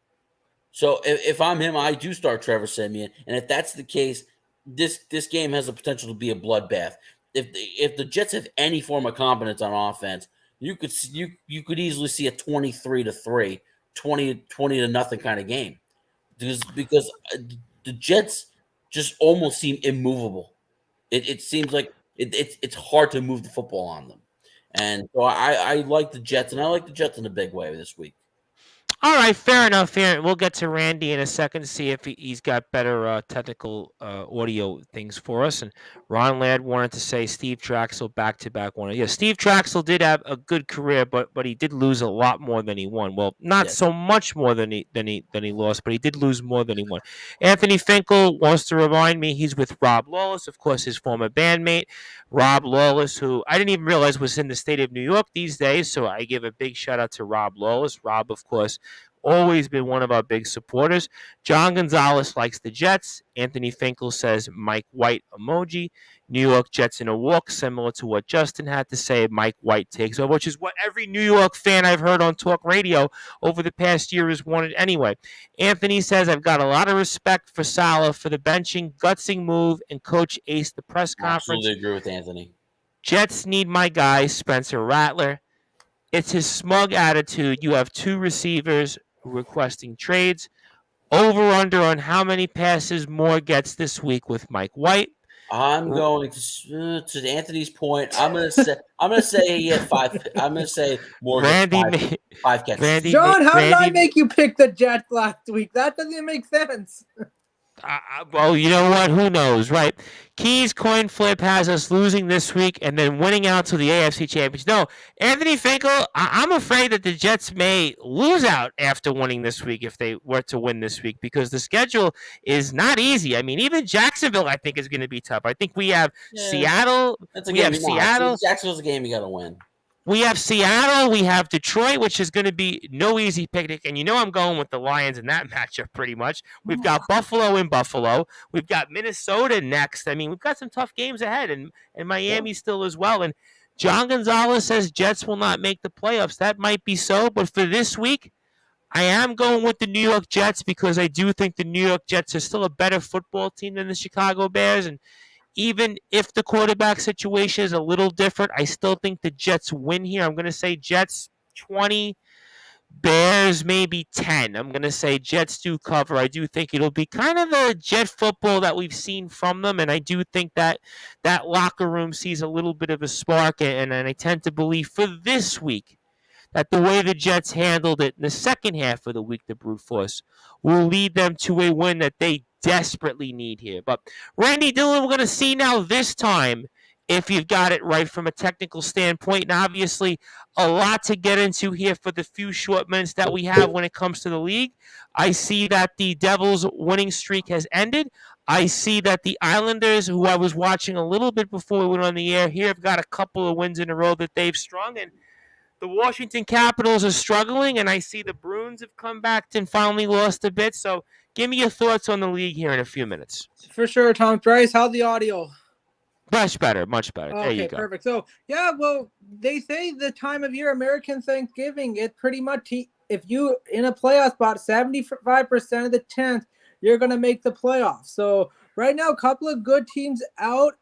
So if I'm him, I do start Trevor Siemian, and if that's the case, this game has the potential to be a bloodbath. If the Jets have any form of competence on offense, you could easily see a 23-3, 20-0 kind of game, because the Jets just almost seem immovable. It seems like it's hard to move the football on them. And so I like the Jets, and I like the Jets in a big way this week. All right, fair enough. Here, we'll get to Randy in a second, see if he's got better technical audio things for us. And Ron Ladd wanted to say Steve Traxel back-to-back winner. Yeah, Steve Traxel did have a good career, but he did lose a lot more than he won. Well, not Yes. so much more than he lost, but he did lose more than he won. Anthony Finkel wants to remind me he's with Rob Lawless, of course, his former bandmate. Rob Lawless, who I didn't even realize was in the state of New York these days, so I give a big shout out to Rob Lawless. Rob, of course, always been one of our big supporters. John Gonzalez likes the Jets. Anthony Finkel says Mike White emoji. New York Jets in a walk, similar to what Justin had to say. Mike White takes over, which is what every New York fan I've heard on talk radio over the past year has wanted anyway. Anthony says, I've got a lot of respect for Saleh for the benching, gutsing move, and Coach Ace the press conference. Absolutely agree with Anthony. Jets need my guy, Spencer Rattler. It's his smug attitude. You have two receivers requesting trades. Over under on how many passes Moore gets this week with Mike White. I'm going to Anthony's point. I'm gonna say he had 5. I'm gonna say Moore gets five catches. John, how did I make you pick the Jets last week? That doesn't make sense. Well, you know what? Who knows, right? Keys coin flip has us losing this week and then winning out to the AFC Championship. No, Anthony Finkel, I'm afraid that the Jets may lose out after winning this week if they were to win this week because the schedule is not easy. I mean, even Jacksonville, I think, is going to be tough. I think we have Seattle. Seattle. Jacksonville's a game you got to win. We have Seattle, we have Detroit, which is going to be no easy picnic. And you know I'm going with the Lions in that matchup pretty much. We've got Buffalo in Buffalo. We've got Minnesota next. I mean, we've got some tough games ahead, and Miami still as well. And John Gonzalez says Jets will not make the playoffs. That might be so, but for this week, I am going with the New York Jets because I do think the New York Jets are still a better football team than the Chicago Bears. And even if the quarterback situation is a little different, I still think the Jets win here. I'm going to say Jets 20, Bears maybe 10. I'm going to say Jets do cover. I do think it'll be kind of the Jet football that we've seen from them, and I do think that locker room sees a little bit of a spark, and I tend to believe for this week that the way the Jets handled it in the second half of the week, the brute force, will lead them to a win that they desperately need here. But Randy Dillon, we're going to see now this time if you've got it right from a technical standpoint. And obviously, a lot to get into here for the few short minutes that we have when it comes to the league. I see that the Devils' winning streak has ended. I see that the Islanders, who I was watching a little bit before we went on the air here, have got a couple of wins in a row that they've strung. And the Washington Capitals are struggling, and I see the Bruins have come back and finally lost a bit. So give me your thoughts on the league here in a few minutes. For sure, Tom. Bryce, how's the audio? Much better, much better. Okay, there you go. Perfect. So, yeah, well, they say the time of year, American Thanksgiving, it pretty much, if you in a playoff spot, 75% of the chance you're going to make the playoffs. So right now, a couple of good teams out,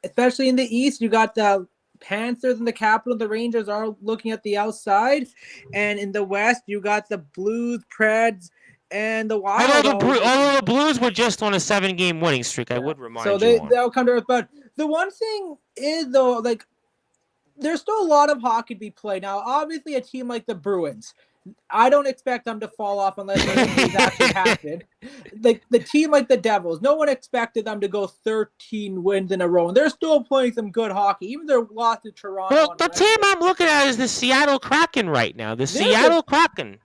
especially in the East. You got the Panthers and the Capitals. The Rangers are looking at the outside. And in the West, you got the Blues, Preds, and the Wild. Although the Blues were just on a 7-game winning streak, I would remind you. So they'll come to earth. But the one thing is, though, like, there's still a lot of hockey to be played. Now, obviously, a team like the Bruins, I don't expect them to fall off unless things actually happen. Like the team like the Devils, no one expected them to go 13 wins in a row, and they're still playing some good hockey, even their loss to Toronto. Well, the team I'm looking at is the Seattle Kraken right now. Seattle Kraken.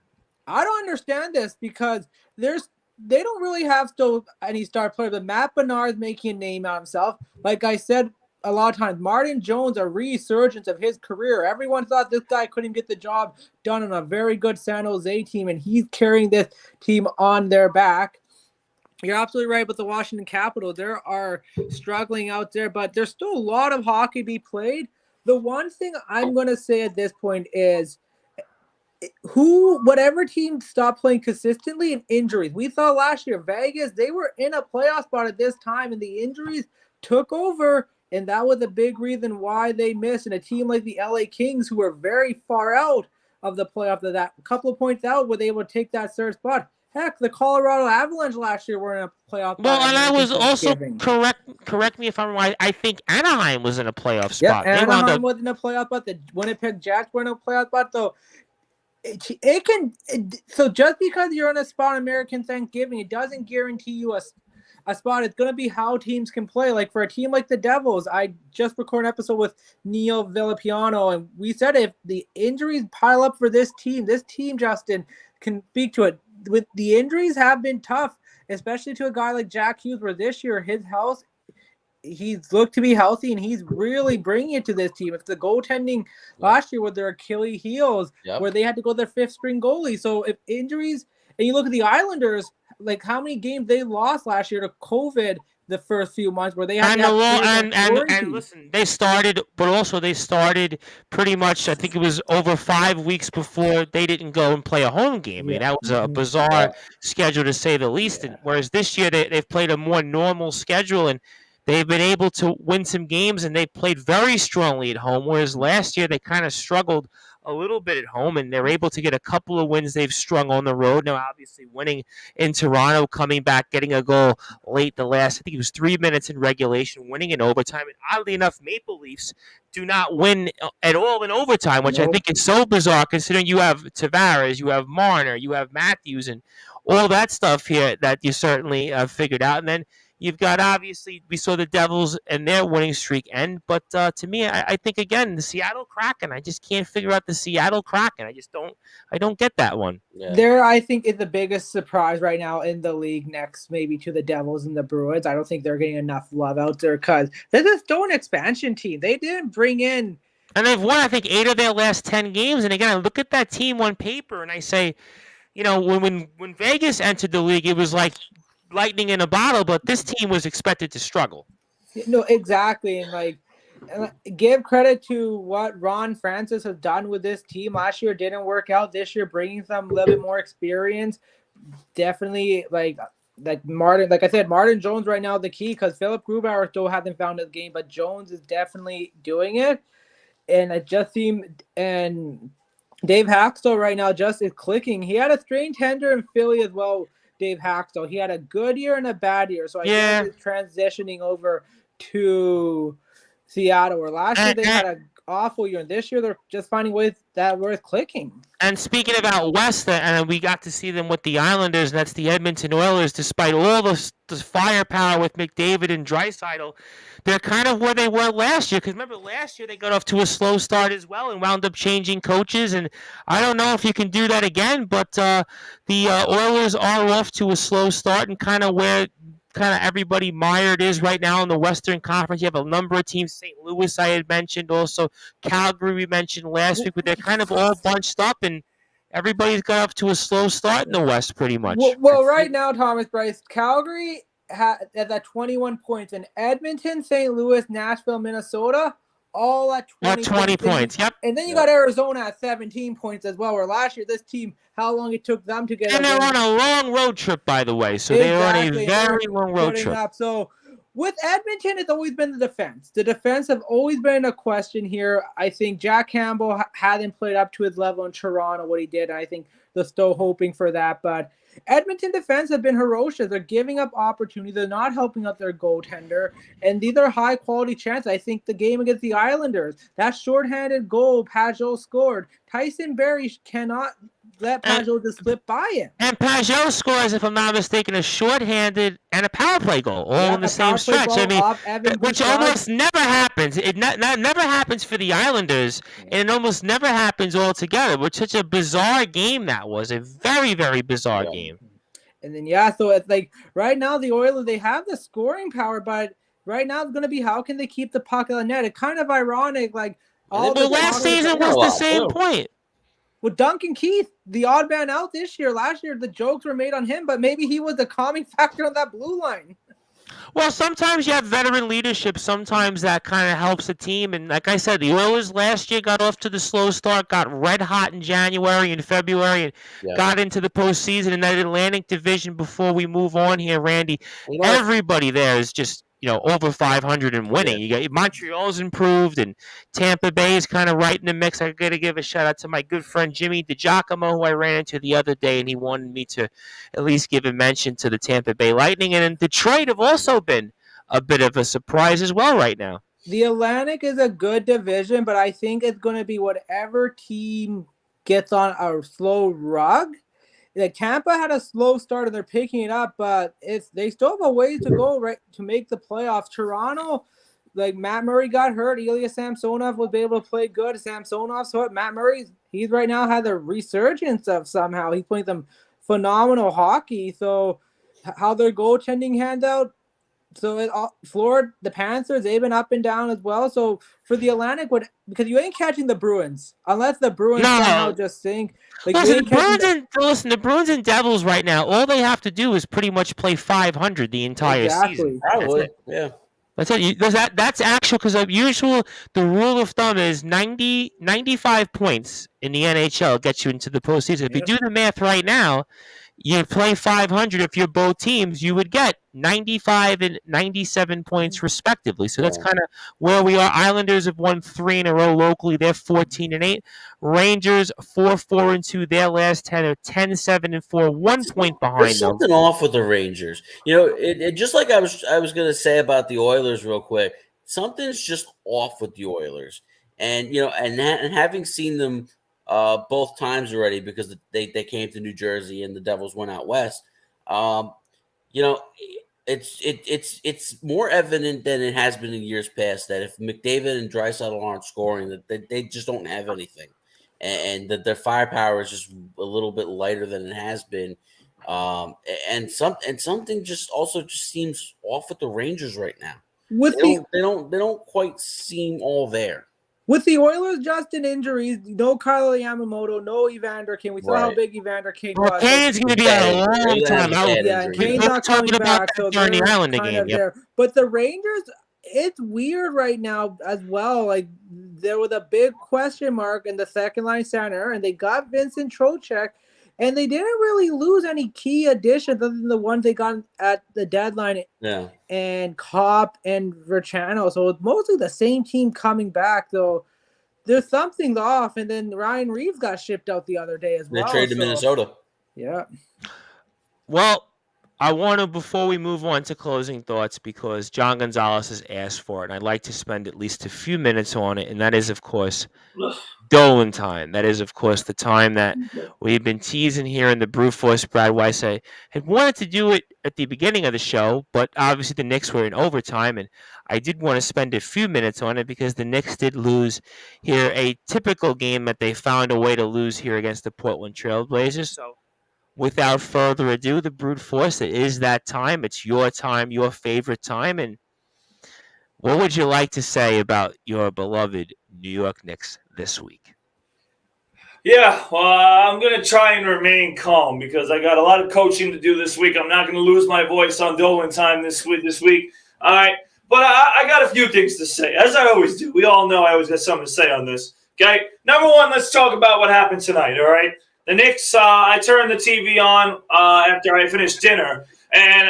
I don't understand this because they don't really have still any star players. But Matt Bernard's making a name out of himself. Like I said, a lot of times, Martin Jones, a resurgence of his career. Everyone thought this guy couldn't get the job done on a very good San Jose team, and he's carrying this team on their back. You're absolutely right with the Washington Capitals. They are struggling out there, but there's still a lot of hockey to be played. The one thing I'm going to say at this point is whatever team stopped playing consistently and injuries. We saw last year, Vegas, they were in a playoff spot at this time, and the injuries took over. And that was a big reason why they missed. And a team like the LA Kings, who were very far out of the playoff, that a couple of points out, were they able to take that third spot. Heck, the Colorado Avalanche last year were in a playoff. Well, and I was also correct me if I'm right. I think Anaheim was in a playoff spot. Yeah, Anaheim was in a playoff spot. The Winnipeg Jets were in a playoff spot. So So just because you're on a spot on American Thanksgiving, it doesn't guarantee you a spot. It's going to be how teams can play. Like for a team like the Devils, I just recorded an episode with Neil Villapiano, and we said if the injuries pile up for this team, Justin, can speak to it. With the injuries have been tough, especially to a guy like Jack Hughes, where this year his health, he's looked to be healthy and he's really bringing it to this team. If the goaltending last year with their Achilles heels, where they had to go their fifth string goalie. So if injuries, and you look at the Islanders, like how many games they lost last year to COVID the first few months where they had and listen, they started pretty much. I think it was over 5 weeks before they didn't go and play a home game. I mean, that was a bizarre schedule to say the least. And whereas this year they've played a more normal schedule and they've been able to win some games and they played very strongly at home. Whereas last year they kind of struggled a little bit at home, and they're able to get a couple of wins they've strung on the road. Now, obviously, winning in Toronto, coming back, getting a goal late the last, I think it was 3 minutes in regulation, winning in overtime. And oddly enough, Maple Leafs do not win at all in overtime, which I think is so bizarre considering you have Tavares, you have Marner, you have Matthews, and all that stuff here that you certainly figured out. And then you've got, obviously, we saw the Devils and their winning streak end. But to me, I think, again, the Seattle Kraken, I just can't figure out the Seattle Kraken. I don't get that one. Yeah. There, I think, is the biggest surprise right now in the league next maybe to the Devils and the Bruins. I don't think they're getting enough love out there because they're just still an expansion team. They didn't bring in. And they've won, I think, 8 of their last 10 games. And again, I look at that team on paper and I say, when Vegas entered the league, it was like lightning in a bottle, but this team was expected to struggle. No, exactly. And give credit to what Ron Francis has done with this team. Last year didn't work out. This year bringing some a little bit more experience. Definitely like Martin, like I said, Martin Jones right now the key because Philip Grubauer still hasn't found his game, but Jones is definitely doing it. And it just seemed, and Dave Haxtell right now just is clicking. He had a strange tender in Philly as well. Dave Haxtell. He had a good year and a bad year. So I guess he's transitioning over to Seattle, where last year they had an awful year. And this year they're just finding ways that worth clicking. And speaking about West, and we got to see them with the Islanders, and that's the Edmonton Oilers, despite all the firepower with McDavid and Draisaitl, they're kind of where they were last year. Because remember, last year they got off to a slow start as well and wound up changing coaches. And I don't know if you can do that again, but the Oilers are off to a slow start and kind of where everybody mired is right now in the Western Conference. You have a number of teams. St. Louis I had mentioned, also Calgary we mentioned last week, but they're kind of all bunched up and everybody's got up to a slow start in the West pretty much. Well right now, Thomas Bryce, Calgary has at 21 points, and Edmonton, St. Louis, Nashville, Minnesota, all at 20 points. Yep. And then you got Arizona at 17 points as well, where last year this team, how long it took them to get. And they're on a long road trip, by the way. So they're on a very long road trip. So with Edmonton, it's always been the defense. The defense have always been a question here. I think Jack Campbell hadn't played up to his level in Toronto, what he did. And I think they're still hoping for that. But Edmonton defense have been ferocious. They're giving up opportunities. They're not helping out their goaltender. And these are high-quality chances. I think the game against the Islanders, that shorthanded goal Pajot scored, Tyson Barrie cannot let Pajot just slip by him. And Pajot scores, if I'm not mistaken, a shorthanded and a power play goal, all in the same stretch. I mean, which almost never happens. It never happens for the Islanders, and it almost never happens altogether. Which such a bizarre game that was. A very, very bizarre game. And then, so it's like right now the Oilers, they have the scoring power, but right now it's going to be how can they keep the puck on the net? It's kind of ironic. Like last season was the same point. With Duncan Keith, the odd man out this year. Last year, the jokes were made on him, but maybe he was the calming factor on that blue line. Well, sometimes you have veteran leadership. Sometimes that kind of helps a team. And like I said, the Oilers last year got off to the slow start, got red hot in January and February, and got into the postseason in that Atlantic Division. Before we move on here, Randy, everybody there is just over 500 and winning. You got Montreal's improved, and Tampa Bay is kind of right in the mix. I got to give a shout out to my good friend Jimmy DiGiacomo, who I ran into the other day, and he wanted me to at least give a mention to the Tampa Bay Lightning. And Detroit have also been a bit of a surprise as well right now. The Atlantic is a good division, but I think it's going to be whatever team gets on a slow rug. Like Tampa had a slow start and they're picking it up, but they still have a ways to go right to make the playoffs. Toronto, like Matt Murray got hurt. Ilya Samsonov was able to play good. Samsonov's hurt. Matt Murray, he's right now had a resurgence of somehow. He's playing some phenomenal hockey. So how their goaltending handout. So Florida, the Panthers, they've been up and down as well. So for the Atlantic, because you ain't catching the Bruins unless the Bruins somehow just sink. Like listen, the Bruins and Devils right now, all they have to do is pretty much play 500 the entire season. Probably, yeah. That's it. That's actual because the rule of thumb is 95 points in the NHL gets you into the postseason. If you do the math right now, you play 500. If you're both teams, you would get 95 and 97 points respectively. So that's kind of where we are. Islanders have won 3 in a row locally. They're 14-8. Rangers 4-4-2. Their last 10 are 10-7-4. 1 point behind There's something off with the Rangers. You know, it just like I was going to say about the Oilers real quick. Something's just off with the Oilers, and you know, and having seen them both times already because they came to New Jersey and the Devils went out west. You know, it's more evident than it has been in years past that if McDavid and Draisaitl aren't scoring, that they just don't have anything, and that their firepower is just a little bit lighter than it has been. And something just seems off with the Rangers right now. They don't quite seem all there. With the Oilers just in injuries, no Kyle Yamamoto, no Evander Kane. We saw how big Evander Kane was. Kane's going to be out a long time out. Yeah, and Kane's not coming back. So during the Islander game. There. But the Rangers, it's weird right now as well. Like there was a big question mark in the second line center, and they got Vincent Trocheck, and they didn't really lose any key additions other than the ones they got at the deadline. Yeah. And Kopp and Verchano. So it's mostly the same team coming back, though. There's something off. And then Ryan Reeves got shipped out the other day as well. They traded to Minnesota. Yeah. Well, I want to, before we move on to closing thoughts, because John Gonzalez has asked for it, and I'd like to spend at least a few minutes on it, and that is, of course, Dolan time. That is, of course, the time that we've been teasing here in the Brew Force. Brad Weiss had wanted to do it at the beginning of the show, but obviously the Knicks were in overtime, and I did want to spend a few minutes on it because the Knicks did lose here a typical game that they found a way to lose here against the Portland Trail Blazers. So without further ado, the Brute Force, it is that time. It's your time, your favorite time. And what would you like to say about your beloved New York Knicks this week? Yeah, well, I'm going to try and remain calm because I got a lot of coaching to do this week. I'm not going to lose my voice on Dolan time this week. All right, but I got a few things to say, as I always do. We all know I always got something to say on this. Okay, number one, let's talk about what happened tonight, all right? The Knicks, I turned the TV on after I finished dinner, and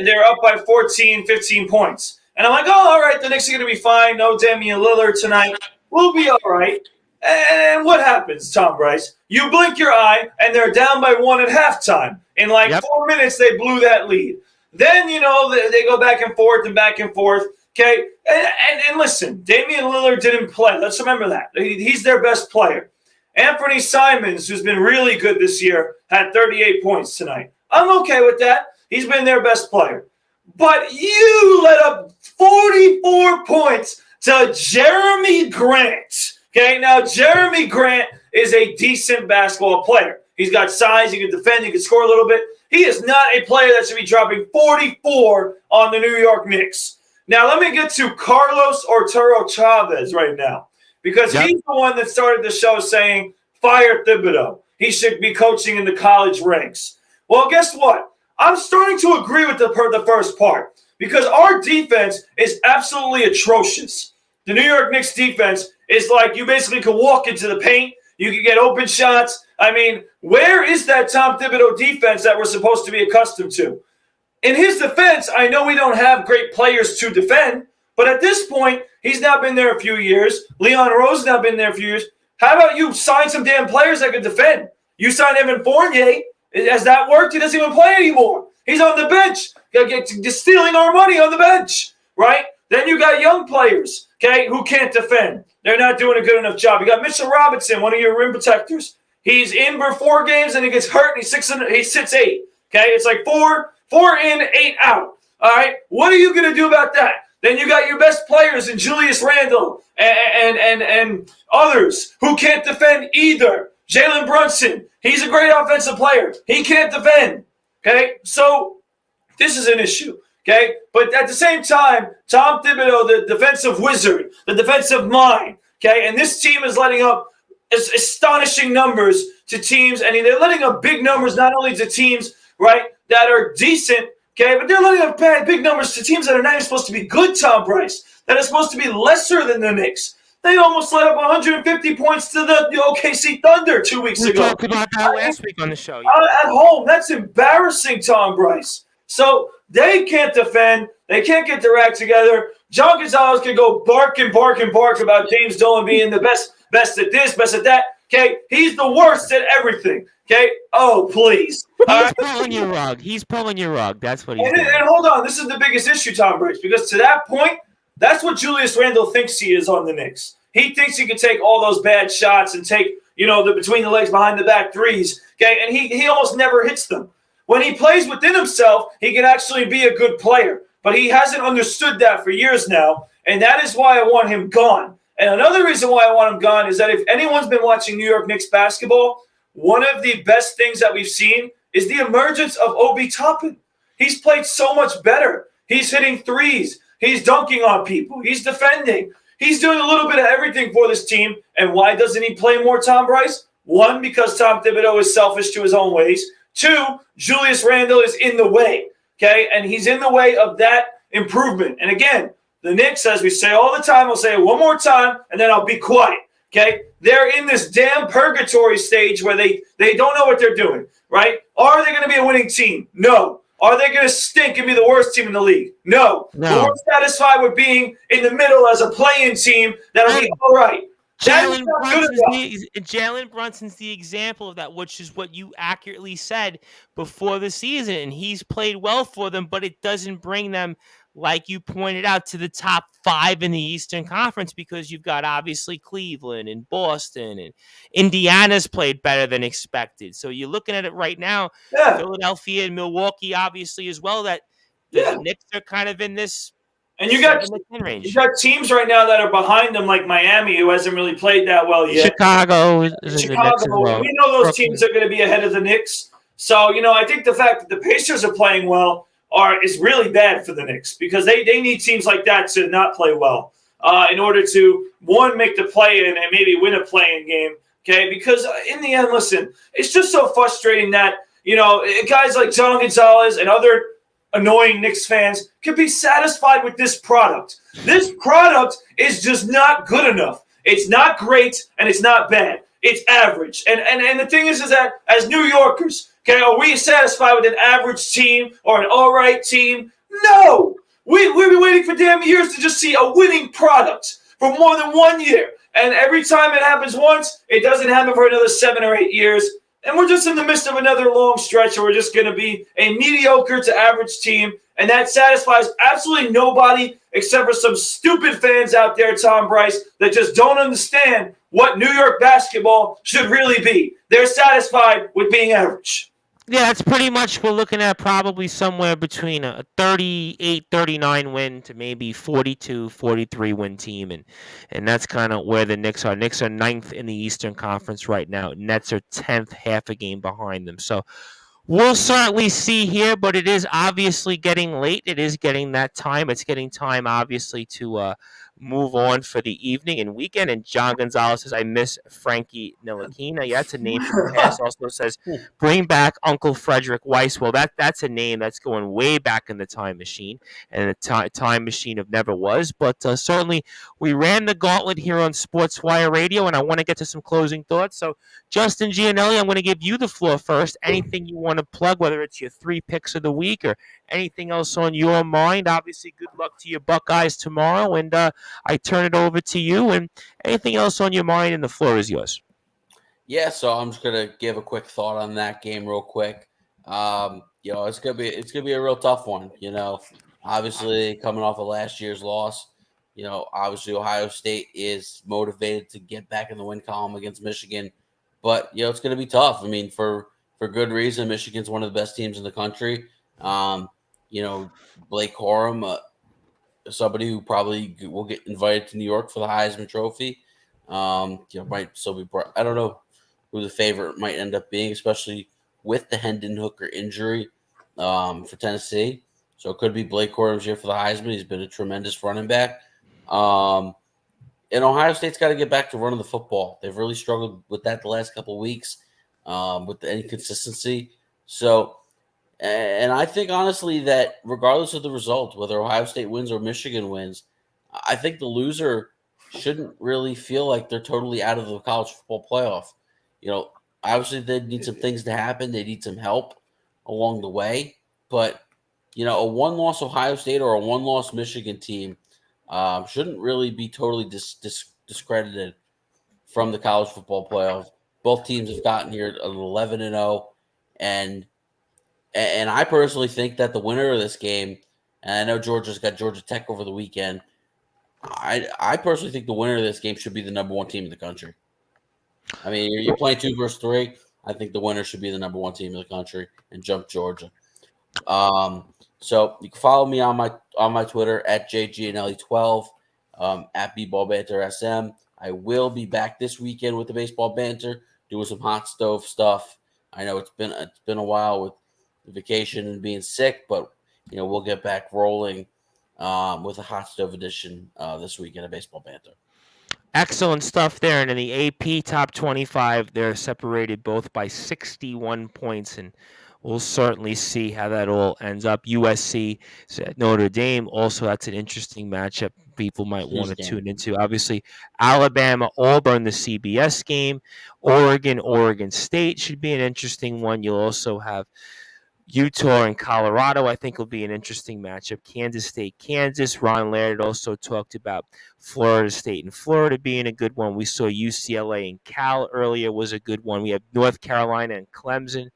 they're up by 14, 15 points. And I'm like, oh, all right, the Knicks are going to be fine. No Damian Lillard tonight. We'll be all right. And what happens, Tom Bryce? You blink your eye, and they're down by 1 at halftime. In 4 minutes, they blew that lead. Then, you know, they go back and forth. Okay? And listen, Damian Lillard didn't play. Let's remember that. He's their best player. Anthony Simons, who's been really good this year, had 38 points tonight. I'm okay with that. He's been their best player. But you let up 44 points to Jeremy Grant. Okay, now Jeremy Grant is a decent basketball player. He's got size, he can defend, he can score a little bit. He is not a player that should be dropping 44 on the New York Knicks. Now, let me get to Carlos Arturo Chavez right now. Because he's the one that started the show saying, fire Thibodeau. He should be coaching in the college ranks. Well, guess what? I'm starting to agree with the first part because our defense is absolutely atrocious. The New York Knicks defense is like you basically can walk into the paint. You can get open shots. I mean, where is that Tom Thibodeau defense that we're supposed to be accustomed to? In his defense, I know we don't have great players to defend, but at this point, he's now been there a few years. Leon Rose now been there a few years. How about you sign some damn players that can defend? You signed Evan Fournier. Has that worked? He doesn't even play anymore. He's on the bench. Just stealing our money on the bench, right? Then you got young players, okay, who can't defend. They're not doing a good enough job. You got Mitchell Robinson, one of your rim protectors. He's in for 4 games and he gets hurt and he sits 8. Okay, it's like 4 in, 8 out. All right, what are you going to do about that? Then you got your best players in Julius Randle and others who can't defend either. Jalen Brunson, he's a great offensive player. He can't defend. Okay, so this is an issue. Okay, but at the same time, Tom Thibodeau, the defensive wizard, the defensive mind. Okay, and this team is letting up astonishing numbers to teams, and they're letting up big numbers not only to teams, right, that are decent, okay, but they're letting up big numbers to teams that are not even supposed to be good, Tom Bryce, that are supposed to be lesser than the Knicks. They almost let up 150 points to the OKC Thunder 2 weeks ago. We talked about that last week on the show. Yeah. At home, that's embarrassing, Tom Bryce. So they can't defend. They can't get their act together. John Gonzalez can go bark about James Dolan being the best at this, best at that. Okay, he's the worst at everything. Okay, oh please. He's pulling your rug. He's pulling your rug. That's what he's doing. And hold on, this is the biggest issue, Tom Bryce, because to that point, that's what Julius Randle thinks he is on the Knicks. He thinks he can take all those bad shots and take, the between the legs, behind the back threes. Okay, and he almost never hits them. When he plays within himself, he can actually be a good player. But he hasn't understood that for years now, and that is why I want him gone. And another reason why I want him gone is that if anyone's been watching New York Knicks basketball, one of the best things that we've seen is the emergence of Obi Toppin. He's played so much better. He's hitting threes. He's dunking on people. He's defending. He's doing a little bit of everything for this team. And why doesn't he play more, Tom Bryce? 1, because Tom Thibodeau is selfish to his own ways. 2, Julius Randle is in the way, okay? And he's in the way of that improvement. And again, the Knicks, as we say all the time, I'll say it one more time, and then I'll be quiet, okay? They're in this damn purgatory stage where they don't know what they're doing, right? Are they going to be a winning team? No. Are they going to stink and be the worst team in the league? No. But we're satisfied with being in the middle as a play-in team that'll be all right. Jalen Brunson's the example of that, which is what you accurately said before the season. And he's played well for them, but it doesn't bring them, like you pointed out, to the top 5 in the Eastern Conference, because you've got obviously Cleveland and Boston, and Indiana's played better than expected. So you're looking at it right now, Philadelphia and Milwaukee obviously as well, that the Knicks are kind of in this. And you got teams right now that are behind them, like Miami, who hasn't really played that well yet. Chicago, well. We know those teams are going to be ahead of the Knicks. So, I think the fact that the Pacers are playing well is really bad for the Knicks, because they need teams like that to not play well in order to, 1, make the play-in and maybe win a play-in game. Okay, because in the end, listen, it's just so frustrating that, guys like John Gonzalez and other annoying Knicks fans can be satisfied with this product. This product is just not good enough. It's not great, and it's not bad. It's average. And the thing is that as New Yorkers, okay, are we satisfied with an average team or an all right team? No. We've been waiting for damn years to just see a winning product for more than 1 year. And every time it happens once, it doesn't happen for another 7 or 8 years. And we're just in the midst of another long stretch where we're just going to be a mediocre to average team. And that satisfies absolutely nobody except for some stupid fans out there, Tom Bryce, that just don't understand what New York basketball should really be. They're satisfied with being average. Yeah, that's pretty much, we're looking at probably somewhere between a 38-39 win to maybe 42-43 win team. And that's kind of where the Knicks are. Knicks are 9th in the Eastern Conference right now. Nets are 10th, half a game behind them. So we'll certainly see here, but it is obviously getting late. It is getting that time. It's getting time, obviously, to move on for the evening and weekend. And John Gonzalez says, I miss Frankie Ntilikina. Yeah, that's a name from the past. Also says, bring back Uncle Frederick Weiss. Well, that's a name that's going way back in the time machine, and the time machine of never was. But certainly we ran the gauntlet here on Sportswire Radio, and I want to get to some closing thoughts. So Justin Gianelli, I'm going to give you the floor first. Anything you want to plug, whether it's your 3 picks of the week or anything else on your mind. Obviously, good luck to your Buckeyes tomorrow, and I turn it over to you. And anything else on your mind, and the floor is yours. Yeah, so I'm just gonna give a quick thought on that game real quick. It's gonna be a real tough one. Obviously, coming off of last year's loss, obviously Ohio State is motivated to get back in the win column against Michigan, but it's going to be tough. I mean, for good reason. Michigan's one of the best teams in the country. Blake Corum, somebody who probably will get invited to New York for the Heisman Trophy. Might still be. I don't know who the favorite might end up being, especially with the Hendon Hooker injury for Tennessee. So it could be Blake Corum's year for the Heisman. He's been a tremendous running back. And Ohio State's got to get back to running the football. They've really struggled with that the last couple of weeks with the inconsistency. So, and I think honestly that regardless of the result, whether Ohio State wins or Michigan wins, I think the loser shouldn't really feel like they're totally out of the college football playoff. Obviously they need some things to happen. They need some help along the way. But, a one-loss Ohio State or a one-loss Michigan team shouldn't really be totally discredited from the college football playoff. Both teams have gotten here at 11-0, and I personally think that the winner of this game, and I know Georgia's got Georgia Tech over the weekend, I personally think the winner of this game should be the number one team in the country. I mean, you're playing 2 versus 3. I think the winner should be the number one team in the country and jump Georgia. So you can follow me on my Twitter at JGNLE12, at BBallBanterSM. I will be back this weekend with the baseball banter, doing some hot stove stuff. I know it's been a while with the vacation and being sick, but we'll get back rolling with a hot stove edition this weekend of baseball banter. Excellent stuff there. And in the AP top 25, they're separated both by 61 points, and we'll certainly see how that all ends up. USC, Notre Dame, also that's an interesting matchup people might want to tune into. Obviously, Alabama, Auburn, the CBS game. Oregon State should be an interesting one. You'll also have Utah and Colorado, I think, will be an interesting matchup. Kansas State, Kansas. Ron Laird also talked about Florida State and Florida being a good one. We saw UCLA and Cal earlier was a good one. We have North Carolina and Clemson.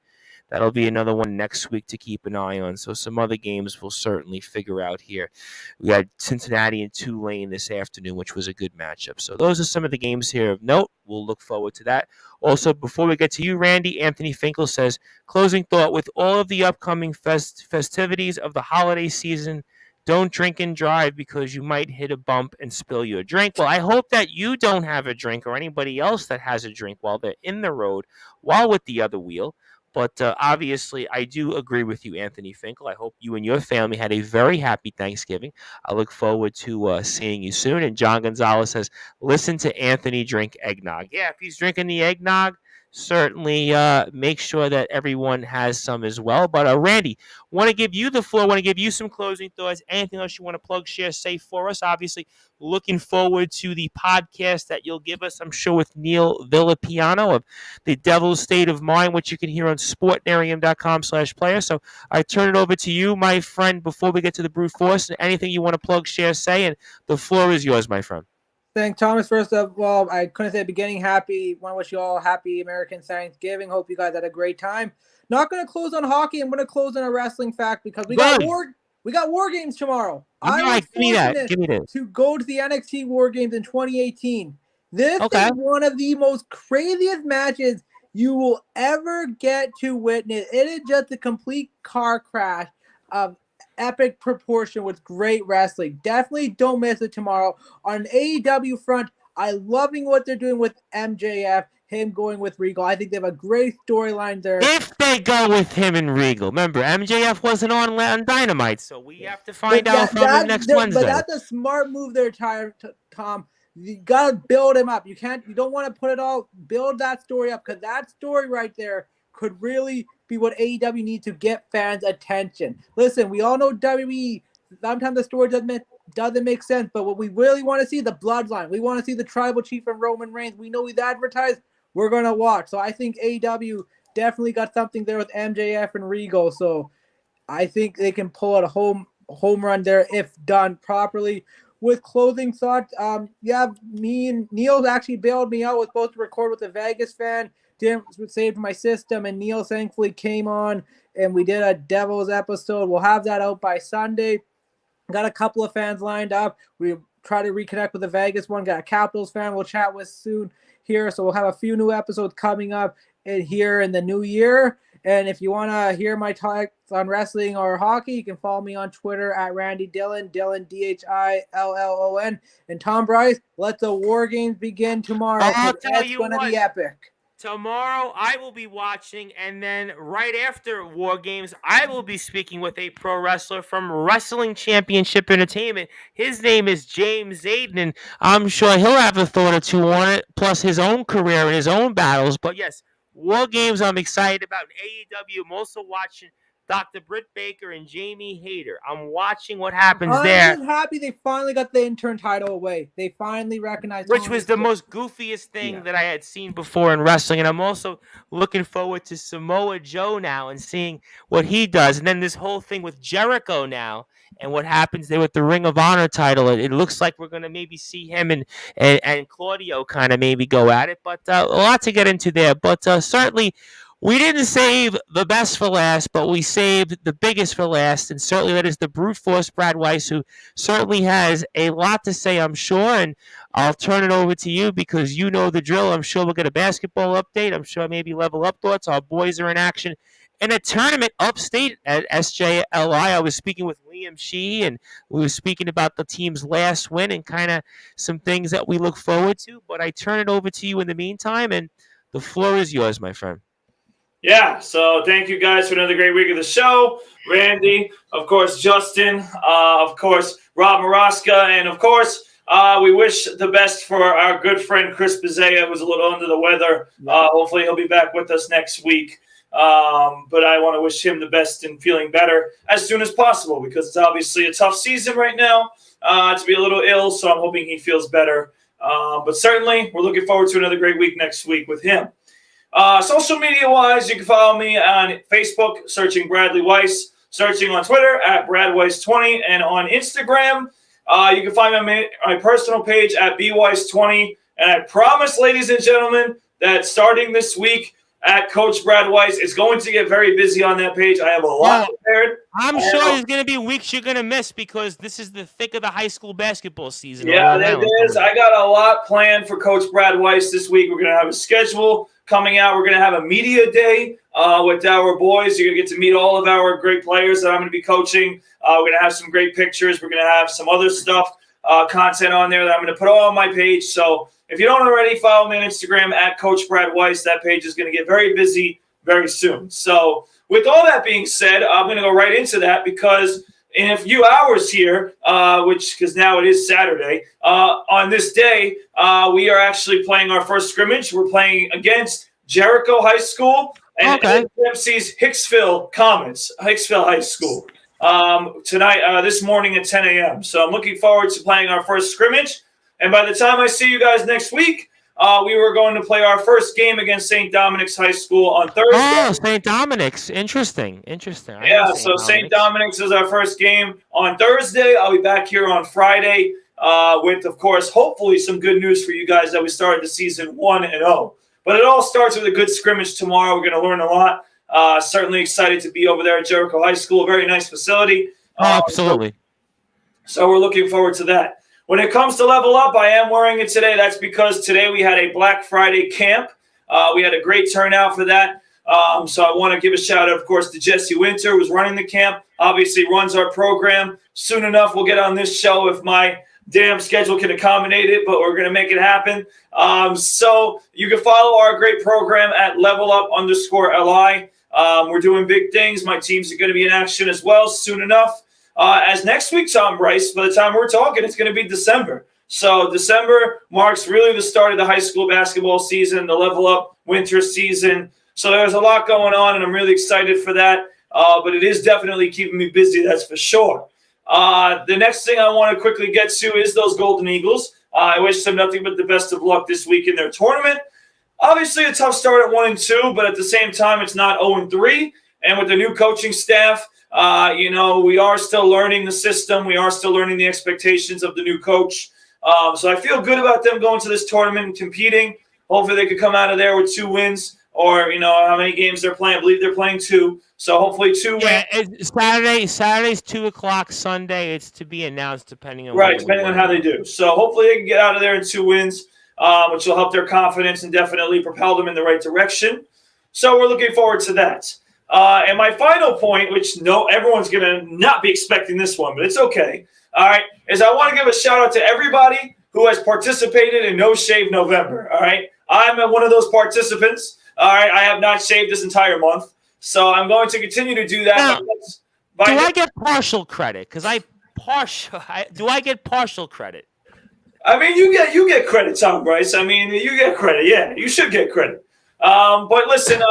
That'll be another one next week to keep an eye on. So some other games we'll certainly figure out here. We had Cincinnati and Tulane this afternoon, which was a good matchup. So those are some of the games here of note. We'll look forward to that. Also, before we get to you, Randy, Anthony Finkel says, closing thought, with all of the upcoming festivities of the holiday season, don't drink and drive because you might hit a bump and spill your drink. Well, I hope that you don't have a drink or anybody else that has a drink while they're in the road while with the other wheel. But obviously, I do agree with you, Anthony Finkel. I hope you and your family had a very happy Thanksgiving. I look forward to seeing you soon. And John Gonzalez says, listen to Anthony drink eggnog. Yeah, if he's drinking the eggnog, certainly make sure that everyone has some as well. But Randy, want to give you the floor, want to give you some closing thoughts. Anything else you want to plug, share, say for us? Obviously, looking forward to the podcast that you'll give us, I'm sure, with Neil Villapiano of The Devil's State of Mind, which you can hear on sportnarium.com/player. So I turn it over to you, my friend, before we get to the brute force. Anything you want to plug, share, say, and the floor is yours, my friend. Thank Thomas. First of all, I couldn't say at the beginning, want to wish you all happy American Thanksgiving. Hope you guys had a great time. Not going to close on hockey. I'm going to close on a wrestling fact because we got war games tomorrow. I was fortunate to go to the NXT War Games in 2018. This is one of the most craziest matches you will ever get to witness. It is just a complete car crash of epic proportion with great wrestling. Definitely don't miss it tomorrow. On an AEW front, I'm loving what they're doing with MJF, him going with Regal. I think they have a great storyline there. If they go with him and Regal. Remember, MJF wasn't on Dynamite, so we have to find out from him next Wednesday. But that's a smart move there, Tom. You got to build him up. You don't want to build that story up, because that story right there could really be what AEW needs to get fans' attention. Listen, we all know WWE, sometimes the story doesn't make sense, but what we really want to see, the bloodline. We want to see the tribal chief and Roman Reigns. We know he's advertised. We're going to watch. So I think AEW definitely got something there with MJF and Regal. So I think they can pull out a home run there if done properly. With closing thoughts, me and Neil actually bailed me out. Was supposed to record with a Vegas fan. Didn't save my system, and Neil thankfully came on, and we did a Devils episode. We'll have that out by Sunday. Got a couple of fans lined up. We try to reconnect with the Vegas one. Got a Capitals fan we'll chat with soon here. So we'll have a few new episodes coming up here in the new year. And if you want to hear my talks on wrestling or hockey, you can follow me on Twitter at Randy Dillon, Dillon. And Tom Bryce, let the War Games begin tomorrow. I'll tell It's you going to what. be epic. Tomorrow, I will be watching, and then right after War Games, I will be speaking with a pro wrestler from Wrestling Championship Entertainment. His name is James Zayden, and I'm sure he'll have a thought or two on it, plus his own career and his own battles. But yes, War Games I'm excited about. AEW, I'm also watching Dr. Britt Baker and Jamie Hayter. I'm watching what happens there. I'm happy they finally got the intern title away. They finally recognized, which was the most goofiest thing that I had seen before in wrestling. And I'm also looking forward to Samoa Joe now and seeing what he does. And then this whole thing with Jericho now and what happens there with the Ring of Honor title. It looks like we're going to maybe see him and Claudio kind of maybe go at it. But a lot to get into there. But certainly we didn't save the best for last, but we saved the biggest for last. And certainly that is the brute force Brad Weiss, who certainly has a lot to say, I'm sure. And I'll turn it over to you because you know the drill. I'm sure we'll get a basketball update. I'm sure maybe level up thoughts. Our boys are in action in a tournament upstate at SJLI. I was speaking with Liam Shee, and we were speaking about the team's last win and kind of some things that we look forward to. But I turn it over to you in the meantime, and the floor is yours, my friend. Yeah, so thank you guys for another great week of the show. Randy, of course, Justin, of course, Rob Maraska, and of course, we wish the best for our good friend Chris Bezea, who's a little under the weather. Hopefully he'll be back with us next week. But I want to wish him the best and feeling better as soon as possible because it's obviously a tough season right now to be a little ill, so I'm hoping he feels better. But certainly, we're looking forward to another great week next week with him. Social media-wise, you can follow me on Facebook, searching Bradley Weiss, searching on Twitter at BradWeiss20, and on Instagram, you can find me on my personal page at BWeiss20. And I promise, ladies and gentlemen, that starting this week at Coach Brad Weiss, it's going to get very busy on that page. I have a lot prepared. I'm sure there's going to be weeks you're going to miss because this is the thick of the high school basketball season. Yeah, it is. I got a lot planned for Coach Brad Weiss this week. We're going to have a schedule coming out. We're going to have a media day with our boys. You're going to get to meet all of our great players that I'm going to be coaching. We're going to have some great pictures. We're going to have some other stuff, content on there that I'm going to put all on my page. So if you don't already, follow me on Instagram at Coach Brad Weiss. That page is going to get very busy very soon. So with all that being said, I'm going to go right into that because in a few hours here, because now it is Saturday, on this day, we are actually playing our first scrimmage. We're playing against Jericho High School and MC's Hicksville High School tonight, this morning at 10 a.m. So I'm looking forward to playing our first scrimmage. And by the time I see you guys next week, we were going to play our first game against St. Dominic's High School on Thursday. Oh, St. Dominic's. Interesting. Yeah, so St. Dominic's is our first game on Thursday. I'll be back here on Friday with, of course, hopefully some good news for you guys that we started the season 1-0. But it all starts with a good scrimmage tomorrow. We're going to learn a lot. Certainly excited to be over there at Jericho High School. A very nice facility. Absolutely. So we're looking forward to that. When it comes to Level Up, I am wearing it today. That's because today we had a Black Friday camp. We had a great turnout for that. So I want to give a shout out, of course, to Jesse Winter, who's running the camp, obviously runs our program. Soon enough, we'll get on this show if my damn schedule can accommodate it, but we're going to make it happen. So you can follow our great program at levelup_LI. We're doing big things. My teams are going to be in action as well soon enough. As next week, Tom Bryce, by the time we're talking, it's going to be December. So December marks really the start of the high school basketball season, the Level Up winter season. So there's a lot going on, and I'm really excited for that. But it is definitely keeping me busy, that's for sure. The next thing I want to quickly get to is those Golden Eagles. I wish them nothing but the best of luck this week in their tournament. Obviously, a tough start at 1-2, but at the same time, it's not 0-3. And with the new coaching staff, we are still learning the system. We are still learning the expectations of the new coach. So I feel good about them going to this tournament and competing. Hopefully they could come out of there with 2 wins or how many games they're playing. I believe they're playing 2. So hopefully 2 Yeah, wins. it's Saturday's 2:00. Sunday, it's to be announced depending on Right, when we depending on win. how they do. So hopefully they can get out of there in 2 wins, which will help their confidence and definitely propel them in the right direction. So we're looking forward to that. And my final point, which everyone's going to not be expecting this one, but it's okay. All right, is I want to give a shout out to everybody who has participated in No Shave November. All right, I'm one of those participants. All right, I have not shaved this entire month, so I'm going to continue to do that. Now, do I get partial credit? Because do I get partial credit? I mean, you get credit, Tom Bryce. I mean, you get credit. Yeah, you should get credit. But listen,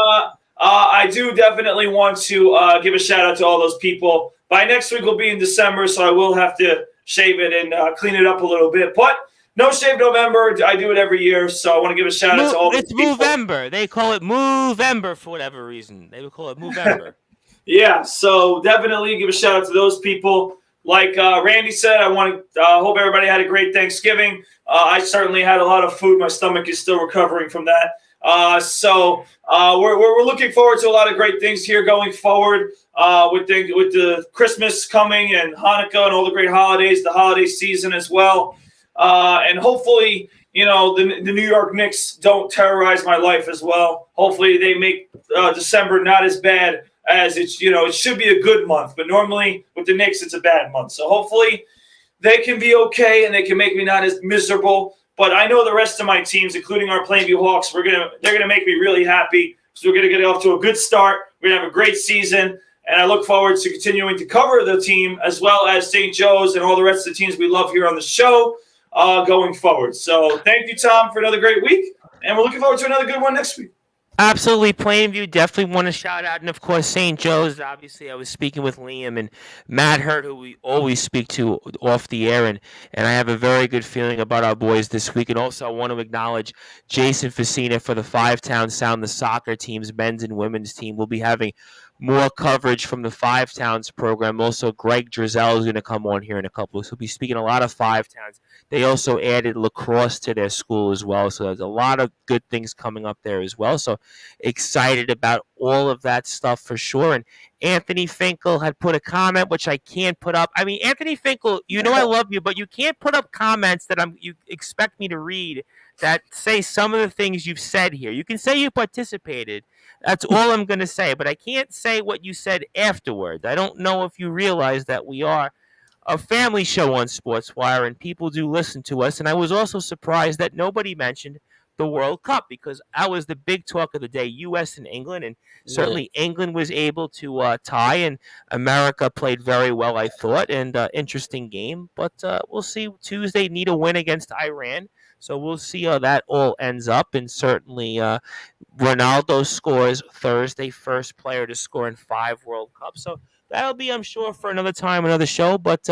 I do definitely want to give a shout out to all those people. By next week will be in December, so I will have to shave it and clean it up a little bit. But No Shave November, I do it every year, so I want to give a shout out to all those people. It's Movember. They call it Movember for whatever reason. They would call it Movember. Yeah, so definitely give a shout out to those people. Like Randy said, I want to hope everybody had a great Thanksgiving. I certainly had a lot of food. My stomach is still recovering from that. So we're looking forward to a lot of great things here going forward with the Christmas coming and Hanukkah and all the great holidays, the holiday season as well. And hopefully, the New York Knicks don't terrorize my life as well. Hopefully they make December not as bad as it should be a good month, but normally with the Knicks, it's a bad month. So hopefully they can be okay and they can make me not as miserable. But I know the rest of my teams, including our Plainview Hawks, they're gonna make me really happy because we're gonna get off to a good start. We're gonna have a great season, and I look forward to continuing to cover the team as well as St. Joe's and all the rest of the teams we love here on the show going forward. So thank you, Tom, for another great week, and we're looking forward to another good one next week. Absolutely, Plainview. Definitely want to shout out, and of course, St. Joe's. Obviously, I was speaking with Liam and Matt Hurt, who we always speak to off the air, and I have a very good feeling about our boys this week. And also, I want to acknowledge Jason Facina for the Five Town Sound, the soccer team's men's and women's team. We'll be having more coverage from the Five Towns program. Also, Greg Drizel is going to come on here in a couple weeks. He'll be speaking a lot of Five Towns. They also added lacrosse to their school as well, so there's a lot of good things coming up there as well. So excited about all of that stuff for sure. And Anthony Finkel had put a comment which I can't put up. I mean, Anthony Finkel, I love you, but you can't put up comments that you expect me to read that say some of the things you've said here. You can say you participated. That's all I'm going to say, but I can't say what you said afterwards. I don't know if you realize that we are a family show on Sportswire, and people do listen to us. And I was also surprised that nobody mentioned the World Cup because that was the big talk of the day, U.S. and England. And certainly England was able to tie, and America played very well, I thought, and interesting game. But we'll see. Tuesday need a win against Iran. So we'll see how that all ends up. And certainly Ronaldo scores Thursday, first player to score in 5 World Cups. So that'll be, I'm sure, for another time, another show. But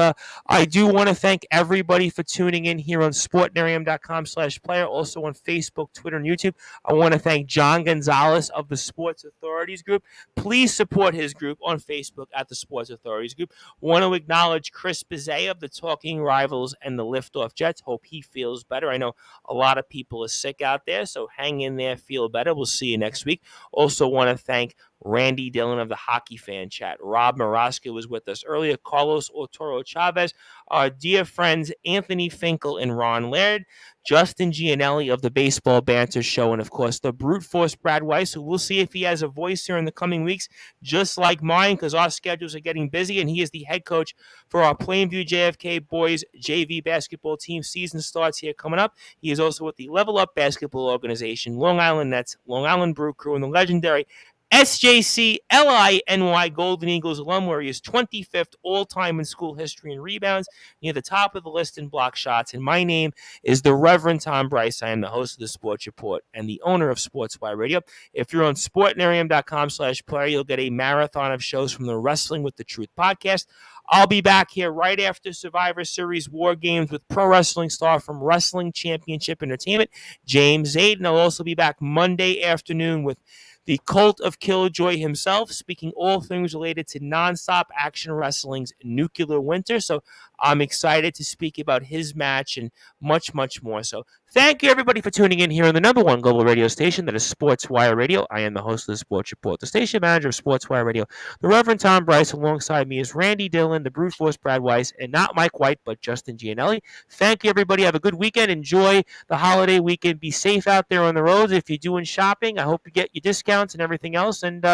I do want to thank everybody for tuning in here on sportnarium.com/player, also on Facebook, Twitter, and YouTube. I want to thank John Gonzalez of the Sports Authorities Group. Please support his group on Facebook at the Sports Authorities Group. Want to acknowledge Chris Bizet of the Talking Rivals and the Liftoff Jets. Hope he feels better. I know a lot of people are sick out there, so hang in there, feel better. We'll see you next week. Also want to thank Randy Dillon of the Hockey Fan Chat. Rob Maraska was with us earlier. Carlos Otoro Chavez. Our dear friends Anthony Finkel and Ron Laird. Justin Gianelli of the Baseball Banter Show. And, of course, the brute force Brad Weiss, who we'll see if he has a voice here in the coming weeks, just like mine, because our schedules are getting busy. And he is the head coach for our Plainview JFK Boys JV basketball team. Season starts here coming up. He is also with the Level Up Basketball Organization, Long Island Nets, Long Island Brew Crew, and the legendary SJC LINY Golden Eagles alum, where he is 25th all-time in school history and rebounds, near the top of the list in block shots. And my name is the Reverend Tom Bryce. I am the host of the Sports Report and the owner of Sportswire Radio. If you're on sportnarium.com/player, you'll get a marathon of shows from the Wrestling with the Truth podcast. I'll be back here right after Survivor Series War Games with pro wrestling star from Wrestling Championship Entertainment, James Zaid. And I'll also be back Monday afternoon with the Cult of Killjoy himself, speaking all things related to nonstop action wrestling's Nuclear Winter. So I'm excited to speak about his match and much, much more. So Thank you, everybody, for tuning in here on the #1 global radio station that is Sportswire Radio. I am the host of the Sports Report, the station manager of Sportswire Radio, the Reverend Tom Bryce. Alongside me is Randy Dillon, the brute force Brad Weiss, and not Mike White, but Justin Gianelli. Thank you, everybody. Have a good weekend. Enjoy the holiday weekend. Be safe out there on the roads. If you're doing shopping, I hope you get your discounts and everything else. And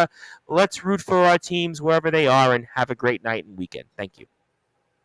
let's root for our teams wherever they are, and have a great night and weekend. Thank you.